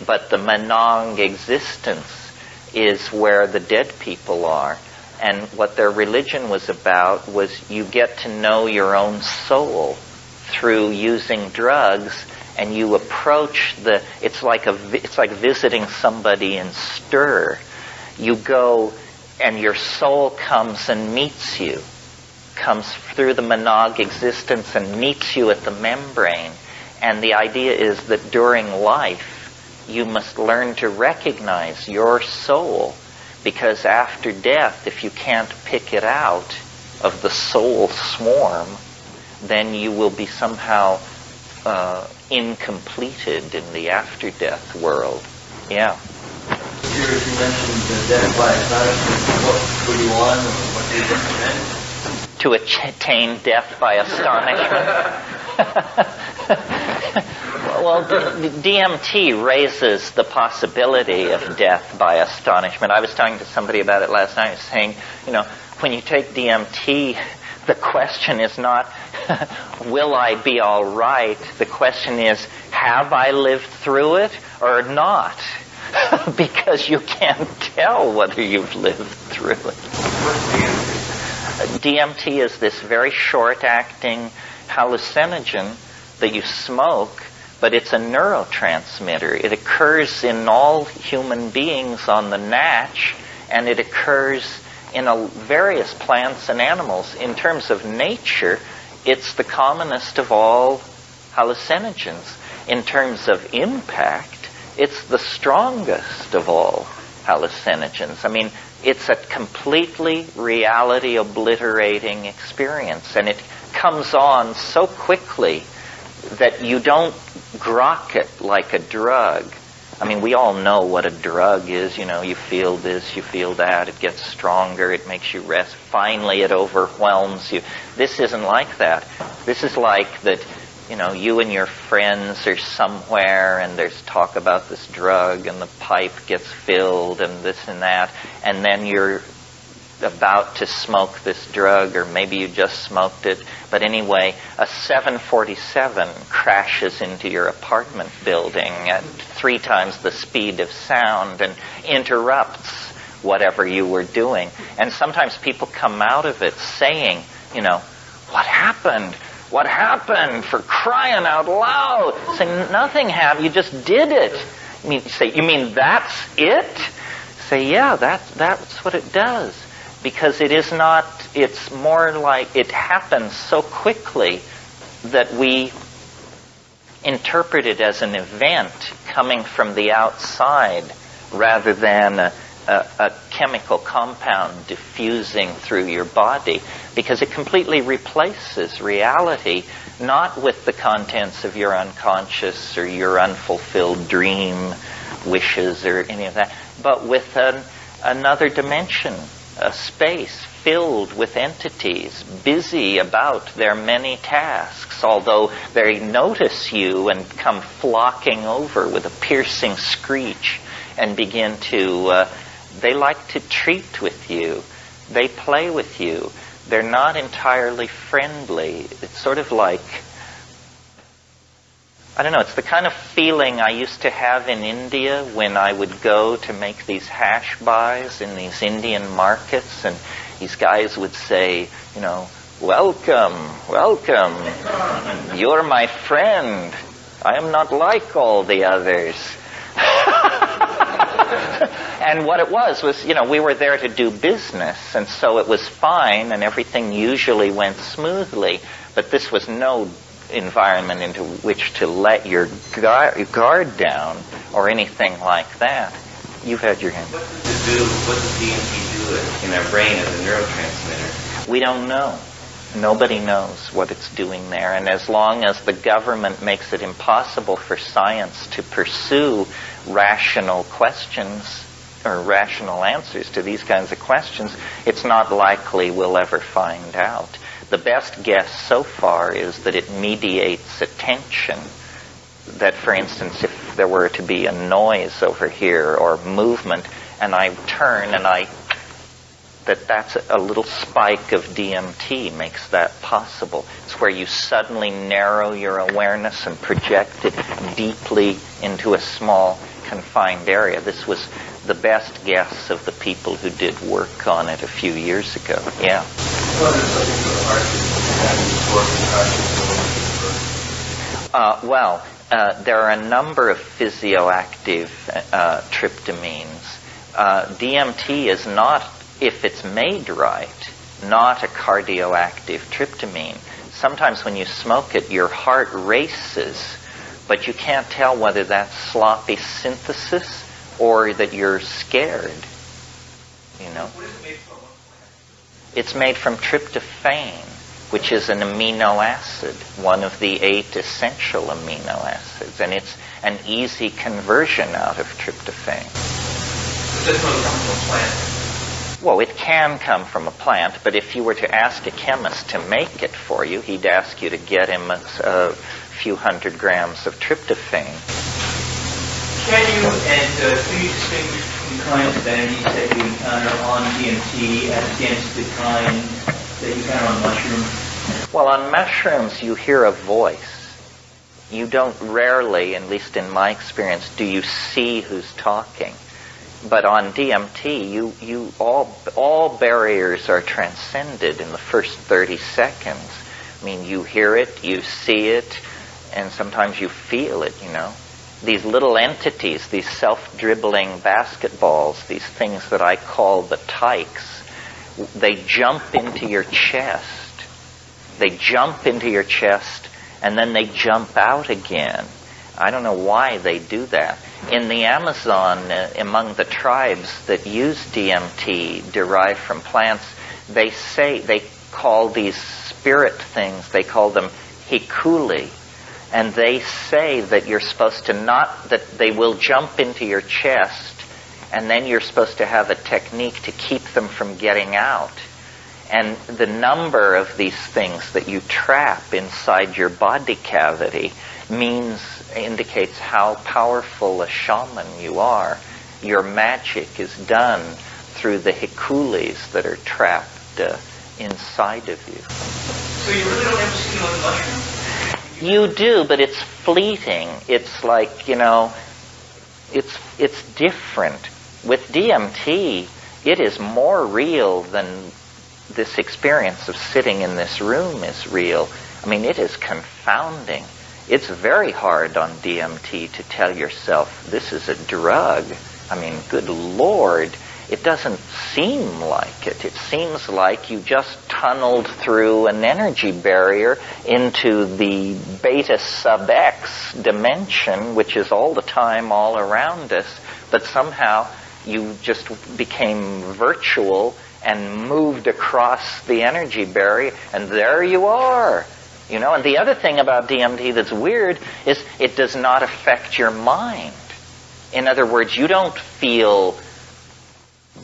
S1: But the Menog existence is where the dead people are. And what their religion was about was you get to know your own soul through using drugs, and you approach it's like visiting somebody in stir. You go and your soul comes and meets you, comes through the Menog existence and meets you at the membrane. And the idea is that during life you must learn to recognize your soul, because after death, if you can't pick it out of the soul swarm, then you will be somehow incompleted in the after-death world. Yeah.
S3: Curious, you mentioned death by astonishment. What were you on, or what did you recommend?
S1: To attain death by astonishment. Well, DMT raises the possibility of death by astonishment. I was talking to somebody about it last night, saying, when you take DMT, the question is not, will I be all right? The question is, have I lived through it or not? Because you can't tell whether you've lived through it. DMT is this very short-acting hallucinogen that you smoke, but it's a neurotransmitter. It occurs in all human beings on the natch, and it occurs in various plants and animals. In terms of nature, it's the commonest of all hallucinogens. In terms of impact, it's the strongest of all hallucinogens. I mean, it's a completely reality-obliterating experience, and it comes on so quickly that you don't grok it like a drug. I mean, we all know what a drug is. You feel this, you feel that, it gets stronger, it makes you rest. Finally, it overwhelms you. This isn't like that. This is like that, you and your friends are somewhere and there's talk about this drug and the pipe gets filled and this and that, and then you're about to smoke this drug, or maybe you just smoked it. But anyway, a 747 crashes into your apartment building at 3 times the speed of sound and interrupts whatever you were doing. And sometimes people come out of it saying, what happened? What happened? For crying out loud. Say, nothing happened. You just did it. You mean that's it? Say, yeah, that's what it does. Because it's more like it happens so quickly that we interpret it as an event coming from the outside rather than a chemical compound diffusing through your body, because it completely replaces reality, not with the contents of your unconscious or your unfulfilled dream wishes or any of that, but with another dimension, a space filled with entities busy about their many tasks, although they notice you and come flocking over with a piercing screech and begin to, they like to treat with you, they play with you, they're not entirely friendly. It's sort of like, I don't know, it's the kind of feeling I used to have in India when I would go to make these hash buys in these Indian markets, and these guys would say, welcome, welcome, you're my friend, I am not like all the others. And what it was, we were there to do business, and so it was fine, and everything usually went smoothly, but this was no environment into which to let your guard down or anything like that. You've had your hand.
S6: What does DMT do in our brain as a neurotransmitter?
S1: We don't know. Nobody knows what it's doing there. And as long as the government makes it impossible for science to pursue rational questions, or rational answers to these kinds of questions, it's not likely we'll ever find out. The best guess so far is that it mediates attention. That, for instance, if there were to be a noise over here or movement, and I turn and that's a little spike of DMT makes that possible. It's where you suddenly narrow your awareness and project it deeply into a small, confined area. This was the best guess of the people who did work on it a few years ago. Yeah. There are a number of physioactive tryptamines. DMT is not, if it's made right, not a cardioactive tryptamine. Sometimes when you smoke it, your heart races, but you can't tell whether that's sloppy synthesis or that you're scared. You know?
S3: What is it made from?
S1: It's made from tryptophan, which is an amino acid, one of the 8 essential amino acids, and it's an easy conversion out of tryptophan.
S3: It doesn't really come from a plant.
S1: Well, it can come from a plant, but if you were to ask a chemist to make it for you, he'd ask you to get him a few hundred grams of tryptophan.
S3: Can you distinguish between the kinds of entities that you encounter on DMT as against the kind that you encounter on mushrooms?
S1: Well, on mushrooms, you hear a voice. You don't rarely, at least in my experience, do you see who's talking. But on DMT, you all barriers are transcended in the first 30 seconds. I mean, you hear it, you see it, and sometimes you feel it, you know. These little entities, these self-dribbling basketballs, these things that I call the tykes, they jump into your chest. They jump into your chest, and then they jump out again. I don't know why they do that. In the Amazon, among the tribes that use DMT derived from plants, they call these spirit things, they call them hikuli. And they say that you're supposed to that they will jump into your chest, and then you're supposed to have a technique to keep them from getting out. And the number of these things that you trap inside your body cavity indicates how powerful a shaman you are. Your magic is done through the hikulis that are trapped inside of you.
S3: So you really don't ever see it on the mushroom?
S1: You do, but it's fleeting. It's like, it's different. With DMT, it is more real than this experience of sitting in this room is real. I mean, it is confounding. It's very hard on DMT to tell yourself this is a drug. I mean, good Lord, it doesn't seem like it. It seems like you just tunneled through an energy barrier into the beta sub X dimension, which is all the time all around us, but somehow you just became virtual and moved across the energy barrier, and there you are. And the other thing about DMT that's weird is it does not affect your mind. In other words, you don't feel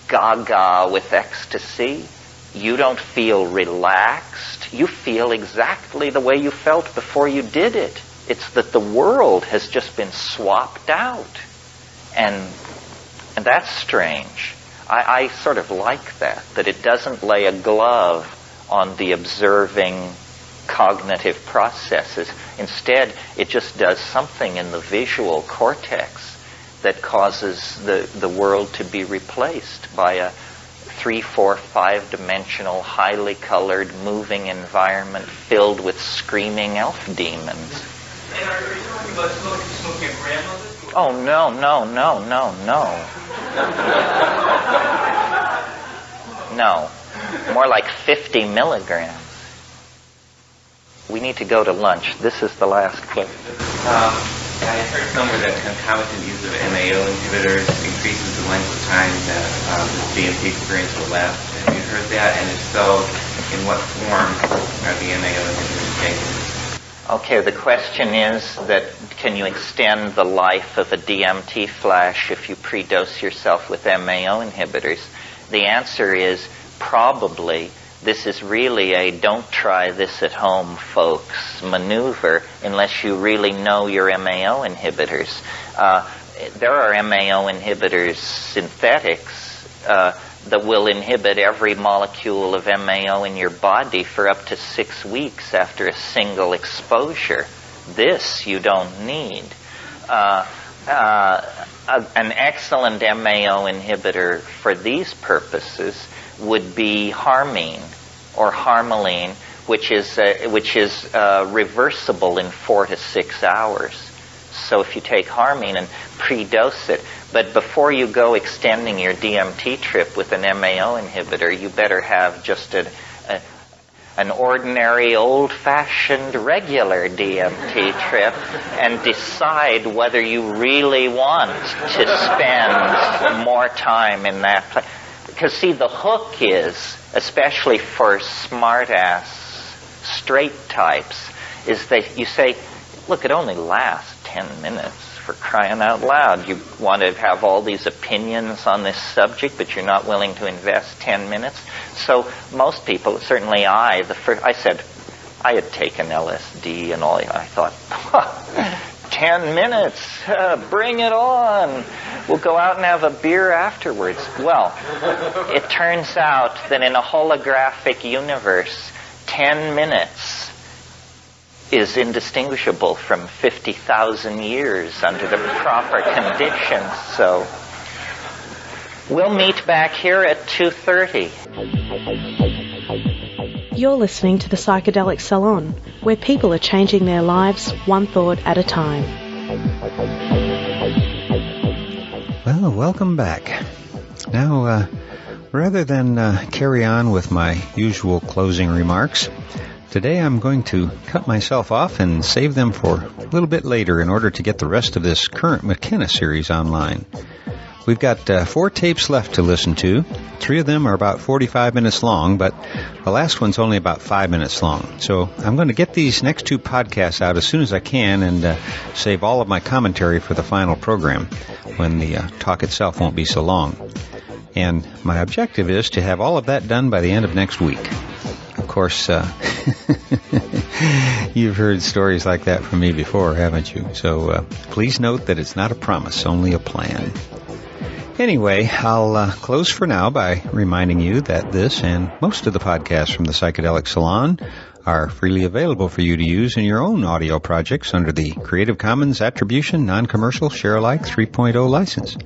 S1: gaga with ecstasy. You don't feel relaxed. You feel exactly the way you felt before you did it. It's that the world has just been swapped out. And that's strange. I sort of like that it doesn't lay a glove on the observing cognitive processes. Instead, it just does something in the visual cortex that causes the world to be replaced by a 3, 4, 5-dimensional, highly colored, moving environment filled with screaming elf demons.
S3: And are you talking about smoking a gram of it?
S1: Oh, no. No. More like 50 milligrams. We need to go to lunch. This is the last clip.
S6: I heard somewhere that concomitant use of MAO inhibitors increases the length of time that the DMT experience will last. Have you heard that? And if so, in what form are the MAO inhibitors taken?
S1: Okay, the question is that can you extend the life of a DMT flash if you predose yourself with MAO inhibitors? The answer is probably. This is really a don't try this at home, folks, maneuver unless you really know your MAO inhibitors. There are MAO inhibitors, synthetics, that will inhibit every molecule of MAO in your body for up to 6 weeks after a single exposure. This you don't need. An excellent MAO inhibitor for these purposes would be harmine or harmaline, which is reversible in 4 to 6 hours. So if you take harmine and predose it, but before you go extending your DMT trip with an MAO inhibitor, you better have just an ordinary, old-fashioned, regular DMT trip and decide whether you really want to spend more time in that place. Because, see, the hook is, especially for smart-ass straight types, is that you say, look, it only lasts 10 minutes, for crying out loud. You want to have all these opinions on this subject, but you're not willing to invest 10 minutes. So most people, certainly I said, I had taken LSD and all, I thought, 10 minutes, bring it on. We'll go out and have a beer afterwards. Well, it turns out that in a holographic universe, 10 minutes is indistinguishable from 50,000 years under the proper conditions. So we'll meet back here at 2:30.
S4: You're listening to the Psychedelic Salon, where people are changing their lives one thought at a time.
S2: Well, welcome back. Now, rather than carry on with my usual closing remarks, today I'm going to cut myself off and save them for a little bit later in order to get the rest of this current McKenna series online. We've got 4 tapes left to listen to. 3 of them are about 45 minutes long, but the last one's only about 5 minutes long. So I'm going to get these next 2 podcasts out as soon as I can and save all of my commentary for the final program when the talk itself won't be so long. And my objective is to have all of that done by the end of next week. Of course, you've heard stories like that from me before, haven't you? So please note that it's not a promise, only a plan. Anyway, I'll close for now by reminding you that this and most of the podcasts from the Psychedelic Salon are freely available for you to use in your own audio projects under the Creative Commons Attribution Non-Commercial Share-alike 3.0 license.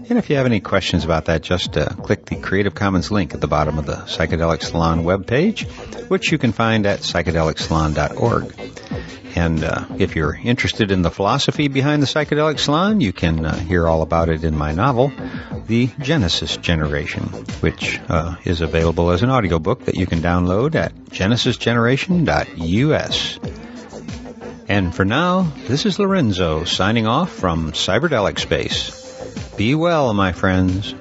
S2: And if you have any questions about that, just click the Creative Commons link at the bottom of the Psychedelic Salon webpage, which you can find at psychedelicsalon.org. And if you're interested in the philosophy behind the Psychedelic Salon, you can hear all about it in my novel, The Genesis Generation, which is available as an audiobook that you can download at genesisgeneration.us. And for now, this is Lorenzo signing off from Cyberdelic Space. Be well, my friends.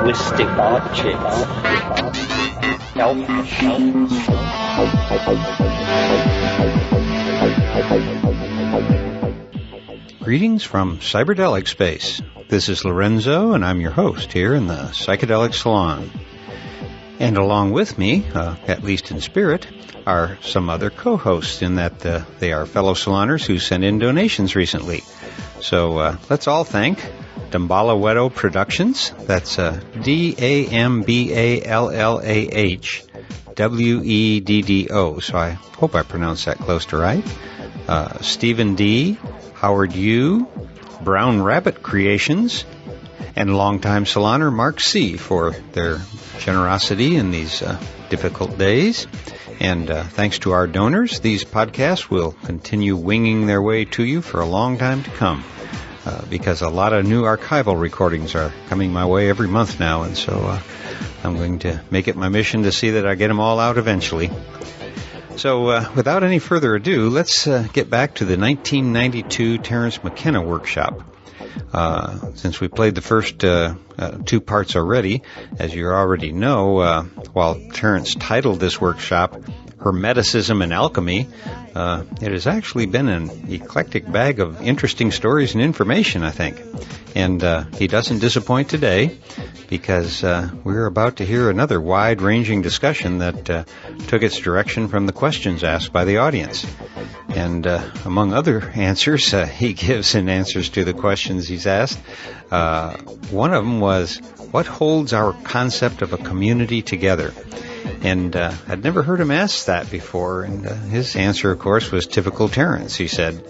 S1: Linguistic objects.
S2: Greetings from Cyberdelic Space. This is Lorenzo, and I'm your host here in the Psychedelic Salon. And along with me, at least in spirit, are some other co-hosts in that they are fellow saloners who sent in donations recently. So let's all thank Damballa Wedo Productions. That's DAMBALLAHWEDDO. So I hope I pronounced that close to right. Stephen D., Howard U., Brown Rabbit Creations, and longtime saloner Mark C. for their generosity in these difficult days. And thanks to our donors, these podcasts will continue winging their way to you for a long time to come, because a lot of new archival recordings are coming my way every month now, and so I'm going to make it my mission to see that I get them all out eventually. So without any further ado, let's get back to the 1992 Terence McKenna workshop. Since we played the first two parts already, as you already know, while Terence titled this workshop Hermeticism and Alchemy, it has actually been an eclectic bag of interesting stories and information, I think. And he doesn't disappoint today, because we're about to hear another wide-ranging discussion that took its direction from the questions asked by the audience. And among other answers he gives in answers to the questions he's asked, one of them was, what holds our concept of a community together? And I'd never heard him ask that before, and his answer, of course, was typical Terence. He said,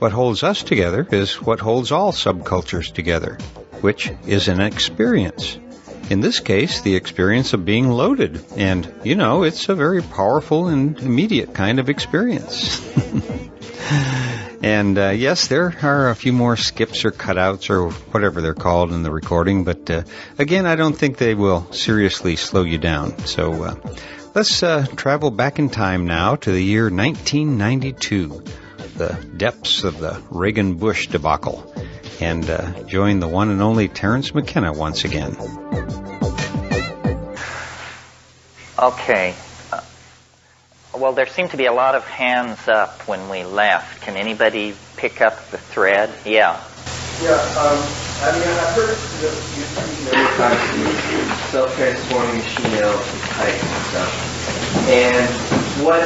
S2: what holds us together is what holds all subcultures together, which is an experience. In this case, the experience of being loaded. And, you know, it's a very powerful and immediate kind of experience. And, yes, there are a few more skips or cutouts or whatever they're called in the recording, but, again, I don't think they will seriously slow you down. So, let's travel back in time now to the year 1992, the depths of the Reagan-Bush debacle, and join the one and only Terence McKenna once again.
S1: Okay. Well, there seemed to be a lot of hands up when we left. Can anybody pick up the thread? Yeah.
S7: Yeah, I mean, I've heard you speak many times the self-transforming machine type and stuff. And what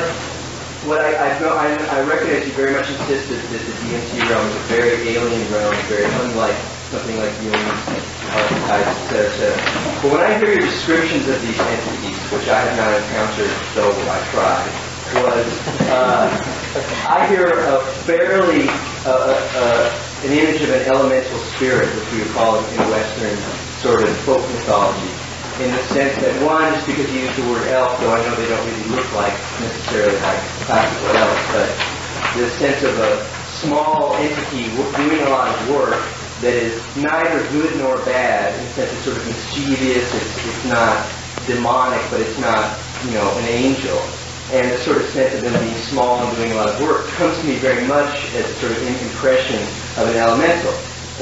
S7: I recognize you very much insisted that the DMT realm is a very alien realm, very unlike something like Jung's archetypes, et cetera. But when I hear your descriptions of these entities, which I have not encountered, though I tried, I hear a fairly an image of an elemental spirit, which we would call in Western sort of folk mythology, in the sense that one, just because you use the word elf, though I know they don't really look like necessarily like classical elves, but the sense of a small entity doing a lot of work that is neither good nor bad, in the sense it's sort of mischievous, it's not demonic, but it's not, an angel. And the sort of sense of them being small and doing a lot of work comes to me very much as a sort of impression of an elemental.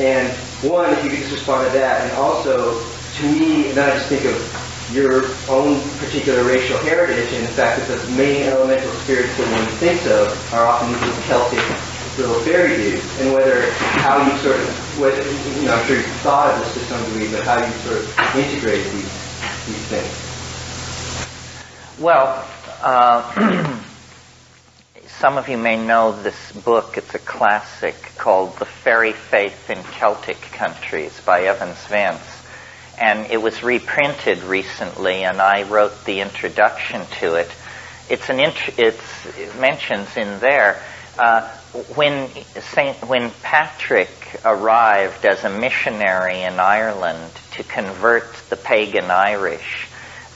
S7: And one, if you could just respond to that, and also, to me, then I just think of your own particular racial heritage and the fact that the main elemental spirits that one thinks of are often these little Celtic little fairy dudes, and how you sort of, I'm sure you've thought of this to some degree, but how you sort of integrate these things.
S1: Well, some of you may know this book. It's a classic called The Fairy Faith in Celtic Countries by Evans Vance. And it was reprinted recently, and I wrote the introduction to it. It mentions in there, when Patrick arrived as a missionary in Ireland to convert the pagan Irish,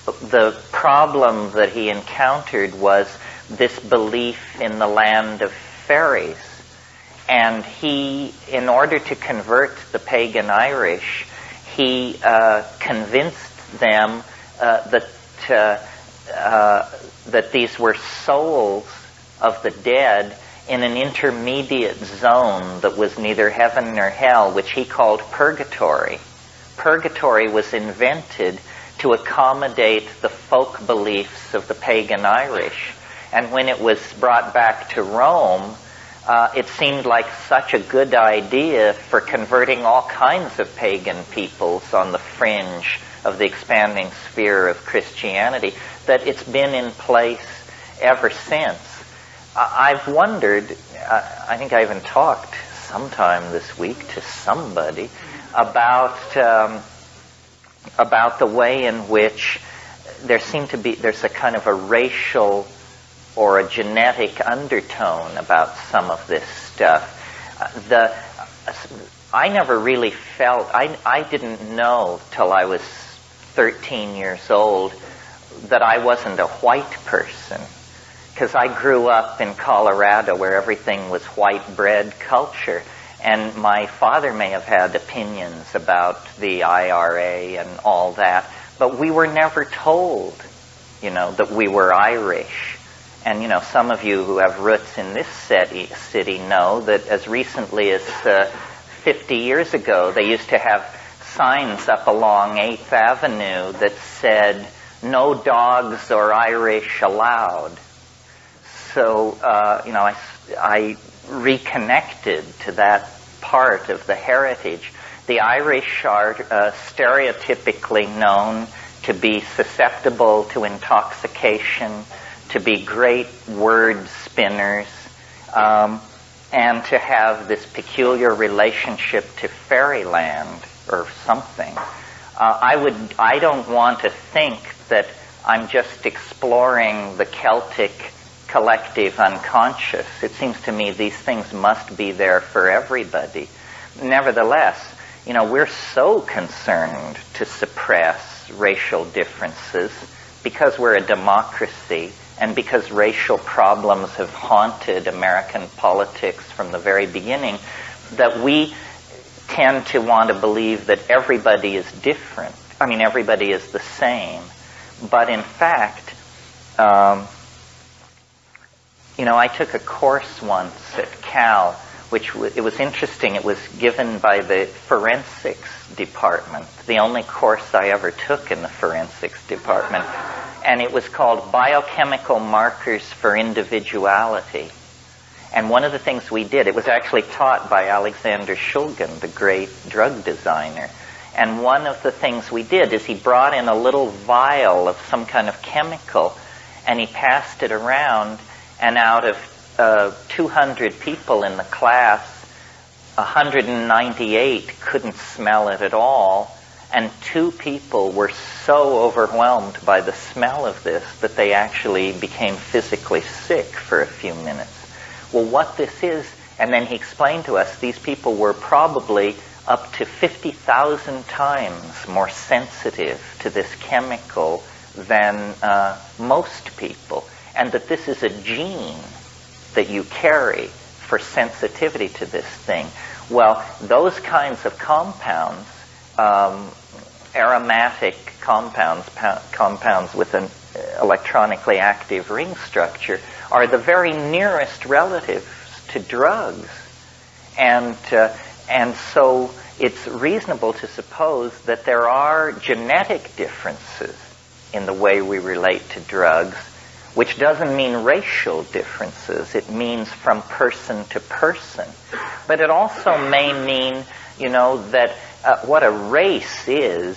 S1: the problem that he encountered was this belief in the land of fairies. And he, in order to convert the pagan Irish, he convinced them that these were souls of the dead in an intermediate zone that was neither heaven nor hell, which he called purgatory. Purgatory was invented to accommodate the folk beliefs of the pagan Irish. And when it was brought back to Rome, it seemed like such a good idea for converting all kinds of pagan peoples on the fringe of the expanding sphere of Christianity that it's been in place ever since. I've wondered, I think I even talked sometime this week to somebody about the way in which there's a kind of a racial or a genetic undertone about some of this stuff. I never really felt, I didn't know till I was 13 years old that I wasn't a white person, because I grew up in Colorado where everything was white bread culture, and my father may have had opinions about the IRA and all that, but we were never told, that we were Irish. And, some of you who have roots in this city know that as recently as 50 years ago, they used to have signs up along 8th Avenue that said, "No dogs or Irish allowed." So, I reconnected to that part of the heritage. The Irish are stereotypically known to be susceptible to intoxication, to be great word spinners, and to have this peculiar relationship to fairyland or something. I don't want to think that I'm just exploring the Celtic collective unconscious. It seems to me these things must be there for everybody. Nevertheless, we're so concerned to suppress racial differences because we're a democracy and because racial problems have haunted American politics from the very beginning, that we tend to want to believe that everybody is different. I mean, everybody is the same. But in fact, I took a course once at Cal, it was interesting. It was given by the forensics department, the only course I ever took in the forensics department. And it was called Biochemical Markers for Individuality. And one of the things we did, it was actually taught by Alexander Shulgin, the great drug designer. And one of the things we did is he brought in a little vial of some kind of chemical, and he passed it around, and out of 200 people in the class, 198 couldn't smell it at all, and 2 people were so overwhelmed by the smell of this that they actually became physically sick for a few minutes. Well, what this is, and then he explained to us, these people were probably up to 50,000 times more sensitive to this chemical than most people, and that this is a gene that you carry for sensitivity to this thing. Well, those kinds of compounds, aromatic compounds with an electronically active ring structure, are the very nearest relatives to drugs. And so it's reasonable to suppose that there are genetic differences in the way we relate to drugs, which doesn't mean racial differences. It means from person to person. But it also may mean, that what a race is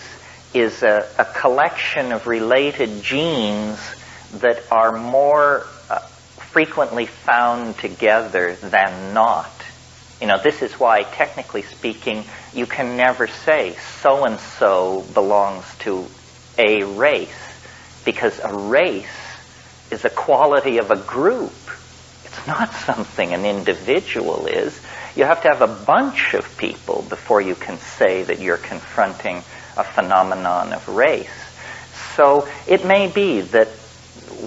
S1: a collection of related genes that are more frequently found together than not. This is why, technically speaking, you can never say so-and-so belongs to a race, because a race is a quality of a group. It's not something an individual is. You have to have a bunch of people before you can say that you're confronting a phenomenon of race. So it may be that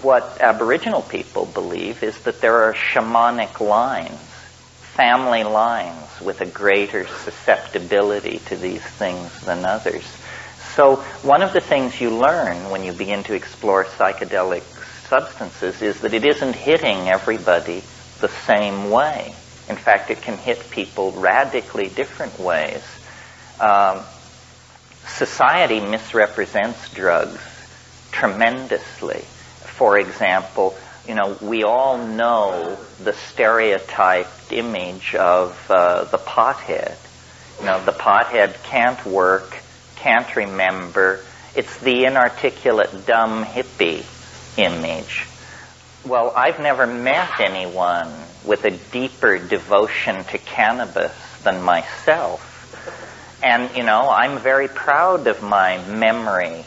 S1: what Aboriginal people believe is that there are shamanic lines, family lines, with a greater susceptibility to these things than others. So one of the things you learn when you begin to explore psychedelic substances is that it isn't hitting everybody the same way. In fact, it can hit people radically different ways. Society misrepresents drugs tremendously. For example, we all know the stereotyped image of the pothead. The pothead can't work, can't remember. It's the inarticulate, dumb hippie image. Well, I've never met anyone with a deeper devotion to cannabis than myself. And, I'm very proud of my memory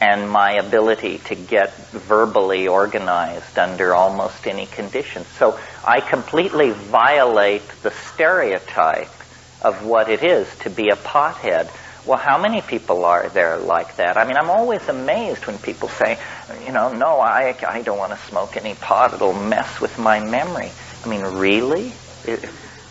S1: and my ability to get verbally organized under almost any conditions. So I completely violate the stereotype of what it is to be a pothead. Well, how many people are there like that? I mean, I'm always amazed when people say, no, I don't want to smoke any pot. It'll mess with my memory. I mean, really?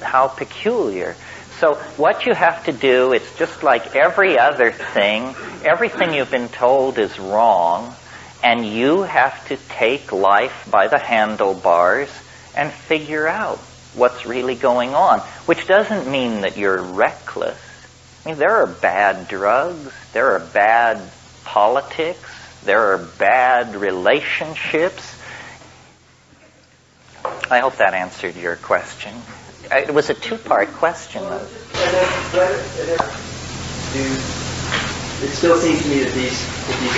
S1: How peculiar. So what you have to do, it's just like every other thing. Everything you've been told is wrong, and you have to take life by the handlebars and figure out what's really going on, which doesn't mean that you're reckless. I mean, there are bad drugs, there are bad politics, there are bad relationships. I hope that answered your question. It was a two-part question, though.
S7: It still seems to me that these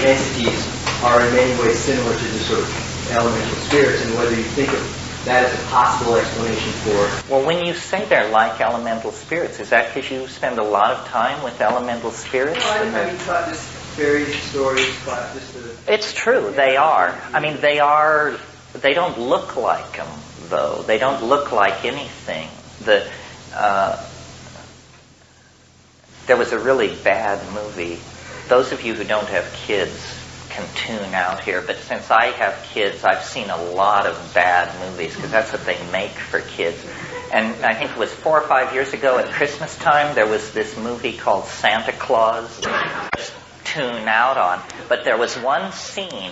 S7: entities are in many ways similar to the sort of elemental spirits, and whether you think of that as a possible explanation for...
S1: Well, when you say they're like elemental spirits, is that because you spend a lot of time with elemental spirits?
S7: No, I mean, just fairy stories, just the...
S1: It's true, they are. I mean, they don't look like them, though. They don't look like anything. There was a really bad movie. Those of you who don't have kids can tune out here, but since I have kids, I've seen a lot of bad movies, because that's what they make for kids. And I think it was 4 or 5 years ago at Christmas time, there was this movie called Santa Claus. Just tune out on. But there was one scene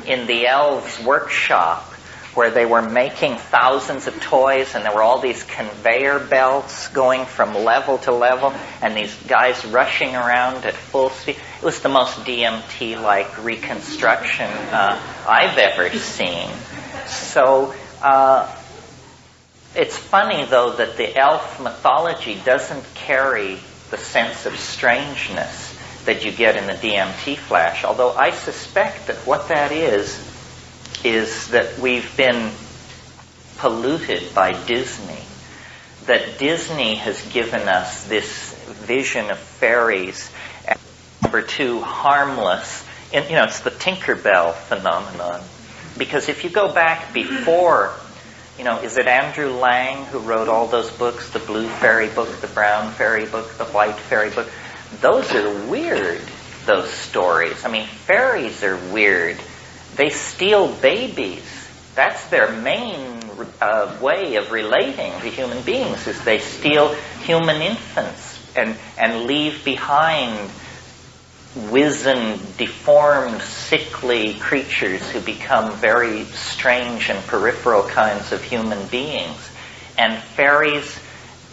S1: in the elves' workshop where they were making thousands of toys, and there were all these conveyor belts going from level to level, and these guys rushing around at full speed. It was the most DMT-like reconstruction I've ever seen. So it's funny, though, that the elf mythology doesn't carry the sense of strangeness that you get in the DMT flash, although I suspect that what that is that we've been polluted by Disney. That Disney has given us this vision of fairies as number two, harmless. And, it's the Tinkerbell phenomenon. Because if you go back before, is it Andrew Lang who wrote all those books, the blue fairy book, the brown fairy book, the white fairy book? Those are weird, those stories. I mean, fairies are weird. They steal babies. That's their main way of relating to human beings, is they steal human infants and leave behind wizened, deformed, sickly creatures who become very strange and peripheral kinds of human beings. And fairies,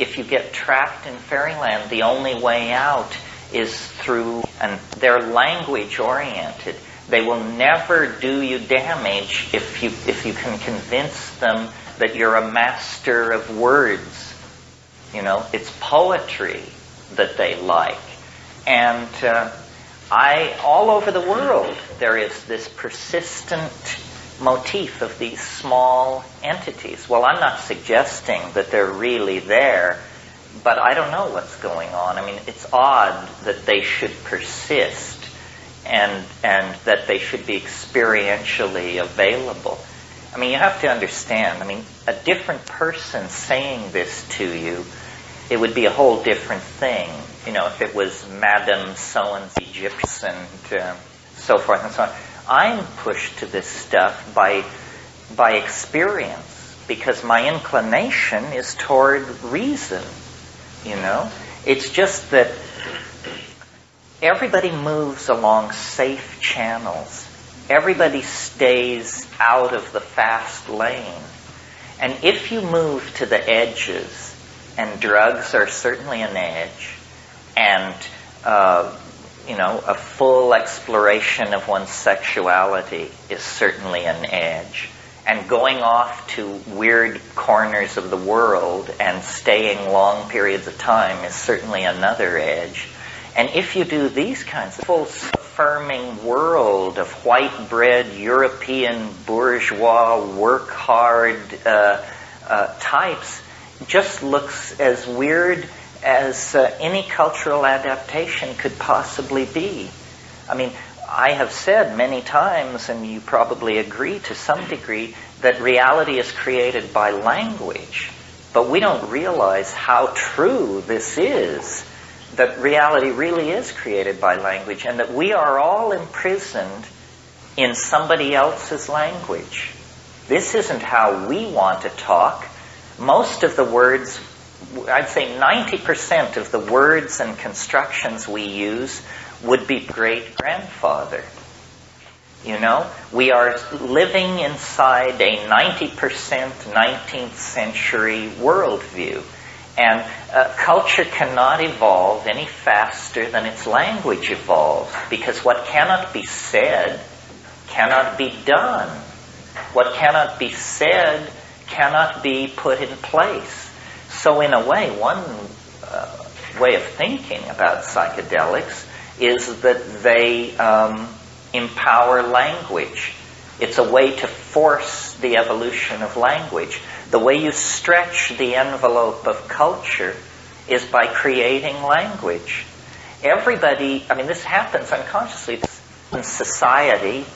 S1: if you get trapped in fairyland, the only way out is through, and they're language-oriented. They will never do you damage if you can convince them that you're a master of words. It's poetry that they like. And all over the world, there is this persistent motif of these small entities. Well, I'm not suggesting that they're really there, but I don't know what's going on. I mean, it's odd that they should persist. And that they should be experientially available. I mean, you have to understand, a different person saying this to you, it would be a whole different thing. If it was Madame so-and-so Egyptian and so forth and so on. I'm pushed to this stuff by experience, because my inclination is toward reason, It's just that everybody moves along safe channels. Everybody stays out of the fast lane. And if you move to the edges, and drugs are certainly an edge, and a full exploration of one's sexuality is certainly an edge, and going off to weird corners of the world and staying long periods of time is certainly another edge. And if you do these kinds of full affirming world of white-bread European bourgeois work-hard types, just looks as weird as any cultural adaptation could possibly be. I mean, I have said many times, and you probably agree to some degree, that reality is created by language. But we don't realize how true this is. that reality really is created by language, and that we are all imprisoned in somebody else's language. This isn't how we want to talk. Most of the words, I'd say 90% of the words and constructions we use would be great-grandfather. You know, we are living inside a 90% 19th century worldview. And culture cannot evolve any faster than its language evolves, because what cannot be said cannot be done. What cannot be said cannot be put in place. So in a way, one way of thinking about psychedelics is that they empower language. It's a way to force the evolution of language. The way you stretch the envelope of culture is by creating language. Everybody, I mean, this happens unconsciously in society,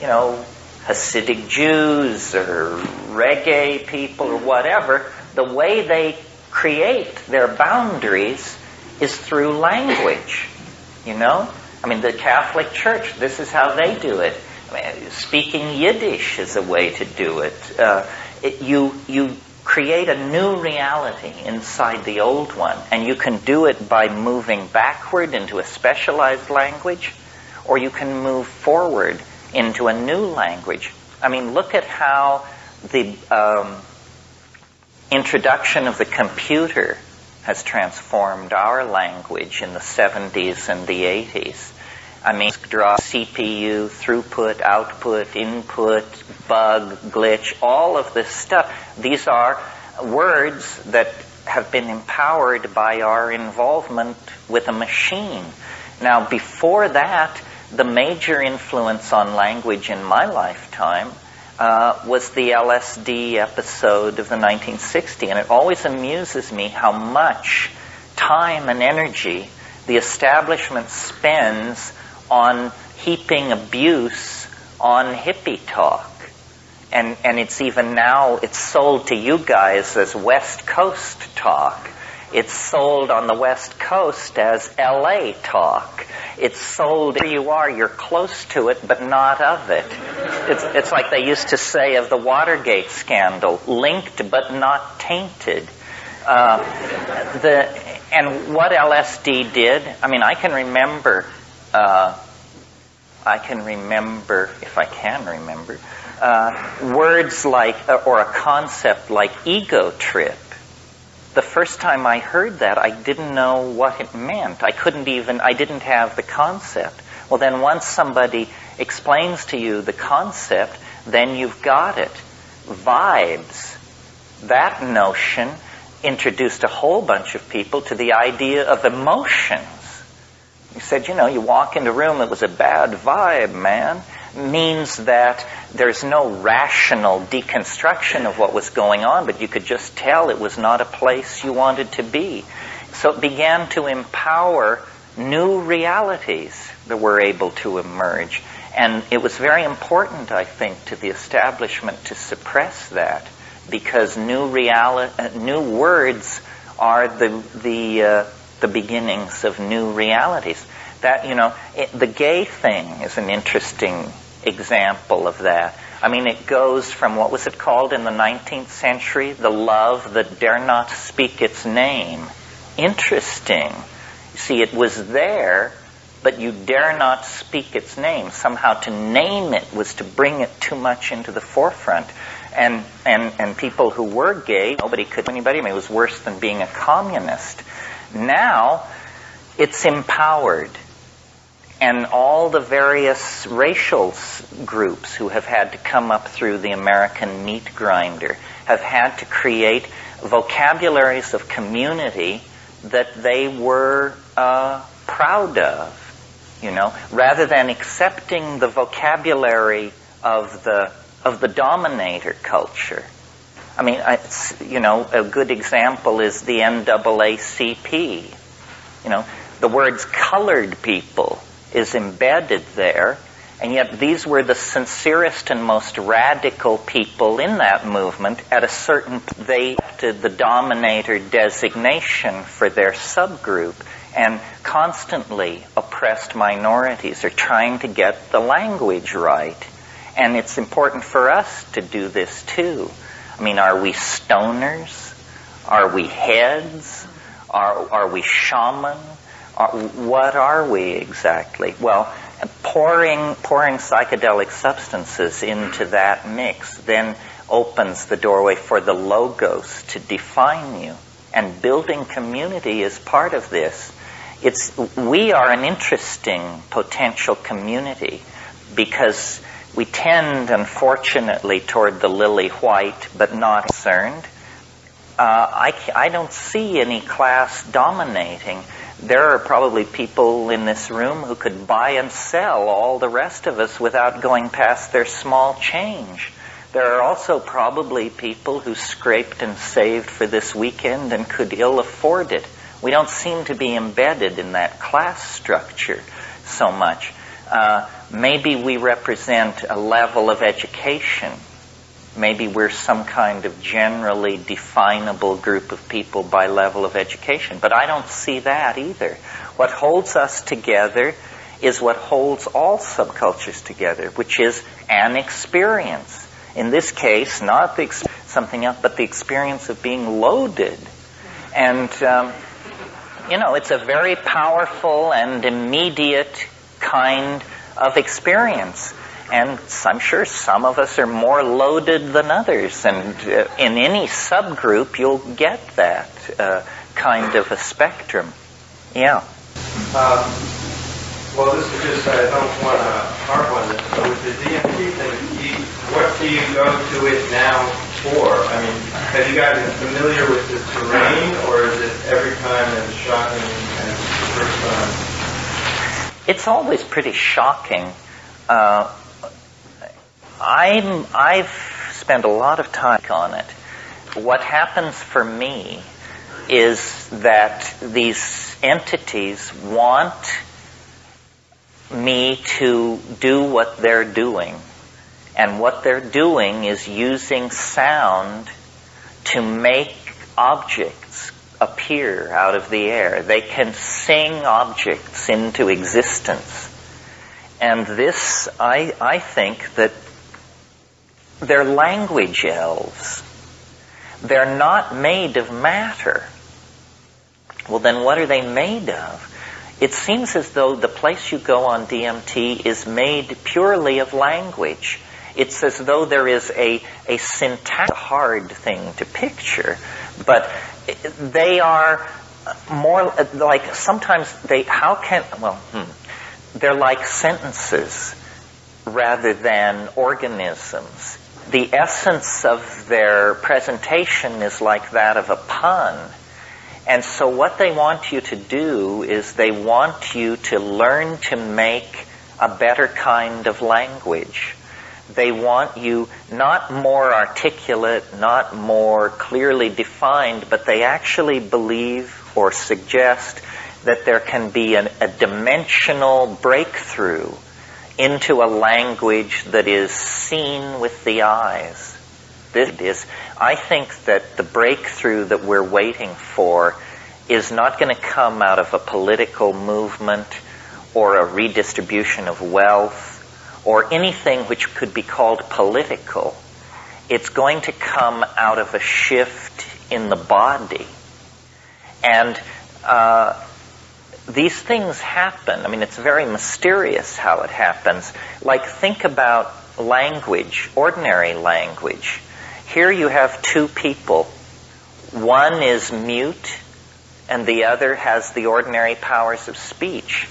S1: you know, Hasidic Jews or reggae people or whatever, the way they create their boundaries is through language, you know? I mean, the Catholic Church, this is how they do it. I mean, speaking Yiddish is a way to do it. You create a new reality inside the old one, and you can do it by moving backward into a specialized language, or you can move forward into a new language. I mean, look at how the introduction of the computer has transformed our language in the 70s and the 80s. I mean, draw CPU, throughput, output, input, bug, glitch, all of this stuff. These are words that have been empowered by our involvement with a machine. Now, before that, the major influence on language in my lifetime was the LSD episode of the 1960s, and it always amuses me how much time and energy the establishment spends on heaping abuse on hippie talk. And it's even now, it's sold to you guys as West Coast talk. It's sold on the West Coast as LA talk. It's sold where you are, you're close to it, but not of it. It's like they used to say of the Watergate scandal, linked but not tainted. And what LSD did, I mean, I can remember, if I can remember, words like, or a concept like ego trip. The first time I heard that, I didn't know what it meant. I didn't have the concept. Well, then once somebody explains to you the concept, then you've got it. Vibes. That notion introduced a whole bunch of people to the idea of emotions. You said, you know, you walk into a room, it was a bad vibe, man. Means that there's no rational deconstruction of what was going on, but you could just tell it was not a place you wanted to be. So it began to empower new realities that were able to emerge. And it was very important, I think, to the establishment to suppress that, because new words are the beginnings of new realities. That, you know, the gay thing is an interesting example of that. I mean, it goes from, what was it called in the 19th century? The love that dare not speak its name. Interesting. You see, it was there, but you dare not speak its name. Somehow to name it was to bring it too much into the forefront. And people who were gay, nobody could anybody. I mean, it was worse than being a communist. Now, it's empowered. And all the various racial groups who have had to come up through the American meat grinder have had to create vocabularies of community that they were proud of, you know, rather than accepting the vocabulary of the dominator culture. I mean, you know, a good example is the NAACP. You know, the words colored people is embedded there, and yet these were the sincerest and most radical people in that movement. At a certain point, they adopted the dominator designation for their subgroup And constantly oppressed minorities are trying to get the language right. And it's important for us to do this too. I mean, are we stoners? Are we heads? Are we shaman? What are we exactly? Well, pouring psychedelic substances into that mix then opens the doorway for the logos to define you. And building community is part of this. We are an interesting potential community because we tend, unfortunately, toward the lily white, but not concerned. I don't see any class dominating. There are probably people in this room who could buy and sell all the rest of us without going past their small change. There are also probably people who scraped and saved for this weekend and could ill afford it. We don't seem to be embedded in that class structure so much. Maybe we represent a level of education. Maybe we're some kind of generally definable group of people by level of education. But I don't see that either. What holds us together is what holds all subcultures together, which is an experience. In this case, not something else, but the experience of being loaded. And, it's a very powerful and immediate kind of experience. And I'm sure some of us are more loaded than others. And in any subgroup, you'll get that kind of a spectrum. Yeah.
S8: Well, this is just, I don't want to harp on this, but with the DMT thing, what do you go to it now for? I mean, have you gotten familiar with the terrain, or is it every time as shocking as the first time?
S1: It's always pretty shocking. I've spent a lot of time on it. What happens for me is that these entities want me to do what they're doing. And what they're doing is using sound to make objects appear out of the air. They can sing objects into existence. And this, I think that they're language elves. They're not made of matter. Well, then what are they made of? It seems as though the place you go on DMT is made purely of language. It's as though there is a syntax, a hard thing to picture, but they are more like, sometimes they're like sentences rather than organisms. The essence of their presentation is like that of a pun. And so what they want you to do is they want you to learn to make a better kind of language. They want you not more articulate, not more clearly defined, but they actually believe or suggest that there can be a dimensional breakthrough into a language that is seen with the eyes. I think that the breakthrough that we're waiting for is not going to come out of a political movement or a redistribution of wealth or anything which could be called political. It's going to come out of a shift in the body. And these things happen. I mean, it's very mysterious how it happens. Like, think about language, ordinary language. Here you have two people. One is mute, and the other has the ordinary powers of speech.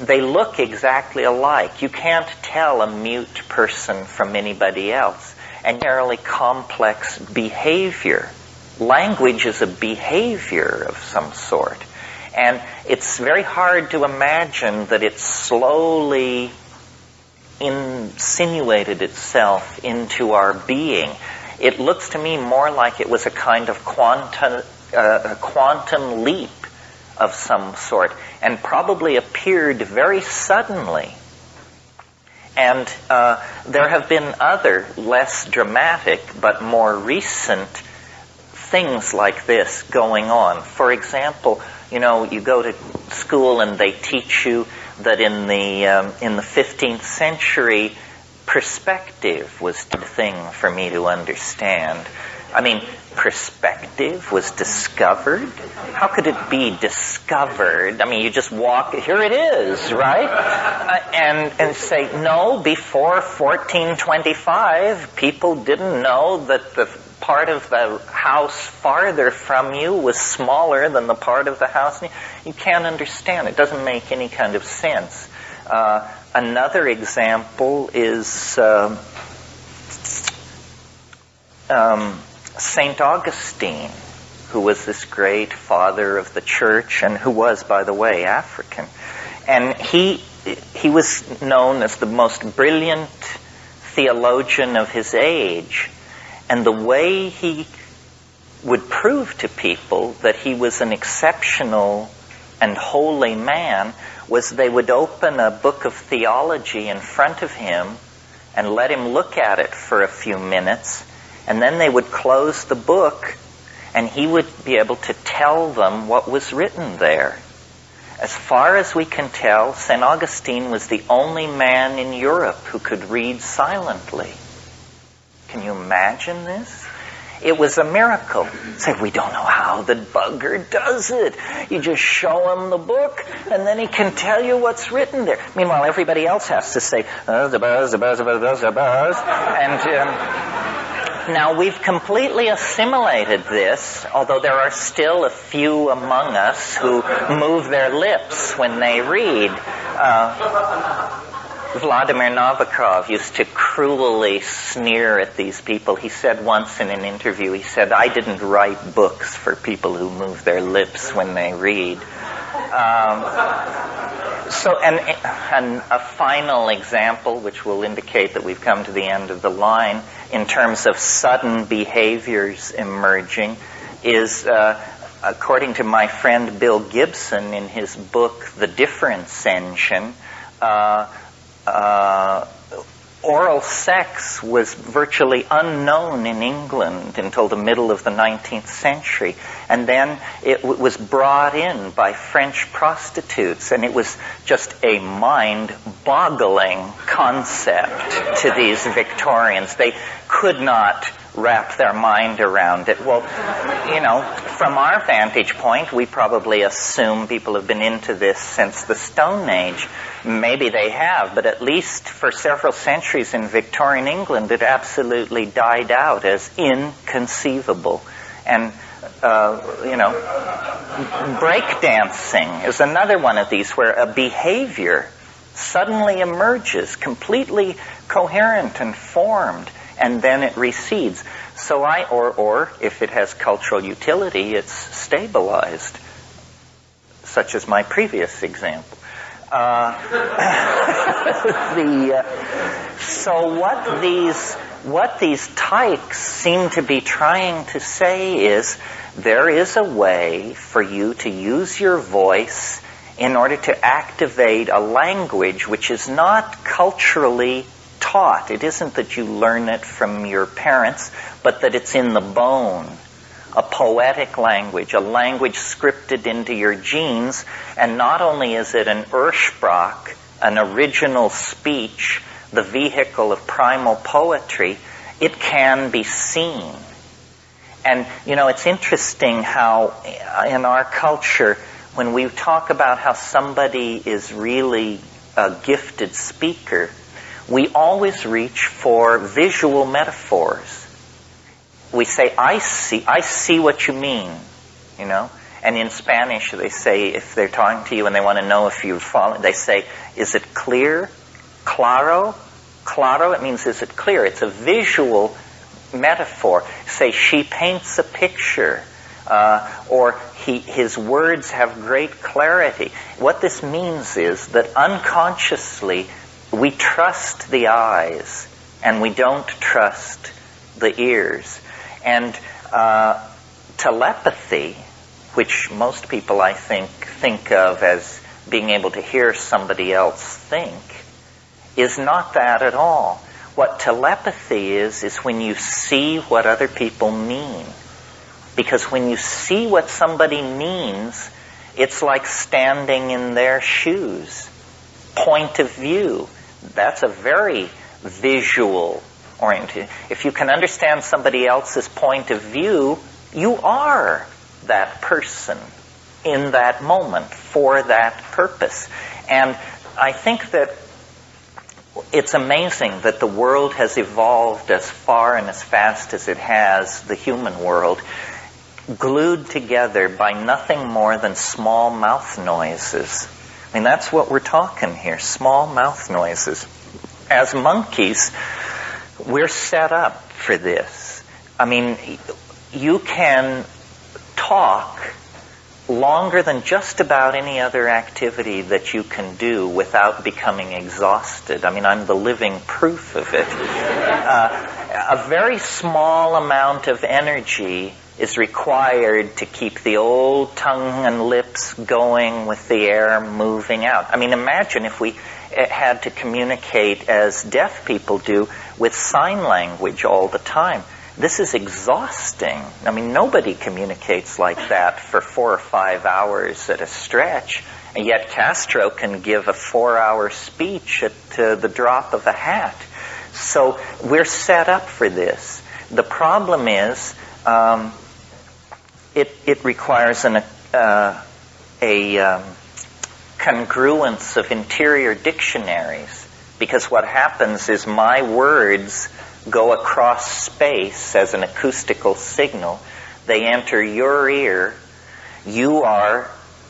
S1: They look exactly alike. You can't tell a mute person from anybody else. And generally complex behavior. Language is a behavior of some sort. And it's very hard to imagine that it slowly insinuated itself into our being. It looks to me more like it was a kind of quantum leap of some sort, and probably appeared very suddenly. And there have been other, less dramatic, but more recent things like this going on. For example, you go to school and they teach you that in the 15th century, perspective was the thing for me to understand. I mean, perspective was discovered? How could it be discovered? I mean, you just walk, here it is, right? And say, no, before 1425, people didn't know that the part of the house farther from you was smaller than the part of the house. You can't understand. It doesn't make any kind of sense. Another example is St. Augustine, who was this great father of the church and who was, by the way, African. And he was known as the most brilliant theologian of his age. And the way he would prove to people that he was an exceptional and holy man was they would open a book of theology in front of him and let him look at it for a few minutes, and then they would close the book and he would be able to tell them what was written there. As far as we can tell, St. Augustine was the only man in Europe who could read silently. Can you imagine this? It was a miracle. Say, we don't know how the bugger does it. You just show him the book, and then he can tell you what's written there. Meanwhile, everybody else has to say, the buzz. And now we've completely assimilated this, although there are still a few among us who move their lips when they read. Vladimir Nabokov used to cruelly sneer at these people. He said once in an interview, he said, I didn't write books for people who move their lips when they read. And a final example, which will indicate that we've come to the end of the line, in terms of sudden behaviors emerging, is, according to my friend Bill Gibson in his book, The Difference Engine, oral sex was virtually unknown in England until the middle of the 19th century. And then it was brought in by French prostitutes, and it was just a mind-boggling concept to these Victorians. They could not wrap their mind around it. Well, from our vantage point, we probably assume people have been into this since the Stone Age. Maybe they have, but at least for several centuries in Victorian England, it absolutely died out as inconceivable. And, breakdancing is another one of these where a behavior suddenly emerges, completely coherent and formed, and then it recedes. So or if it has cultural utility, it's stabilized, such as my previous example. So what these tykes seem to be trying to say is there is a way for you to use your voice in order to activate a language which is not culturally taught. It isn't that you learn it from your parents, but that it's in the bone. A poetic language, a language scripted into your genes, and not only is it an Ursprach, an original speech, the vehicle of primal poetry, it can be seen. And, it's interesting how in our culture, when we talk about how somebody is really a gifted speaker, we always reach for visual metaphors. We say, I see what you mean, And in Spanish, they say, if they're talking to you and they want to know if you're following, they say, is it clear? Claro? Claro, it means, is it clear? It's a visual metaphor. Say, she paints a picture. Or his words have great clarity. What this means is that unconsciously, we trust the eyes and we don't trust the ears. And telepathy, which most people, I think of as being able to hear somebody else think, is not that at all. What telepathy is when you see what other people mean. Because when you see what somebody means, it's like standing in their shoes. Point of view. That's a very visual oriented. If you can understand somebody else's point of view, you are that person in that moment for that purpose. And I think that it's amazing that the world has evolved as far and as fast as it has, the human world, glued together by nothing more than small mouth noises. I mean, that's what we're talking here, small mouth noises. As monkeys, we're set up for this. I mean, you can talk longer than just about any other activity that you can do without becoming exhausted. I mean, I'm the living proof of it. A very small amount of energy is required to keep the old tongue and lips going with the air moving out. I mean, imagine if we had to communicate as deaf people do with sign language all the time. This is exhausting. I mean, nobody communicates like that for 4 or 5 hours at a stretch. And yet Castro can give a 4-hour speech at the drop of a hat. So we're set up for this. The problem is it requires a congruence of interior dictionaries, because what happens is my words go across space as an acoustical signal. They enter your ear. You are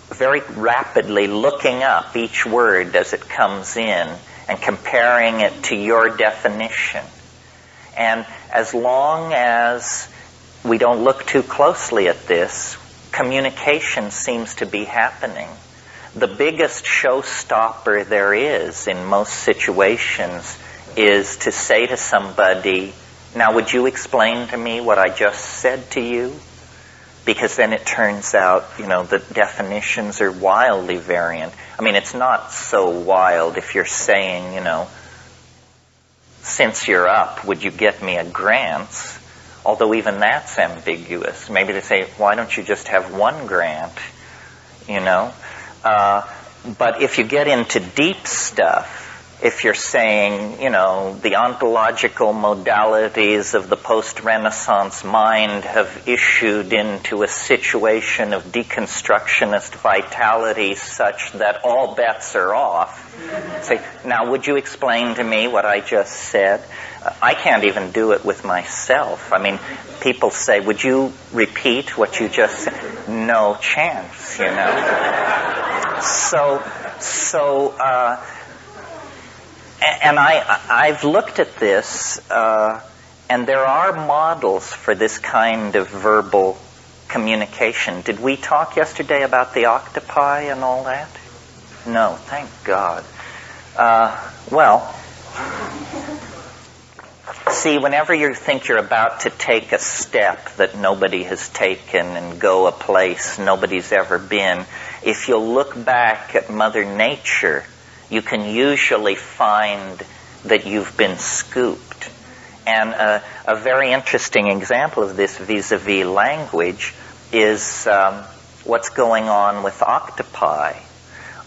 S1: very rapidly looking up each word as it comes in and comparing it to your definition. And as long as we don't look too closely at this, communication seems to be happening. The biggest showstopper there is in most situations is to say to somebody, now would you explain to me what I just said to you? Because then it turns out, the definitions are wildly variant. I mean, it's not so wild if you're saying, since you're up, would you get me a grant? Although even that's ambiguous. Maybe they say, why don't you just have one grant? But if you get into deep stuff, if you're saying, the ontological modalities of the post-Renaissance mind have issued into a situation of deconstructionist vitality such that all bets are off, say, now would you explain to me what I just said? I can't even do it with myself. I mean, people say, would you repeat what you just said? No chance, And I've looked at this, and there are models for this kind of verbal communication. Did we talk yesterday about the octopi and all that? No, thank God. See, whenever you think you're about to take a step that nobody has taken and go a place nobody's ever been, if you'll look back at Mother Nature, you can usually find that you've been scooped. And a very interesting example of this vis-a-vis language is what's going on with octopi.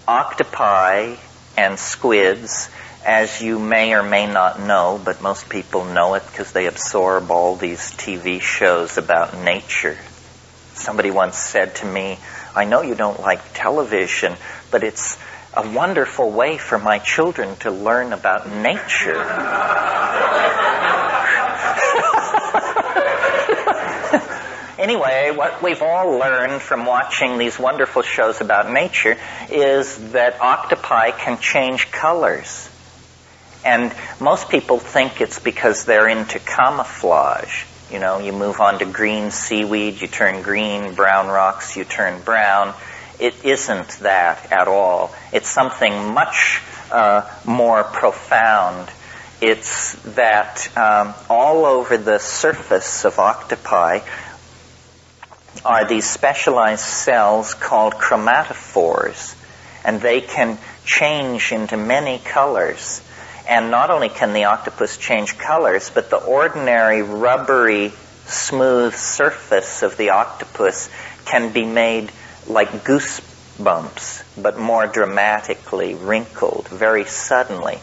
S1: Octopi and squids, as you may or may not know, but most people know it because they absorb all these TV shows about nature. Somebody once said to me, I know you don't like television, but it's a wonderful way for my children to learn about nature. Anyway, what we've all learned from watching these wonderful shows about nature is that octopi can change colors. And most people think it's because they're into camouflage. You move on to green seaweed, you turn green, brown rocks, you turn brown. It isn't that at all. It's something much more profound. It's that all over the surface of octopi are these specialized cells called chromatophores, and they can change into many colors. And not only can the octopus change colors, but the ordinary rubbery smooth surface of the octopus can be made like goosebumps, but more dramatically wrinkled, very suddenly.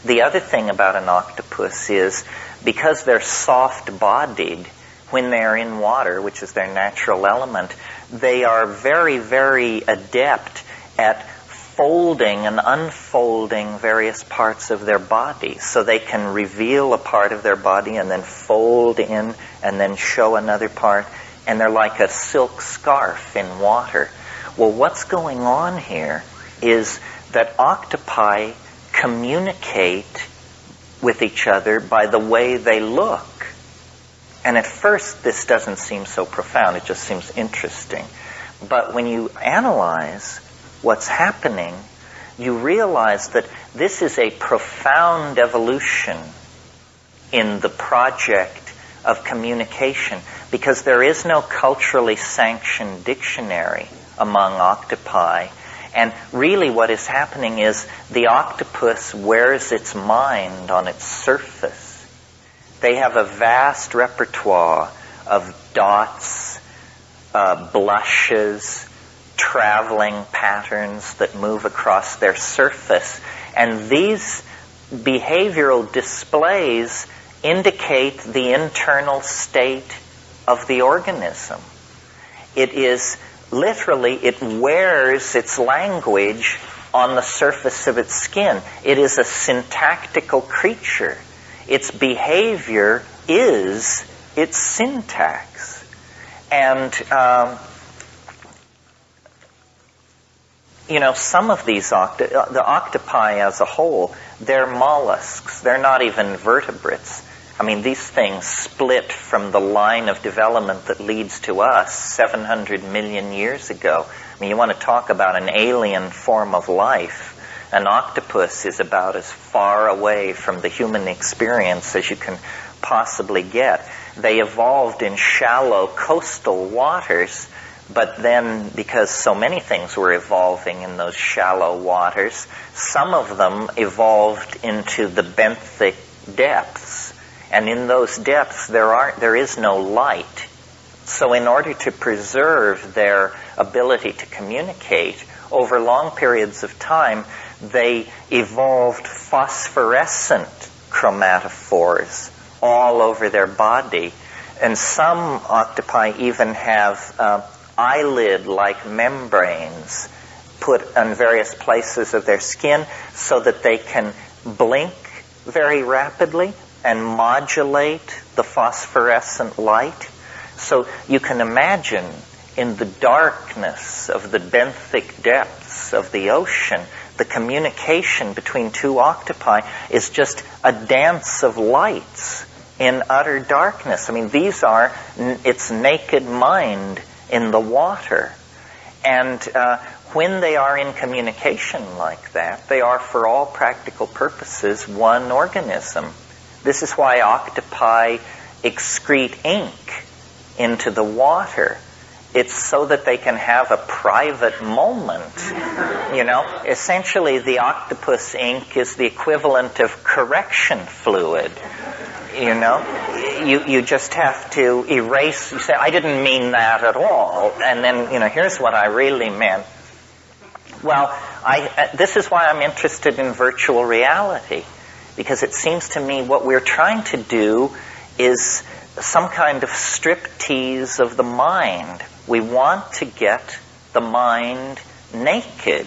S1: The other thing about an octopus is, because they're soft-bodied, when they're in water, which is their natural element, they are very, very adept at folding and unfolding various parts of their body. So they can reveal a part of their body and then fold in and then show another part. And they're like a silk scarf in water. Well, what's going on here is that octopi communicate with each other by the way they look. And at first, this doesn't seem so profound. It just seems interesting. But when you analyze what's happening, you realize that this is a profound evolution in the project of communication, because there is no culturally sanctioned dictionary among octopi. And really what is happening is the octopus wears its mind on its surface. They have a vast repertoire of dots, blushes, traveling patterns that move across their surface. And these behavioral displays indicate the internal state of the organism. It is literally, it wears its language on the surface of its skin. It is a syntactical creature. Its behavior is its syntax. And, some of these the octopi as a whole, they're mollusks. They're not even vertebrates. I mean, these things split from the line of development that leads to us 700 million years ago. I mean, you want to talk about an alien form of life. An octopus is about as far away from the human experience as you can possibly get. They evolved in shallow coastal waters, but then because so many things were evolving in those shallow waters, some of them evolved into the benthic depths. And in those depths, there is no light. So in order to preserve their ability to communicate, over long periods of time, they evolved phosphorescent chromatophores all over their body. And some octopi even have eyelid-like membranes put on various places of their skin so that they can blink very rapidly and modulate the phosphorescent light. So you can imagine in the darkness of the benthic depths of the ocean, the communication between two octopi is just a dance of lights in utter darkness. I mean, these are its naked mind in the water. And when they are in communication like that, they are, for all practical purposes, one organism. This is why octopi excrete ink into the water. It's so that they can have a private moment. Essentially the octopus ink is the equivalent of correction fluid. You just have to erase. You say, I didn't mean that at all. And then, here's what I really meant. Well, this is why I'm interested in virtual reality. Because it seems to me what we're trying to do is some kind of striptease of the mind. We want to get the mind naked.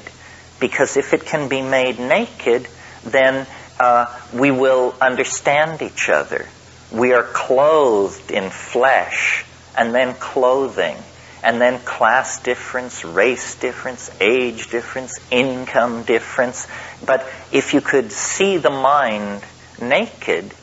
S1: Because if it can be made naked, then we will understand each other. We are clothed in flesh, and then clothing, and then class difference, race difference, age difference, income difference. But if you could see the mind naked,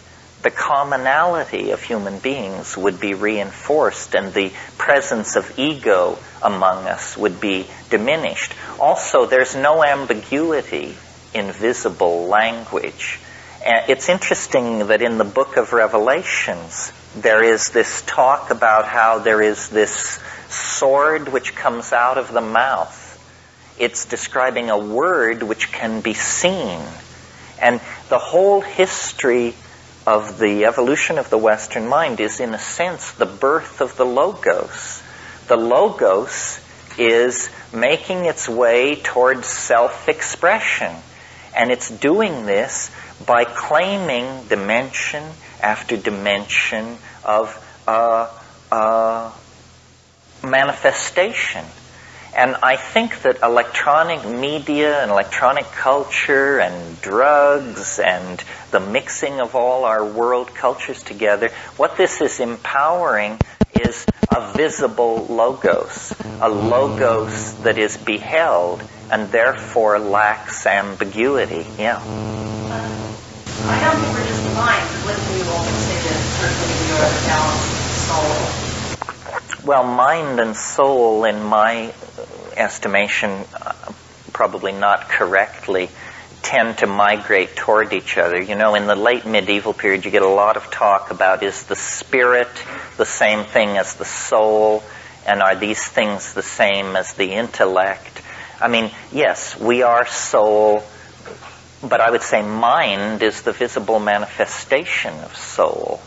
S1: the commonality of human beings would be reinforced, and the presence of ego among us would be diminished. Also, there's no ambiguity in visible language. It's interesting that in the book of Revelations, there is this talk about how there is this sword which comes out of the mouth. It's describing a word which can be seen. And the whole history of the evolution of the Western mind is, in a sense, the birth of the Logos. The Logos is making its way towards self-expression. And it's doing this by claiming dimension after dimension of manifestation. And I think that electronic media and electronic culture and drugs and the mixing of all our world cultures together, what this is empowering is a visible logos, a logos that is beheld and therefore lacks ambiguity. Yeah.
S9: I don't think we're just the mind. Wouldn't you also say that certainly we are the balanced soul?
S1: Well, mind and soul, in my estimation, probably not correctly, tend to migrate toward each other. You know, in the late medieval period, you get a lot of talk about, is the spirit the same thing as the soul, and are these things the same as the intellect? I mean, yes, we are soul, but I would say mind is the visible manifestation of soul.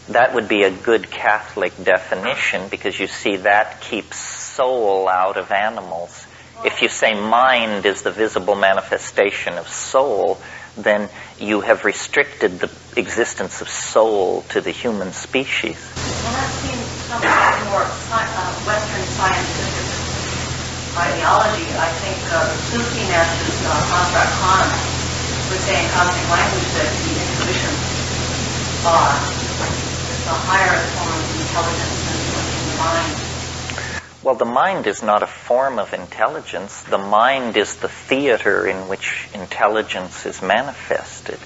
S1: That would be a good Catholic definition, because you see that keeps soul out of animals. If you say mind is the visible manifestation of soul, then you have restricted the existence of soul to the human species.
S9: Well, that seems something more Western scientific ideology. I think Sufi masters, Hans Kahneman, would say in cosmic language that the intuitions are the higher form of intelligence in the mind.
S1: Well, the mind is not a form of intelligence. The mind is the theater in which intelligence is manifested.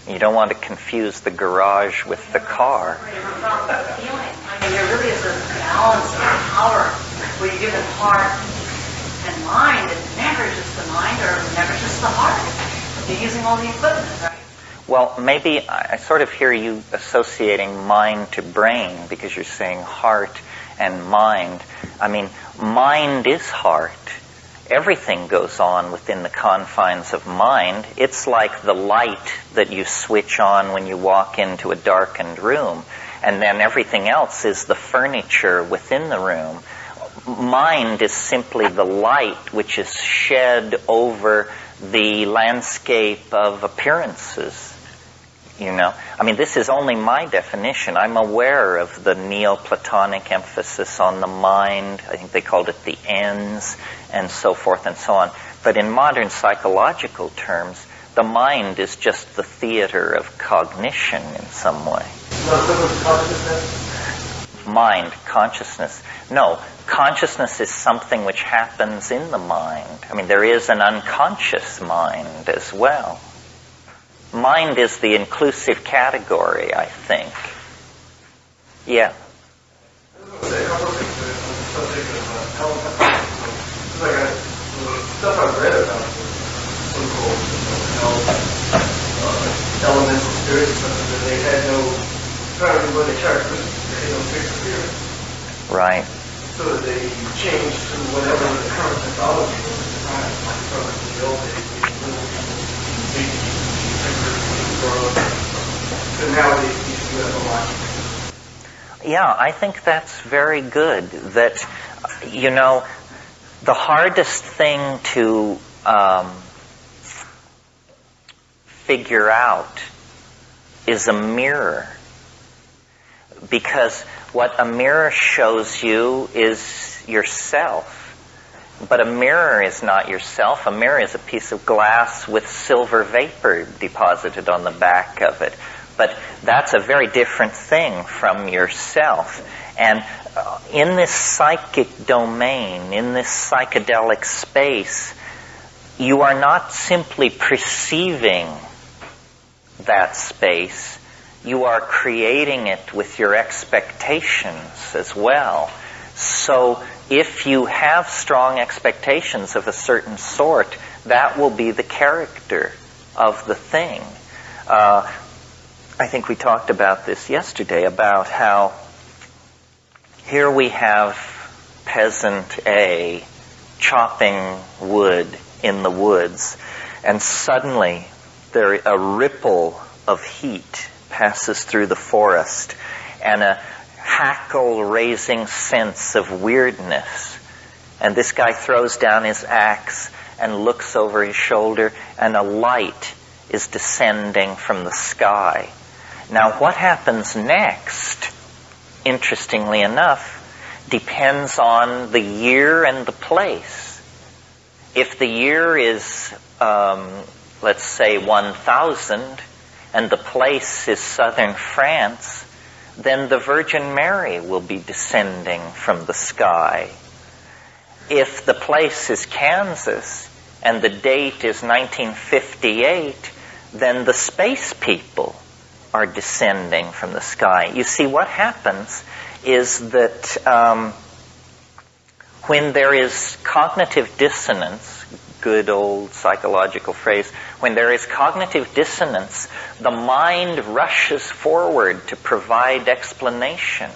S1: You don't want to confuse the garage with the car.
S9: I mean, there really is a balance of power where you're given heart and mind. It's never just the mind or never just the heart. You're using all the equipment, right?
S1: Well, maybe I sort of hear you associating mind to brain, because you're saying heart and mind. I mean, mind is heart. Everything goes on within the confines of mind. It's like the light that you switch on when you walk into a darkened room, and then everything else is the furniture within the room. Mind is simply the light which is shed over the landscape of appearances. You know, I mean, this is only my definition. I'm aware of the Neoplatonic emphasis on the mind. I think they called it the ens, and so forth and so on. But in modern psychological terms, the mind is just the theater of cognition in some way. Mind, consciousness. No, consciousness is something which happens in the mind. I mean, there is an unconscious mind as well. Mind is the inclusive category, I think. Yeah.
S8: Stuff I've read about so-called elemental spirits, that they had no, apparently when they characteristics, they had no fixed spirit.
S1: Right.
S8: So that they changed to whatever the current mythology was at the time, like from the old days, but nowadays you have a lot.
S1: Yeah, I think that's very good. That, you know, the hardest thing to figure out is a mirror. Because what a mirror shows you is yourself. But a mirror is not yourself. A mirror is a piece of glass with silver vapor deposited on the back of it. But that's a very different thing from yourself. And in this psychic domain, in this psychedelic space, you are not simply perceiving that space. You are creating it with your expectations as well. So if you have strong expectations of a certain sort, that will be the character of the thing. I think we talked about this yesterday, about how here we have peasant A chopping wood in the woods, and suddenly there a ripple of heat passes through the forest, and a hackle-raising sense of weirdness. And this guy throws down his axe and looks over his shoulder, and a light is descending from the sky. Now, what happens next, interestingly enough, depends on the year and the place. If the year is, let's say, 1000, and the place is southern France, then the Virgin Mary will be descending from the sky. If the place is Kansas, and the date is 1958, then the space people are descending from the sky. You see, what happens is that when there is cognitive dissonance, good old psychological phrase, when there is cognitive dissonance, the mind rushes forward to provide explanation.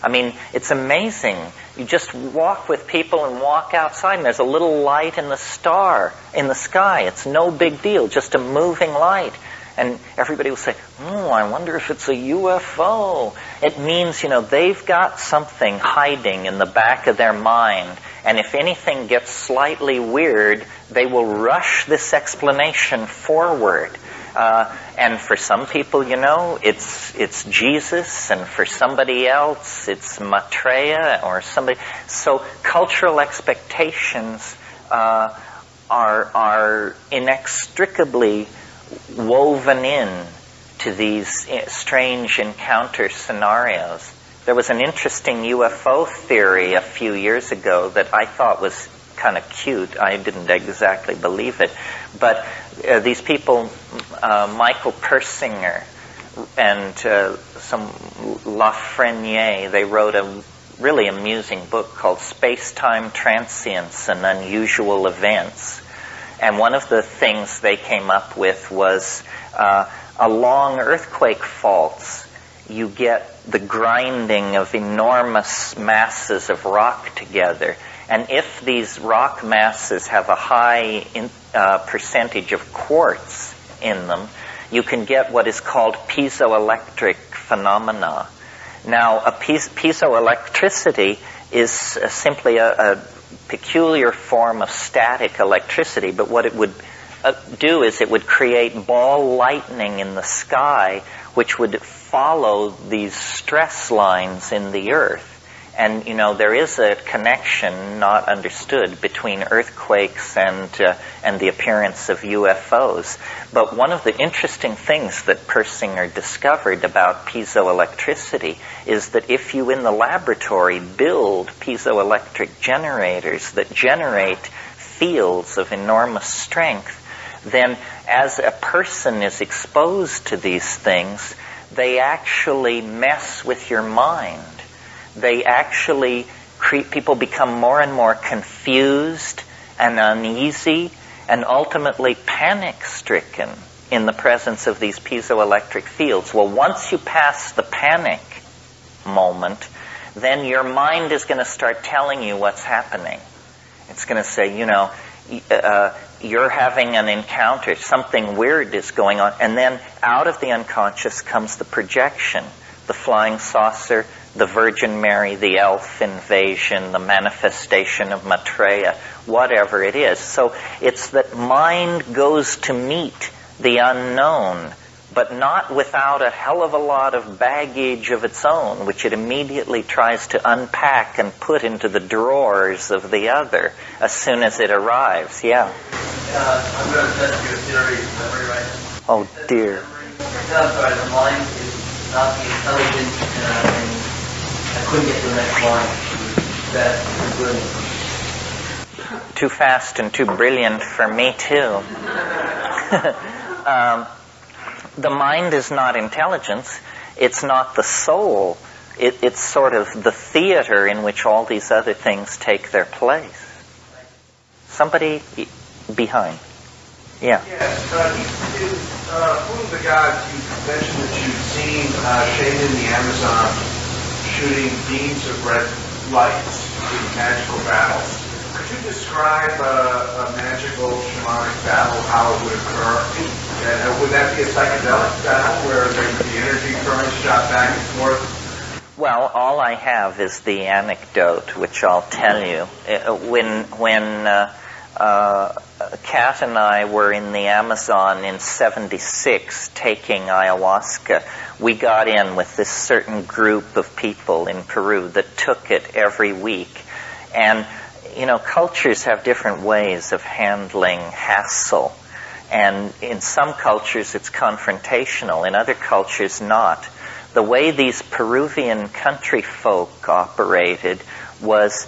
S1: I mean, it's amazing. You just walk with people and walk outside, and there's a little light in the sky. It's no big deal, just a moving light. And everybody will say, I wonder if it's a UFO. It means, they've got something hiding in the back of their mind. And if anything gets slightly weird, they will rush this explanation forward. And for some people, it's Jesus, and for somebody else, it's Maitreya or somebody. So cultural expectations are inextricably woven in to these strange encounter scenarios. There was an interesting UFO theory a few years ago that I thought was kind of cute. I didn't exactly believe it. But these people, Michael Persinger and some Lafreniere, they wrote a really amusing book called Space-Time Transience and Unusual Events. And one of the things they came up with was along earthquake faults, you get the grinding of enormous masses of rock together. And if these rock masses have a high percentage of quartz in them, you can get what is called piezoelectric phenomena. Now, piezoelectricity is simply a peculiar form of static electricity, but what it would do is it would create ball lightning in the sky, which would follow these stress lines in the earth. And, there is a connection not understood between earthquakes and the appearance of UFOs. But one of the interesting things that Persinger discovered about piezoelectricity is that if you in the laboratory build piezoelectric generators that generate fields of enormous strength, then as a person is exposed to these things, they actually mess with your mind. They actually people become more and more confused and uneasy and ultimately panic-stricken in the presence of these piezoelectric fields. Well, once you pass the panic moment, then your mind is going to start telling you what's happening. It's going to say, you're having an encounter, something weird is going on, and then out of the unconscious comes the projection, the flying saucer, the Virgin Mary, the elf invasion, the manifestation of Maitreya, whatever it is. So it's that mind goes to meet the unknown, but not without a hell of a lot of baggage of its own, which it immediately tries to unpack and put into the drawers of the other as soon as it arrives. Yeah?
S3: I'm going to test your theory of memory right now.
S1: Oh, dear.
S3: No, sorry, the mind is not the intelligence, and I couldn't get to the next line. That's brilliant.
S1: Too fast and too brilliant for me, too. The mind is not intelligence. It's not the soul. It's sort of the theater in which all these other things take their place. Somebody behind. Yeah.
S10: Yes. One of the gods you mentioned that you've seen shamed in the Amazon shooting beams of red lights in magical battles. Could you describe a magical shamanic battle, how it would occur? And would that be a psychedelic battle where the energy currents shot back and forth?
S1: Well, all I have is the anecdote, which I'll tell you. When Kat and I were in the Amazon in '76 taking ayahuasca, we got in with this certain group of people in Peru that took it every week. And, you know, cultures have different ways of handling hassle. And in some cultures it's confrontational, in other cultures not. The way these Peruvian country folk operated was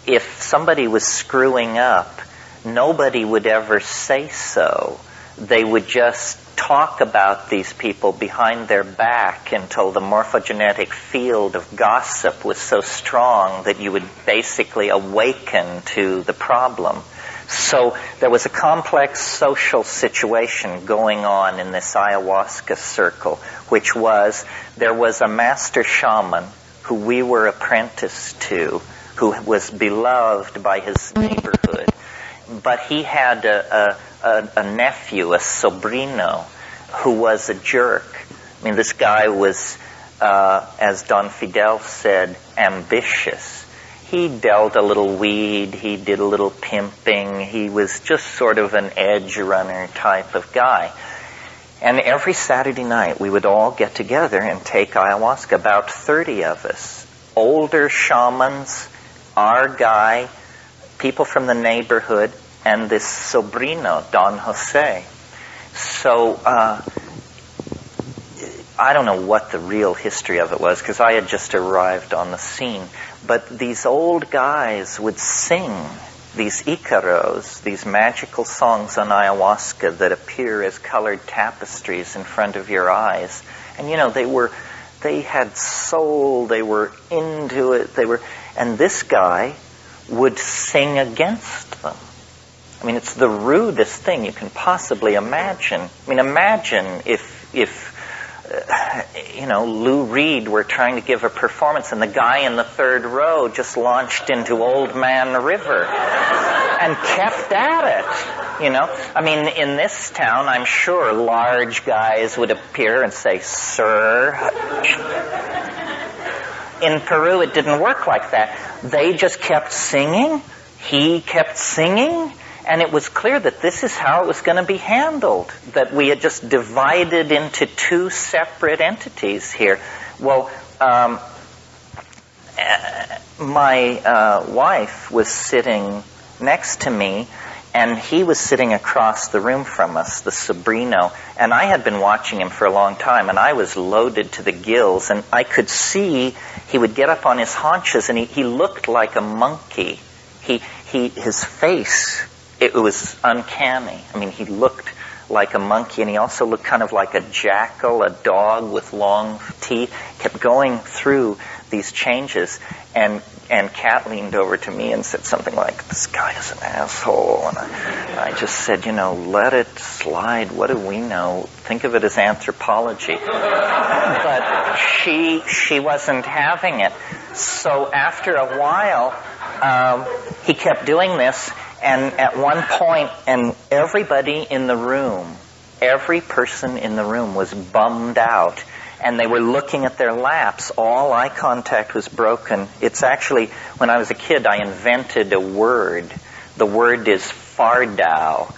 S1: if somebody was screwing up, nobody would ever say so. They would just talk about these people behind their back until the morphogenetic field of gossip was so strong that you would basically awaken to the problem. So there was a complex social situation going on in this ayahuasca circle, which was there was a master shaman who we were apprenticed to, who was beloved by his neighborhood. But he had a nephew, a sobrino, who was a jerk. I mean, this guy was, as Don Fidel said, ambitious. He dealt a little weed, he did a little pimping, he was just sort of an edge runner type of guy. And every Saturday night we would all get together and take ayahuasca, about 30 of us. Older shamans, our guy, people from the neighborhood, and this sobrino, Don Jose. So, I don't know what the real history of it was, because I had just arrived on the scene. But these old guys would sing these icaros, these magical songs on ayahuasca that appear as colored tapestries in front of your eyes. And, you know, they had soul, they were into it, and this guy would sing against them. I mean, it's the rudest thing you can possibly imagine. I mean, imagine if you know, Lou Reed were trying to give a performance and the guy in the third row just launched into Old Man River and kept at it, you know. I mean, in this town, I'm sure large guys would appear and say, "Sir." In Peru, it didn't work like that. They just kept singing. He kept singing. And it was clear that this is how it was going to be handled, that we had just divided into two separate entities here. Well, my wife was sitting next to me, and he was sitting across the room from us, the sobrino, and I had been watching him for a long time, and I was loaded to the gills, and I could see he would get up on his haunches, and he looked like a monkey. His face... It was uncanny. I mean, he looked like a monkey, and he also looked kind of like a jackal, a dog with long teeth. Kept going through these changes, and Kat leaned over to me and said something like, "This guy is an asshole." And I just said, you know, let it slide. What do we know? Think of it as anthropology. But she wasn't having it. So after a while, he kept doing this. And at one point, and everybody in the room, every person in the room was bummed out. And they were looking at their laps. All eye contact was broken. It's actually, when I was a kid, I invented a word. The word is fardao.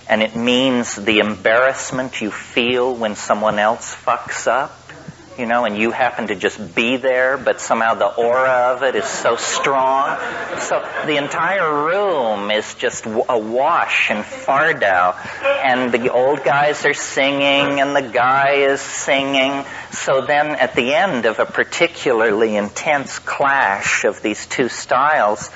S1: And it means the embarrassment you feel when someone else fucks up. You know, and you happen to just be there, but somehow the aura of it is so strong. So the entire room is just awash in fardao. And the old guys are singing, and the guy is singing. So then at the end of a particularly intense clash of these two styles,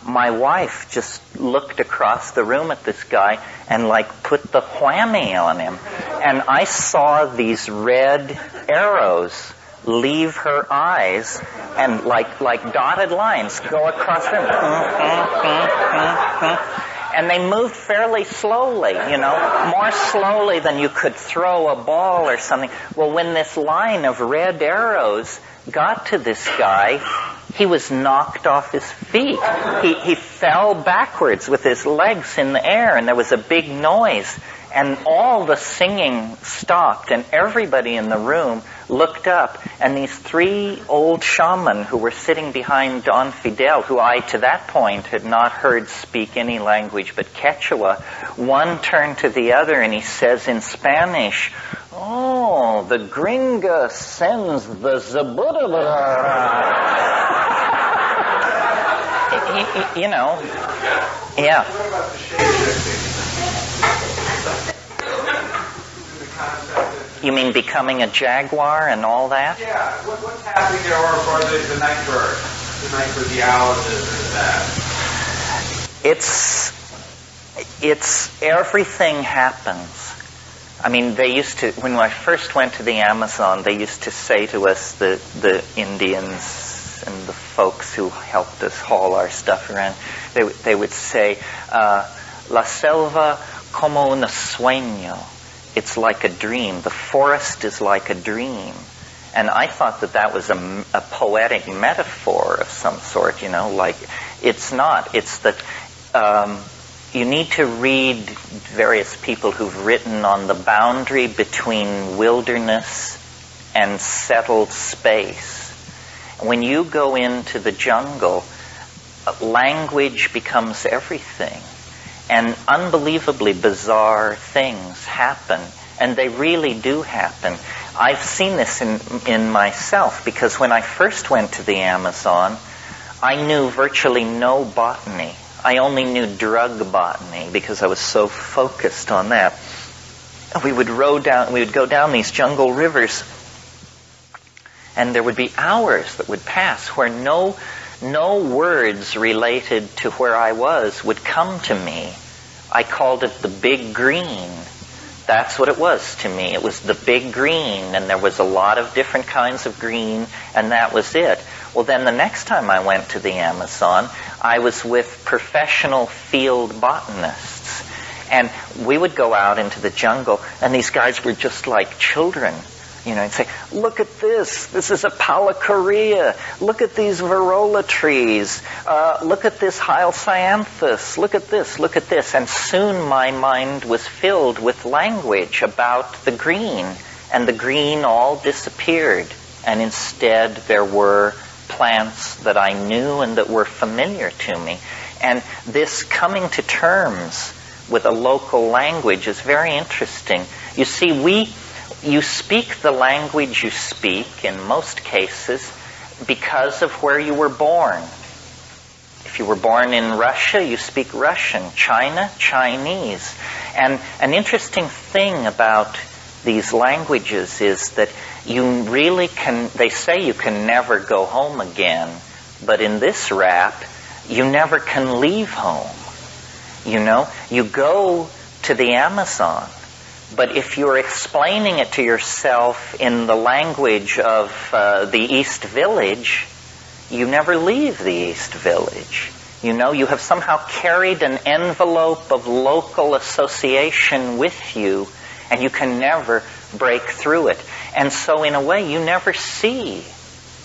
S1: my wife just looked across the room at this guy and like put the whammy on him. And I saw these red arrows leave her eyes and like dotted lines go across the room. And they moved fairly slowly, you know, more slowly than you could throw a ball or something. Well, when this line of red arrows got to this guy, he was knocked off his feet. He fell backwards with his legs in the air, and there was a big noise. And all the singing stopped, and everybody in the room looked up, and these three old shaman who were sitting behind Don Fidel, who I, to that point, had not heard speak any language but Quechua, one turned to the other and he says in Spanish, "Oh, the gringa sends the zabudabara." You know, yeah.
S10: What about the shape-shifting?
S1: You mean becoming a jaguar and all that?
S10: Yeah, what's happening there, or the night bird, the owl, that?
S1: It's everything happens. I mean, they used to, when I first went to the Amazon, they used to say to us, the Indians and the folks who helped us haul our stuff around, they would say, "La selva como un sueño." It's like a dream. The forest is like a dream. And I thought that was a poetic metaphor of some sort, you know, like it's not. It's that you need to read various people who've written on the boundary between wilderness and settled space. When you go into the jungle, language becomes everything. And unbelievably bizarre things happen, and they really do happen. I've seen this in myself, because when I first went to the Amazon, I knew virtually no botany. I only knew drug botany because I was so focused on that. We would go down these jungle rivers, and there would be hours that would pass where no words related to where I was would come to me. I called it the big green. That's what it was to me. It was the big green, and there was a lot of different kinds of green, and that was it. Well, then the next time I went to the Amazon, I was with professional field botanists. And we would go out into the jungle, and these guys were just like children. You know, and say, "Look at this. This is a Pallicorea. Look at these Varola trees. Look at this Hyoscyanthus. Look at this. Look at this." And soon my mind was filled with language about the green. And the green all disappeared. And instead there were plants that I knew and that were familiar to me. And this coming to terms with a local language is very interesting. You see, you speak the language you speak in most cases because of where you were born. If you were born in Russia, you speak Russian. China, Chinese. And an interesting thing about these languages is that you really they say you can never go home again, but in this rap, you never can leave home. You know, you go to the Amazon, but if you're explaining it to yourself in the language of the East Village, you never leave the East Village. You know, you have somehow carried an envelope of local association with you, and you can never break through it. And so in a way, you never see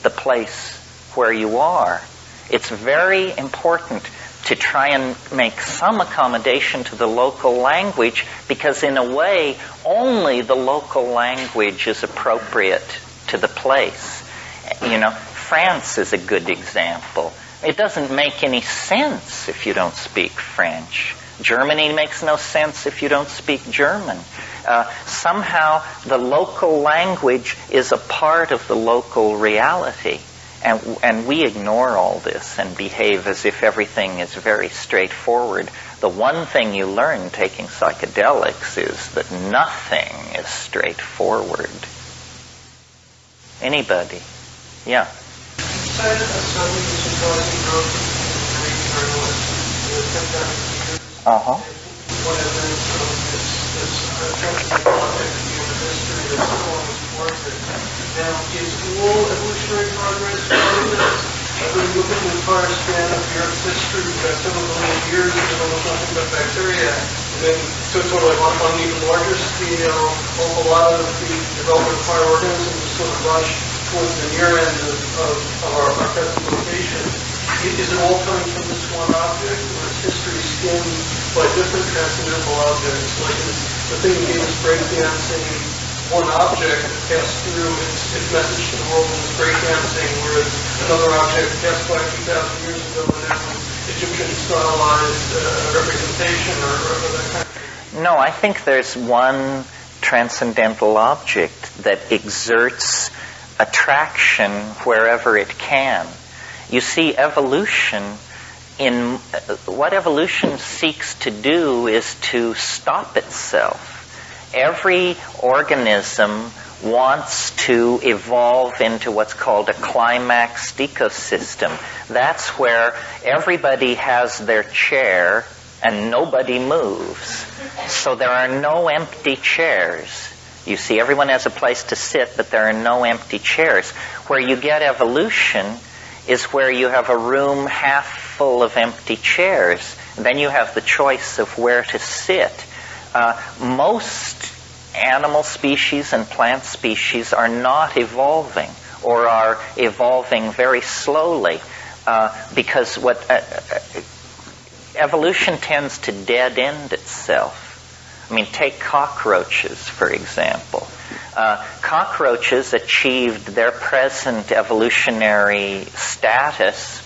S1: the place where you are. It's very important to try and make some accommodation to the local language, because in a way, only the local language is appropriate to the place. You know, France is a good example. It doesn't make any sense if you don't speak French. Germany makes no sense if you don't speak German. Somehow the local language is a part of the local reality. And we ignore all this and behave as if everything is very straightforward. The one thing you learn taking psychedelics is that nothing is straightforward. Anybody? Yeah. Uh-huh.
S11: Now, is all evolutionary progress part of this? When you look at the entire span of the Earth's history, we've got several million years of almost nothing but bacteria. And then, so sort of on an even larger scale, a lot of the development of higher organisms sort of rush towards the near end of our present location. Is it all coming from this one object, or is history skimmed by different transcendental objects? Like, the thing that gave us breakdancing, one object passed through its message to the world in this breakdancing, whereas another object passed by 2,000 years ago and now Egyptian stylized representation or that kind of thing?
S1: No, I think there's one transcendental object that exerts attraction wherever it can. You see, what evolution seeks to do is to stop itself. Every organism wants to evolve into what's called a climaxed ecosystem. That's where everybody has their chair and nobody moves. So there are no empty chairs. You see, everyone has a place to sit, but there are no empty chairs. Where you get evolution is where you have a room half full of empty chairs. Then you have the choice of where to sit. Most animal species and plant species are not evolving, or are evolving very slowly, because evolution tends to dead end itself. I mean, take cockroaches, for example. Cockroaches achieved their present evolutionary status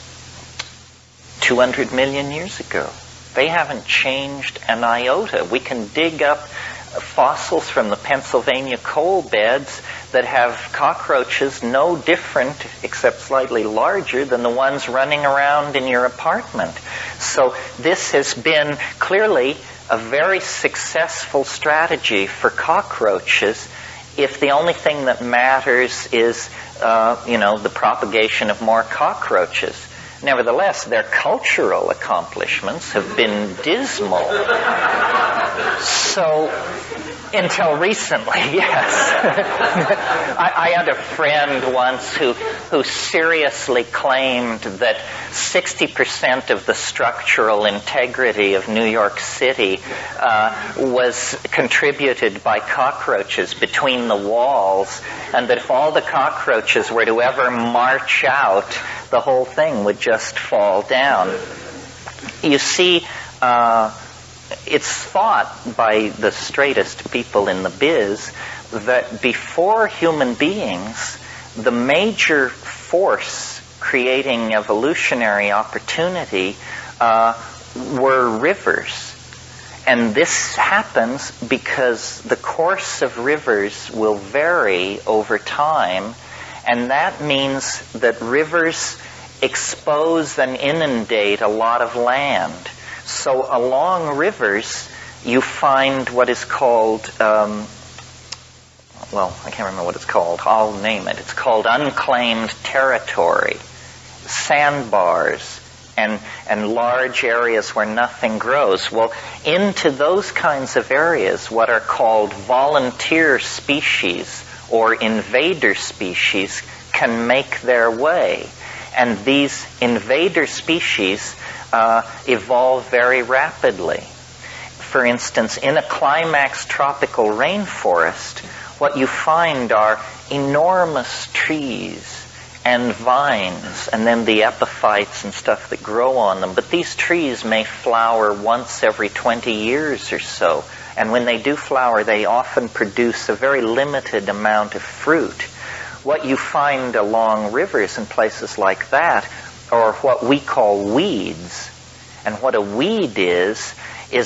S1: 200 million years ago. They haven't changed an iota. We can dig up fossils from the Pennsylvania coal beds that have cockroaches no different, except slightly larger, than the ones running around in your apartment. So this has been clearly a very successful strategy for cockroaches if the only thing that matters is, the propagation of more cockroaches. Nevertheless, their cultural accomplishments have been dismal. So, until recently, yes. I had a friend once who seriously claimed that 60% of the structural integrity of New York City was contributed by cockroaches between the walls, and that if all the cockroaches were to ever march out, the whole thing would just fall down. You see, it's thought by the straightest people in the biz that before human beings, the major force creating evolutionary opportunity were rivers. And this happens because the course of rivers will vary over time, and that means that rivers expose and inundate a lot of land. So along rivers, you find what is called, I can't remember what it's called. I'll name it. It's called unclaimed territory, sandbars, and large areas where nothing grows. Well, into those kinds of areas, what are called volunteer species or invader species can make their way. And these invader species evolve very rapidly. For instance, in a climax tropical rainforest, what you find are enormous trees and vines, and then the epiphytes and stuff that grow on them. But these trees may flower once every 20 years or so. And when they do flower, they often produce a very limited amount of fruit. What you find along rivers and places like that are what we call weeds. And what a weed is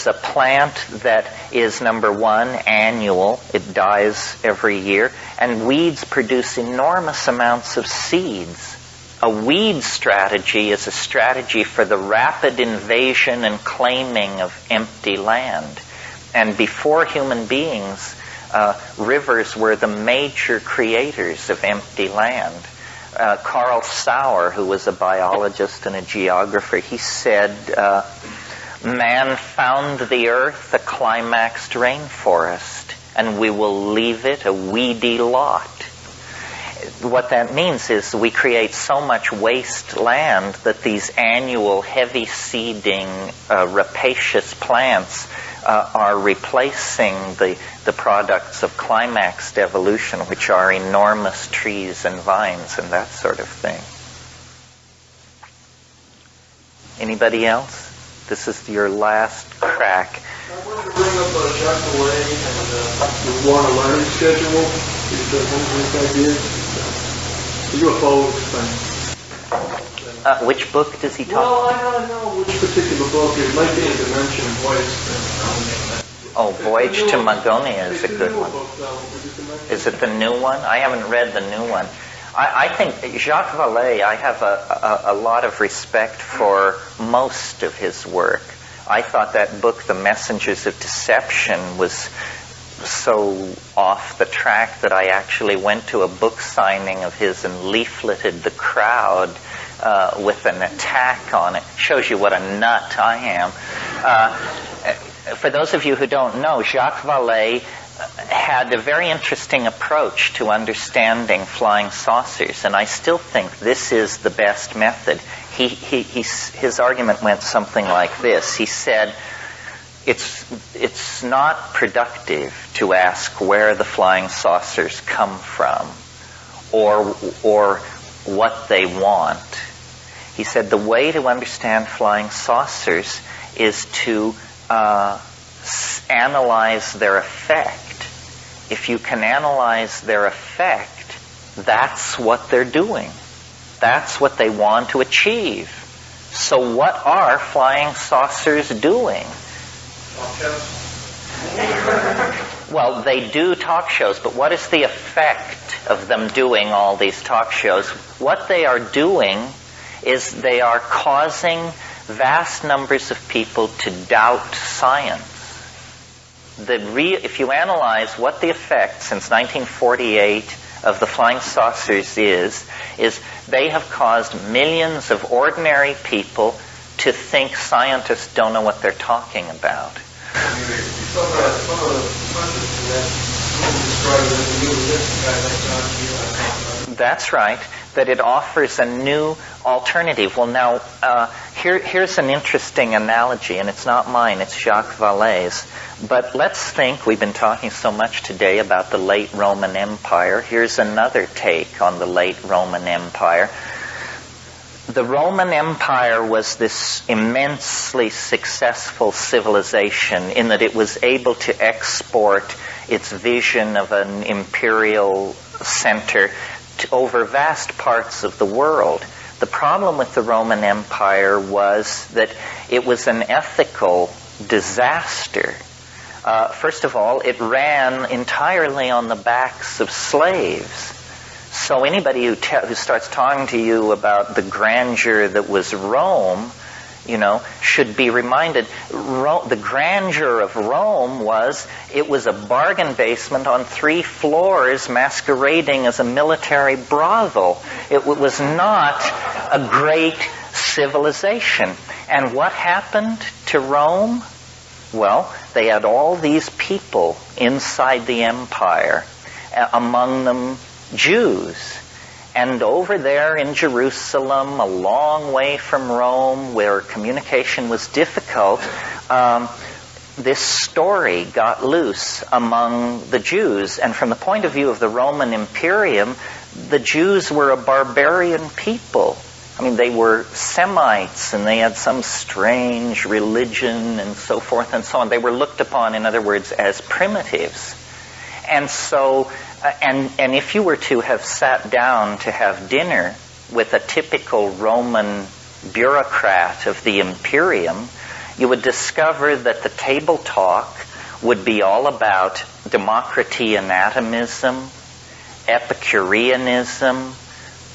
S1: a plant that is, number one, annual. It dies every year. And weeds produce enormous amounts of seeds. A weed strategy is a strategy for the rapid invasion and claiming of empty land. And before human beings, rivers were the major creators of empty land. Carl Sauer, who was a biologist and a geographer, he said, man found the earth a climaxed rainforest, and we will leave it a weedy lot. What that means is we create so much waste land that these annual heavy seeding rapacious plants are replacing the products of climaxed evolution, which are enormous trees and vines and that sort of thing. Anybody else? This is your last crack
S11: wanted to bring up Jacques Vallée and the Warner learning schedule. His ideas. The UFOs thing.
S1: Which book does he talk?
S11: Well, I don't know which particular book. It might be a Dimension Voice.
S1: Oh, Voyage to Magonia is a good one. Is it the new one? I haven't read the new one. I think Jacques Vallée, I have a lot of respect for most of his work. I thought that book, The Messengers of Deception, was so off the track that I actually went to a book signing of his and leafleted the crowd with an attack on it. Shows you what a nut I am. For those of you who don't know, Jacques Vallée had a very interesting approach to understanding flying saucers, and I still think this is the best method. His argument went something like this. He said, it's not productive to ask where the flying saucers come from or what they want. He said the way to understand flying saucers is to analyze their effect. If you can analyze their effect, that's what they're doing. That's what they want to achieve. So what are flying saucers doing? Well, they do talk shows, but what is the effect of them doing all these talk shows? What they are doing is they are causing vast numbers of people to doubt science. If you analyze what the effect since 1948 of the flying saucers is they have caused millions of ordinary people to think scientists don't know what they're talking about. That's right, that it offers a new alternative. Well, now, here's an interesting analogy, and it's not mine, it's Jacques Vallée's. But let's think, we've been talking so much today about the late Roman Empire. Here's another take on the late Roman Empire. The Roman Empire was this immensely successful civilization in that it was able to export its vision of an imperial center over vast parts of the world. The problem with the Roman Empire was that it was an ethical disaster. First of all, it ran entirely on the backs of slaves. So anybody who starts talking to you about the grandeur that was Rome, should be reminded, the grandeur of Rome it was a bargain basement on 3 floors masquerading as a military brothel. It was not a great civilization. And what happened to Rome? Well, they had all these people inside the empire, among them Jews. And over there in Jerusalem, a long way from Rome, where communication was difficult, this story got loose among the Jews. And from the point of view of the Roman Imperium, the Jews were a barbarian people. I mean, they were Semites, and they had some strange religion and so forth and so on. They were looked upon, in other words, as primitives. And so, and if you were to have sat down to have dinner with a typical Roman bureaucrat of the Imperium, you would discover that the table talk would be all about Democritean atomism, Epicureanism,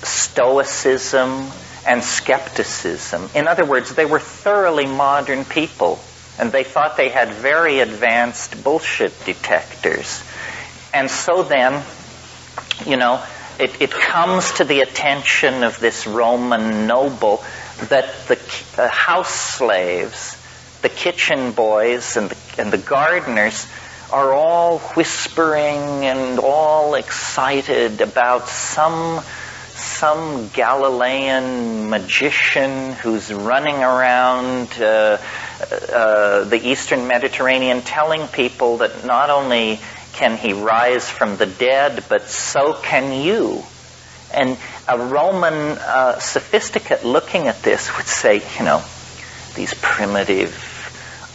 S1: Stoicism, and skepticism. In other words, they were thoroughly modern people, and they thought they had very advanced bullshit detectors. And so then, it comes to the attention of this Roman noble that the house slaves, the kitchen boys, and the gardeners are all whispering and all excited about some Galilean magician who's running around the Eastern Mediterranean telling people that not only can he rise from the dead, but so can you. And a Roman sophisticate looking at this would say, these primitive,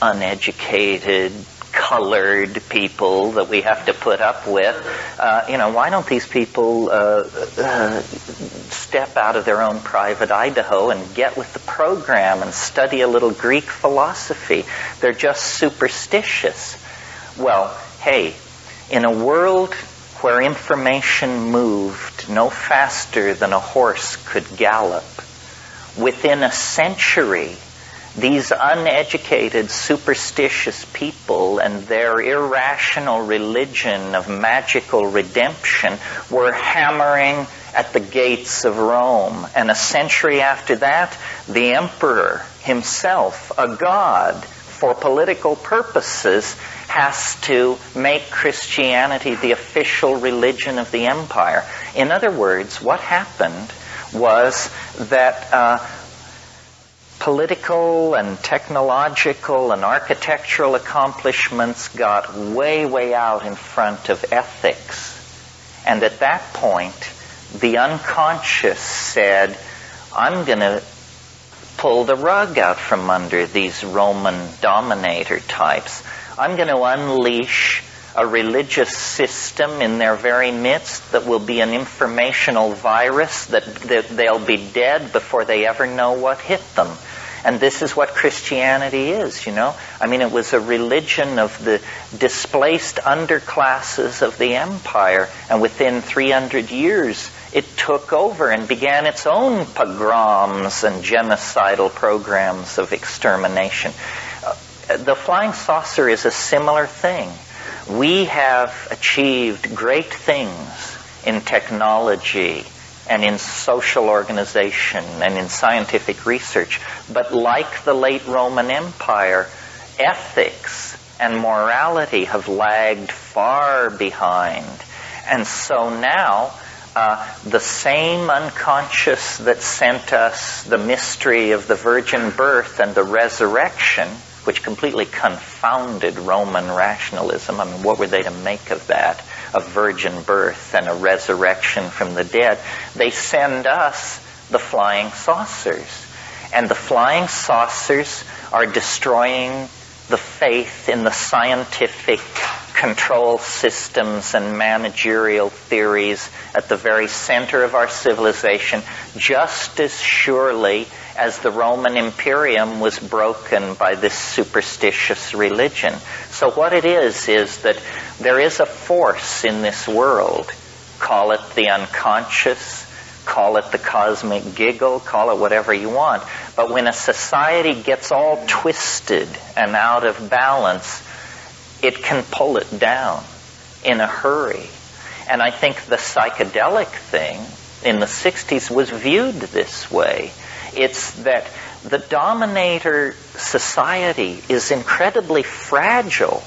S1: uneducated, colored people that we have to put up with. Why don't these people step out of their own private Idaho and get with the program and study a little Greek philosophy? They're just superstitious. Well, hey, in a world where information moved no faster than a horse could gallop, within a century, these uneducated, superstitious people and their irrational religion of magical redemption were hammering at the gates of Rome. And a century after that, the emperor himself, a god for political purposes, has to make Christianity the official religion of the empire. In other words, what happened was that political and technological and architectural accomplishments got way, way out in front of ethics. And at that point, the unconscious said, I'm going to pull the rug out from under these Roman dominator types. I'm going to unleash a religious system in their very midst that will be an informational virus that they'll be dead before they ever know what hit them. And this is what Christianity is, I mean, it was a religion of the displaced underclasses of the empire, and within 300 years it took over and began its own pogroms and genocidal programs of extermination. The flying saucer is a similar thing. We have achieved great things in technology and in social organization and in scientific research. But like the late Roman Empire, ethics and morality have lagged far behind. And so now, the same unconscious that sent us the mystery of the virgin birth and the resurrection, which completely confounded Roman rationalism. I mean, what were they to make of that? A virgin birth and a resurrection from the dead. They send us the flying saucers. And the flying saucers are destroying the faith in the scientific control systems and managerial theories at the very center of our civilization, just as surely as the Roman Imperium was broken by this superstitious religion. So what it is that there is a force in this world, call it the unconscious, call it the cosmic giggle, call it whatever you want, but when a society gets all twisted and out of balance, it can pull it down in a hurry. And I think the psychedelic thing in the 60s was viewed this way. It's that the dominator society is incredibly fragile.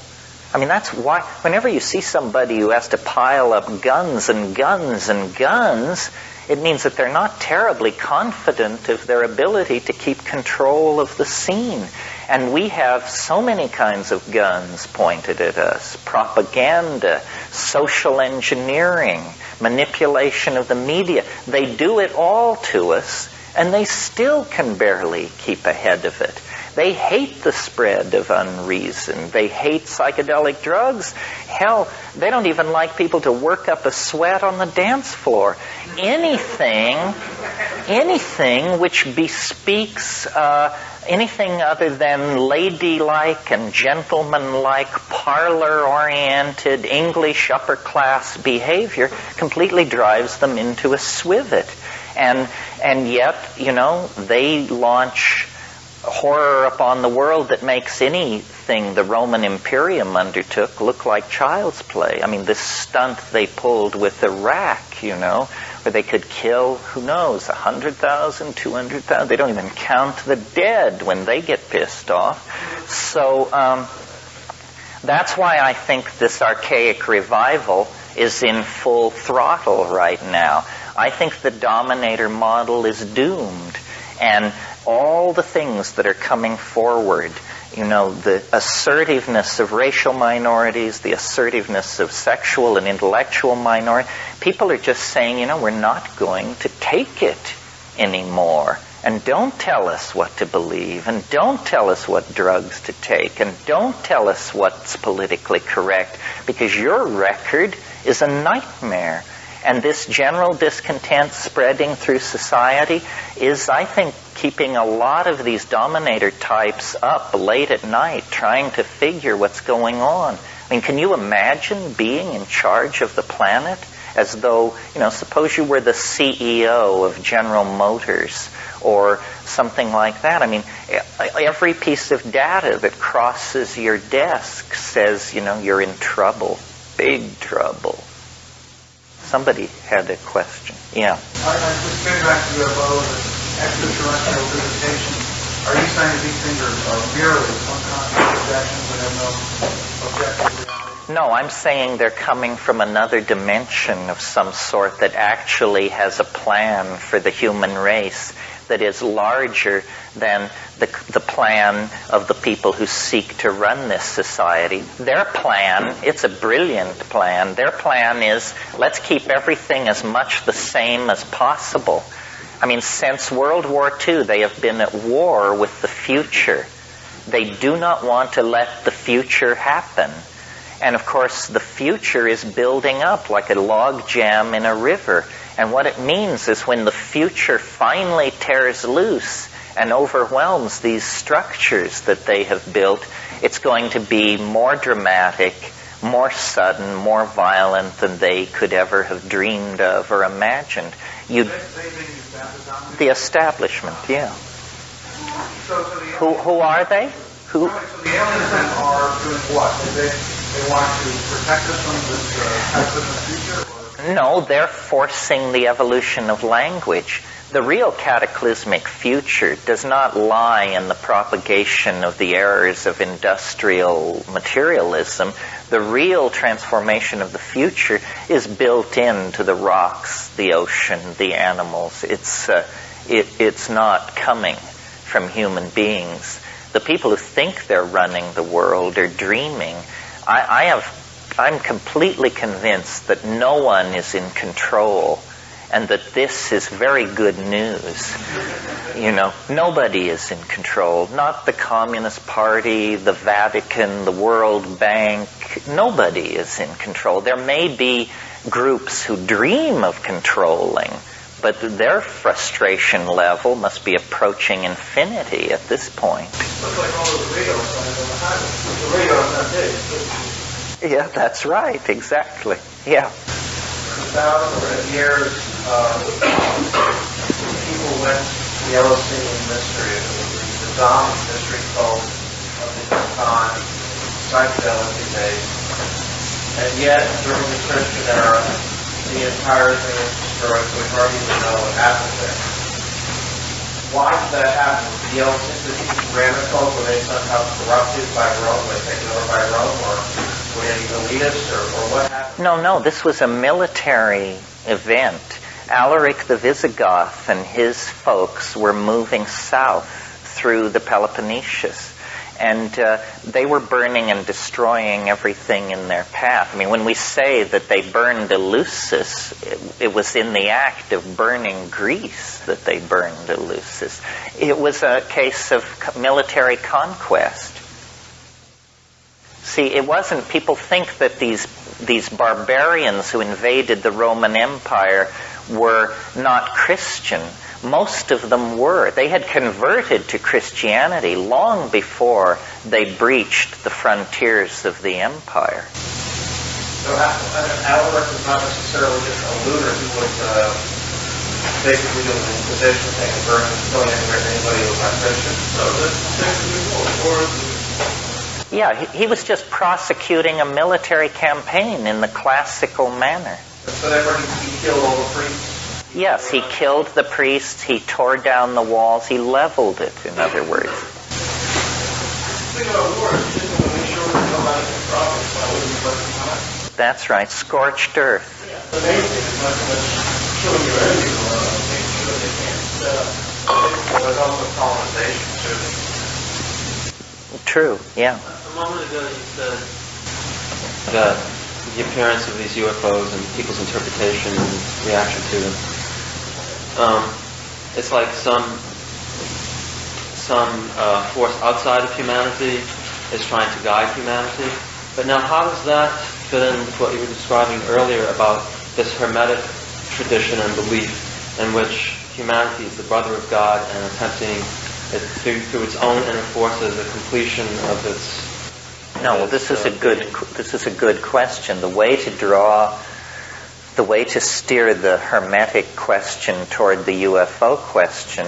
S1: I mean, that's why whenever you see somebody who has to pile up guns and guns and guns, it means that they're not terribly confident of their ability to keep control of the scene. And we have so many kinds of guns pointed at us. Propaganda, social engineering, manipulation of the media. They do it all to us, and they still can barely keep ahead of it. They hate the spread of unreason. They hate psychedelic drugs. Hell, they don't even like people to work up a sweat on the dance floor. Anything which bespeaks anything other than ladylike and gentlemanlike, parlor-oriented, English upper-class behavior completely drives them into a swivet. And yet, they launch horror upon the world that makes anything the Roman Imperium undertook look like child's play. I mean, this stunt they pulled with Iraq, where they could kill, who knows, 100,000, 200,000. They don't even count the dead when they get pissed off. So that's why I think this archaic revival is in full throttle right now. I think the dominator model is doomed. And all the things that are coming forward, the assertiveness of racial minorities, the assertiveness of sexual and intellectual minorities, people are just saying, we're not going to take it anymore. And don't tell us what to believe, and don't tell us what drugs to take, and don't tell us what's politically correct, because your record is a nightmare. And this general discontent spreading through society is, I think, keeping a lot of these dominator types up late at night trying to figure what's going on. I mean, can you imagine being in charge of the planet as though, suppose you were the CEO of General Motors or something like that? I mean, every piece of data that crosses your desk says, you're in trouble, big trouble. Somebody had a question. Yeah.
S10: I just getting back to UFOs and extraterrestrial visitation. Are you saying that these things are merely unconscious projections that have no objective reality?
S1: No, I'm saying they're coming from another dimension of some sort that actually has a plan for the human race that is larger than the plan of the people who seek to run this society. Their plan, it's a brilliant plan. Their plan is, let's keep everything as much the same as possible. I mean, since World War II, they have been at war with the future. They do not want to let the future happen. And of course, the future is building up like a log jam in a river. And what it means is when the future finally tears loose and overwhelms these structures that they have built, it's going to be more dramatic, more sudden, more violent than they could ever have dreamed of or imagined. The establishment, yeah. Who are they? Who?
S10: So the aliens then are doing what? They want to protect us from this cataclysmic future?
S1: No, they're forcing the evolution of language. The real cataclysmic future does not lie in the propagation of the errors of industrial materialism. The real transformation of the future is built into the rocks, the ocean, the animals. It's not coming from human beings. The people who think they're running the world are dreaming. I'm completely convinced that no one is in control, and that this is very good news. Nobody is in control. Not the Communist Party, the Vatican, the World Bank. Nobody is in control. There may be groups who dream of controlling, but their frustration level must be approaching infinity at this point.
S10: Looks like all of the radio signs on the highway. The radio is not big.
S1: Yeah, that's right, exactly. Yeah.
S10: For thousands of years, people went to the Yellowstone mystery, the dominant mystery cult of the time, psychedelic days. And yet, during the Christian era, the entire thing was destroyed, so we hardly even know what happened there. Why did that happen? Was the Yellowstone Grammar cult, were they somehow corrupted by Rome, were they taken over by Rome, or were they elitists, or what happened?
S1: No, this was a military event. Alaric the Visigoth and his folks were moving south through the Peloponnesus. And they were burning and destroying everything in their path. I mean, when we say that they burned Eleusis, it was in the act of burning Greece that they burned Eleusis. It was a case of military conquest. See, it wasn't, people think that these barbarians who invaded the Roman Empire were not Christian. Most of them were. They had converted to Christianity long before they breached the frontiers of the empire.
S10: So Alaric was not necessarily just a looter who was basically doing the Inquisition thing and burning, killing anybody who was not Christian. So
S1: yeah, he was just prosecuting a military campaign in the classical manner.
S10: So therefore he killed all the priests?
S1: Yes, he killed the priests, he tore down the walls, he leveled it, in other words. That's right, scorched earth. True, yeah.
S5: A moment ago you said that the appearance of these UFOs and people's interpretation and reaction to them. It's like some some force outside of humanity is trying to guide humanity. But now how does that fit in with what you were describing earlier about this Hermetic tradition and belief in which humanity is the brother of God and attempting through its own inner forces the completion of its...
S1: No, well, this is a good question. The way to steer the Hermetic question toward the UFO question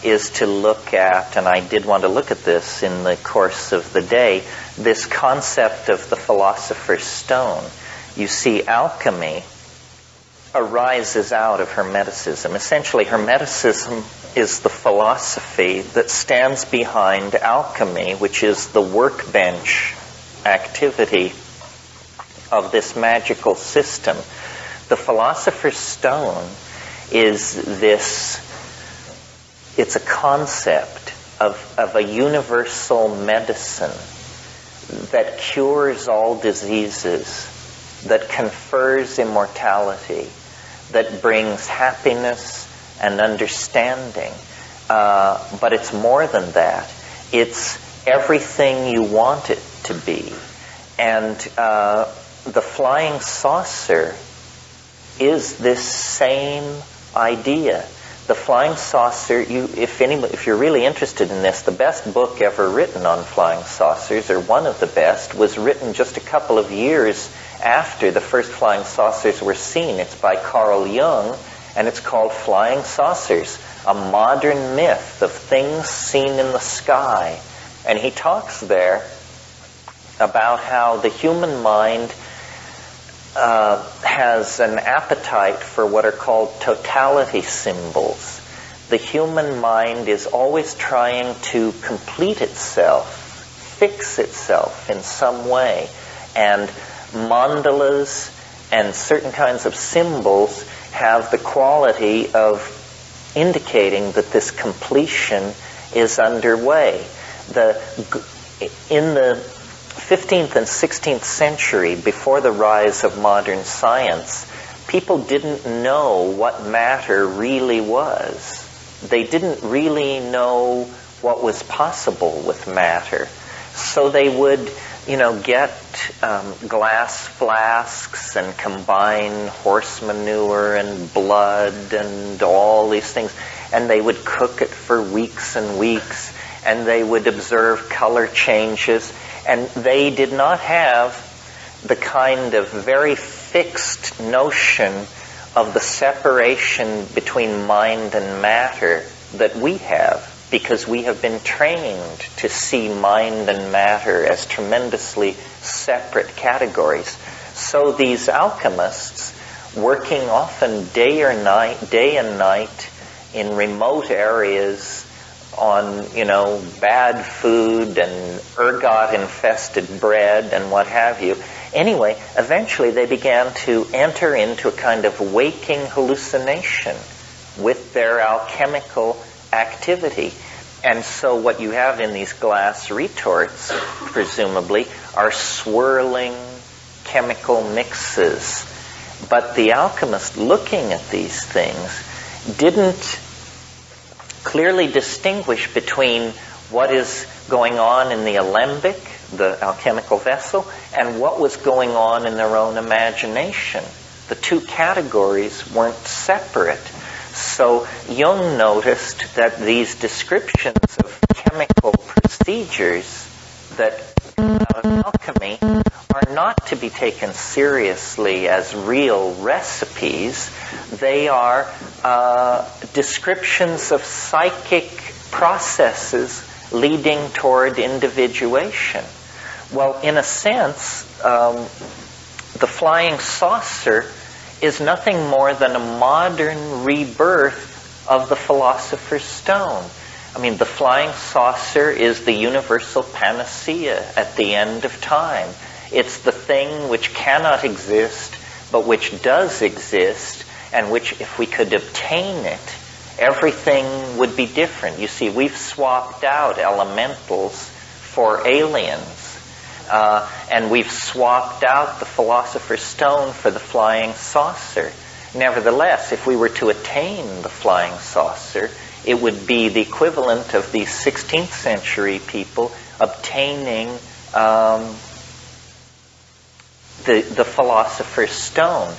S1: is to look at, and I did want to look at this in the course of the day, this concept of the philosopher's stone. You see, alchemy arises out of Hermeticism. Essentially, Hermeticism is the philosophy that stands behind alchemy, which is the workbench activity of this magical system. The philosopher's stone is it's a concept of a universal medicine that cures all diseases, that confers immortality, that brings happiness and understanding. But it's more than that. It's everything you want it to be. And the flying saucer is this same idea. The flying saucer, if you're really interested in this, the best book ever written on flying saucers, or one of the best, was written just a couple of years after the first flying saucers were seen. It's by Carl Jung, and it's called Flying Saucers, a modern myth of things seen in the sky. And he talks there about how the human mind has an appetite for what are called totality symbols. The human mind is always trying to complete itself, fix itself in some way. And mandalas and certain kinds of symbols have the quality of indicating that this completion is underway. In the 15th and 16th century, before the rise of modern science, people didn't know what matter really was. They didn't really know what was possible with matter. So they would, get glass flasks and combine horse manure and blood and all these things, and they would cook it for weeks and weeks, and they would observe color changes. And they did not have the kind of very fixed notion of the separation between mind and matter that we have, because we have been trained to see mind and matter as tremendously separate categories. So these alchemists, working often day and night in remote areas, on, bad food and ergot-infested bread and what have you. Anyway, eventually they began to enter into a kind of waking hallucination with their alchemical activity. And so what you have in these glass retorts, presumably, are swirling chemical mixes. But the alchemist, looking at these things, didn't clearly distinguish between what is going on in the alembic, the alchemical vessel, and what was going on in their own imagination. The two categories weren't separate. So Jung noticed that these descriptions of chemical procedures that out of alchemy are not to be taken seriously as real recipes. They are descriptions of psychic processes leading toward individuation. Well, in a sense, the flying saucer is nothing more than a modern rebirth of the philosopher's stone. I mean, the flying saucer is the universal panacea at the end of time. It's the thing which cannot exist, but which does exist, and which, if we could obtain it, everything would be different. You see, we've swapped out elementals for aliens. And we've swapped out the philosopher's stone for the flying saucer. Nevertheless, if we were to attain the flying saucer, it would be the equivalent of these 16th century people obtaining the philosopher's stone.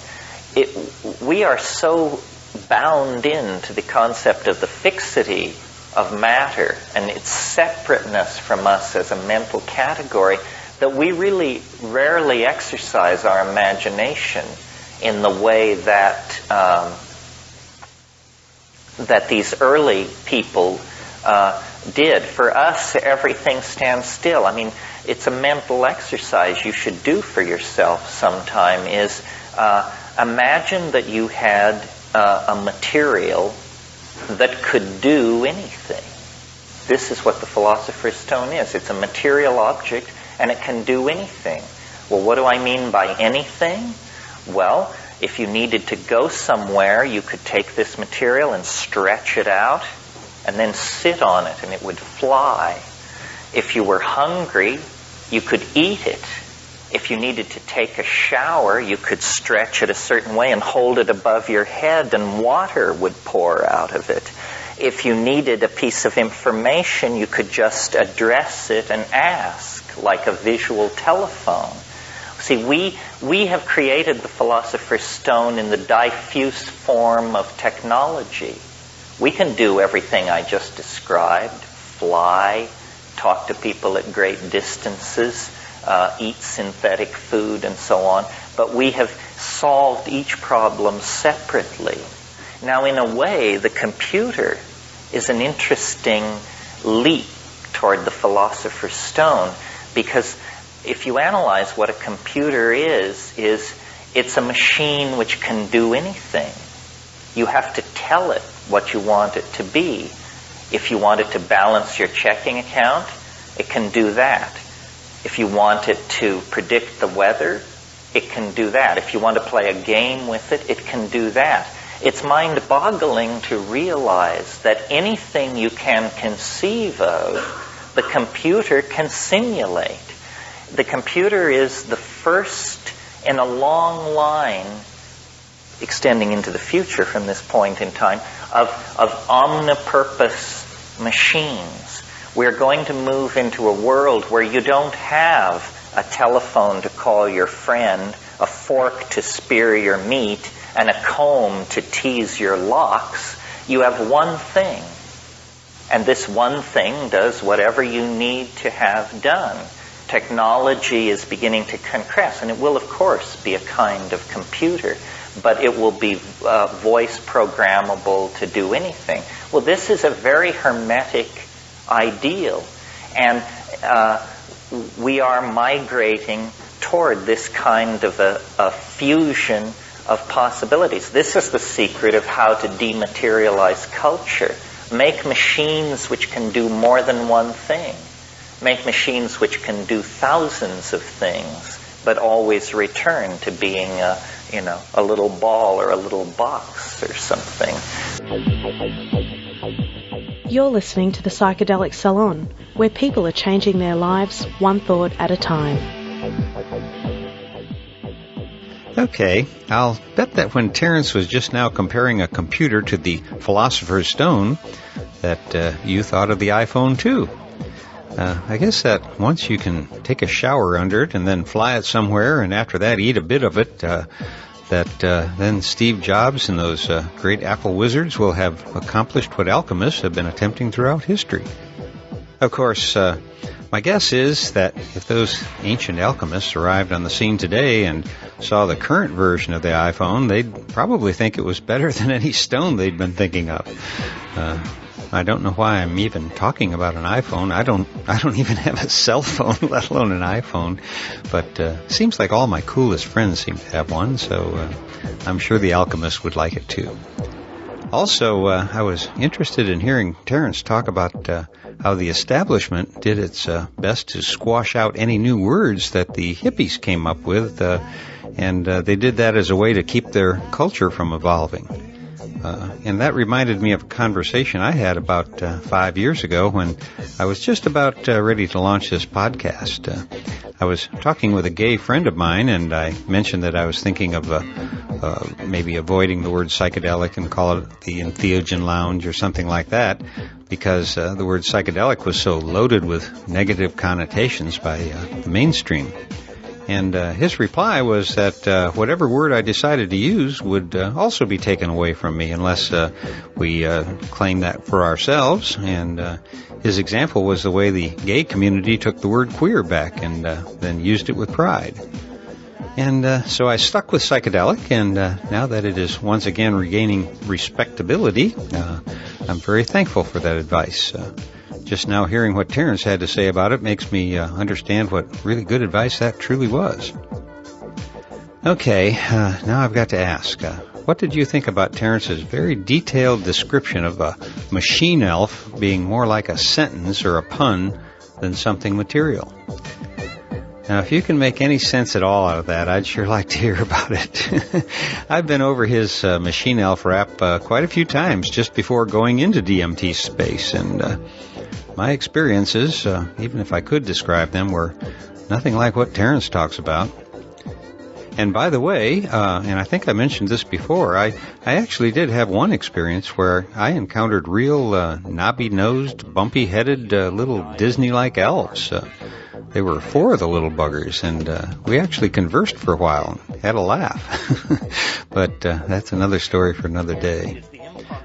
S1: We are so bound into the concept of the fixity of matter and its separateness from us as a mental category that we really rarely exercise our imagination in the way that that these early people did. For us, everything stands still. I mean, it's a mental exercise you should do for yourself sometime, is imagine that you had a material that could do anything. This is what the philosopher's stone is. It's a material object, and it can do anything. Well, what do I mean by anything? Well, if you needed to go somewhere, you could take this material and stretch it out, and then sit on it, and it would fly. If you were hungry, you could eat it. If you needed to take a shower, you could stretch it a certain way and hold it above your head, and water would pour out of it. If you needed a piece of information, you could just address it and ask, like a visual telephone. See, we have created the philosopher's stone in the diffuse form of technology. We can do everything I just described: fly, talk to people at great distances, eat synthetic food, and so on. But we have solved each problem separately. Now, in a way, the computer is an interesting leap toward the philosopher's stone, because if you analyze what a computer is it's a machine which can do anything. You have to tell it what you want it to be. If you want it to balance your checking account, it can do that. If you want it to predict the weather, it can do that. If you want to play a game with it, it can do that. It's mind-boggling to realize that anything you can conceive of, the computer can simulate. The computer is the first in a long line, extending into the future from this point in time, of omnipurpose machines. We're going to move into a world where you don't have a telephone to call your friend, a fork to spear your meat, and a comb to tease your locks. You have one thing, and this one thing does whatever you need to have done. Technology is beginning to compress, and it will, of course, be a kind of computer, but it will be voice programmable to do anything. Well, this is a very hermetic ideal, and we are migrating toward this kind of a fusion of possibilities. This is the secret of how to dematerialize culture. Make machines which can do more than one thing. Make machines which can do thousands of things, but always return to being a little ball or a little box or something.
S4: You're listening to the Psychedelic Salon, where people are changing their lives one thought at a time.
S2: Okay, I'll bet that when Terence was just now comparing a computer to the philosopher's stone, that you thought of the iPhone too. I guess that once you can take a shower under it and then fly it somewhere, and after that eat a bit of it, then Steve Jobs and those great Apple wizards will have accomplished what alchemists have been attempting throughout history. Of course, my guess is that if those ancient alchemists arrived on the scene today and saw the current version of the iPhone, they'd probably think it was better than any stone they'd been thinking of. I don't know why I'm even talking about an iPhone. I don't even have a cell phone, let alone an iPhone. But seems like all my coolest friends seem to have one, so I'm sure the alchemists would like it too. Also, I was interested in hearing Terence talk about how the establishment did its best to squash out any new words that the hippies came up with, and they did that as a way to keep their culture from evolving. And that reminded me of a conversation I had about 5 years ago when I was just about ready to launch this podcast. I was talking with a gay friend of mine, and I mentioned that I was thinking of maybe avoiding the word psychedelic and call it the entheogen lounge or something like that, because the word psychedelic was so loaded with negative connotations by the mainstream. And his reply was that whatever word I decided to use would also be taken away from me unless we claim that for ourselves. And his example was the way the gay community took the word queer back and then used it with pride. And so I stuck with psychedelic, and now that it is once again regaining respectability, I'm very thankful for that advice. Just now hearing what Terence had to say about it makes me understand what really good advice that truly was. Okay, now I've got to ask, what did you think about Terence's very detailed description of a machine elf being more like a sentence or a pun than something material? Now, if you can make any sense at all out of that, I'd sure like to hear about it. I've been over his machine elf rap quite a few times just before going into DMT space, and my experiences, even if I could describe them, were nothing like what Terence talks about. And by the way, and I think I mentioned this before, I actually did have one experience where I encountered real knobby-nosed, bumpy-headed little Disney-like elves. There were 4 of the little buggers, and we actually conversed for a while and had a laugh. But that's another story for another day.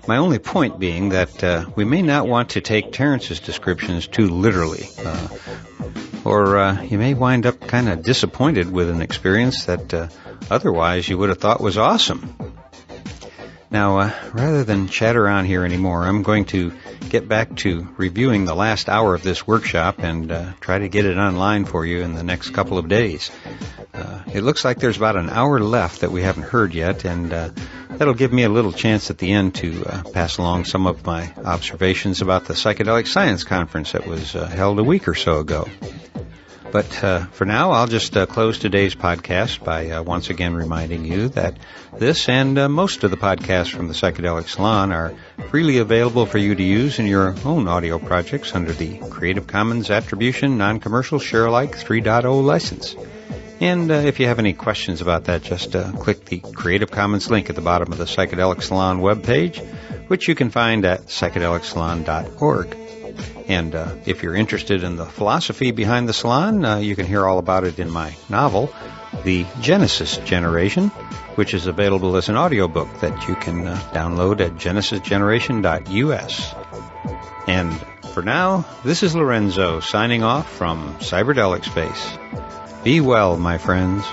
S2: My only point being that we may not want to take Terence's descriptions too literally, or you may wind up kind of disappointed with an experience that otherwise you would have thought was awesome. Now, rather than chat around here anymore, I'm going to get back to reviewing the last hour of this workshop and try to get it online for you in the next couple of days. It looks like there's about an hour left that we haven't heard yet, and that'll give me a little chance at the end to pass along some of my observations about the Psychedelic Science Conference that was held a week or so ago. But for now, I'll just close today's podcast by once again reminding you that this and most of the podcasts from the Psychedelic Salon are freely available for you to use in your own audio projects under the Creative Commons Attribution Non-Commercial Share-alike 3.0 license. And if you have any questions about that, just click the Creative Commons link at the bottom of the Psychedelic Salon webpage, which you can find at psychedelicsalon.org. And if you're interested in the philosophy behind the salon, you can hear all about it in my novel, The Genesis Generation, which is available as an audiobook that you can download at genesisgeneration.us. And for now, this is Lorenzo signing off from Cyberdelic Space. Be well, my friends.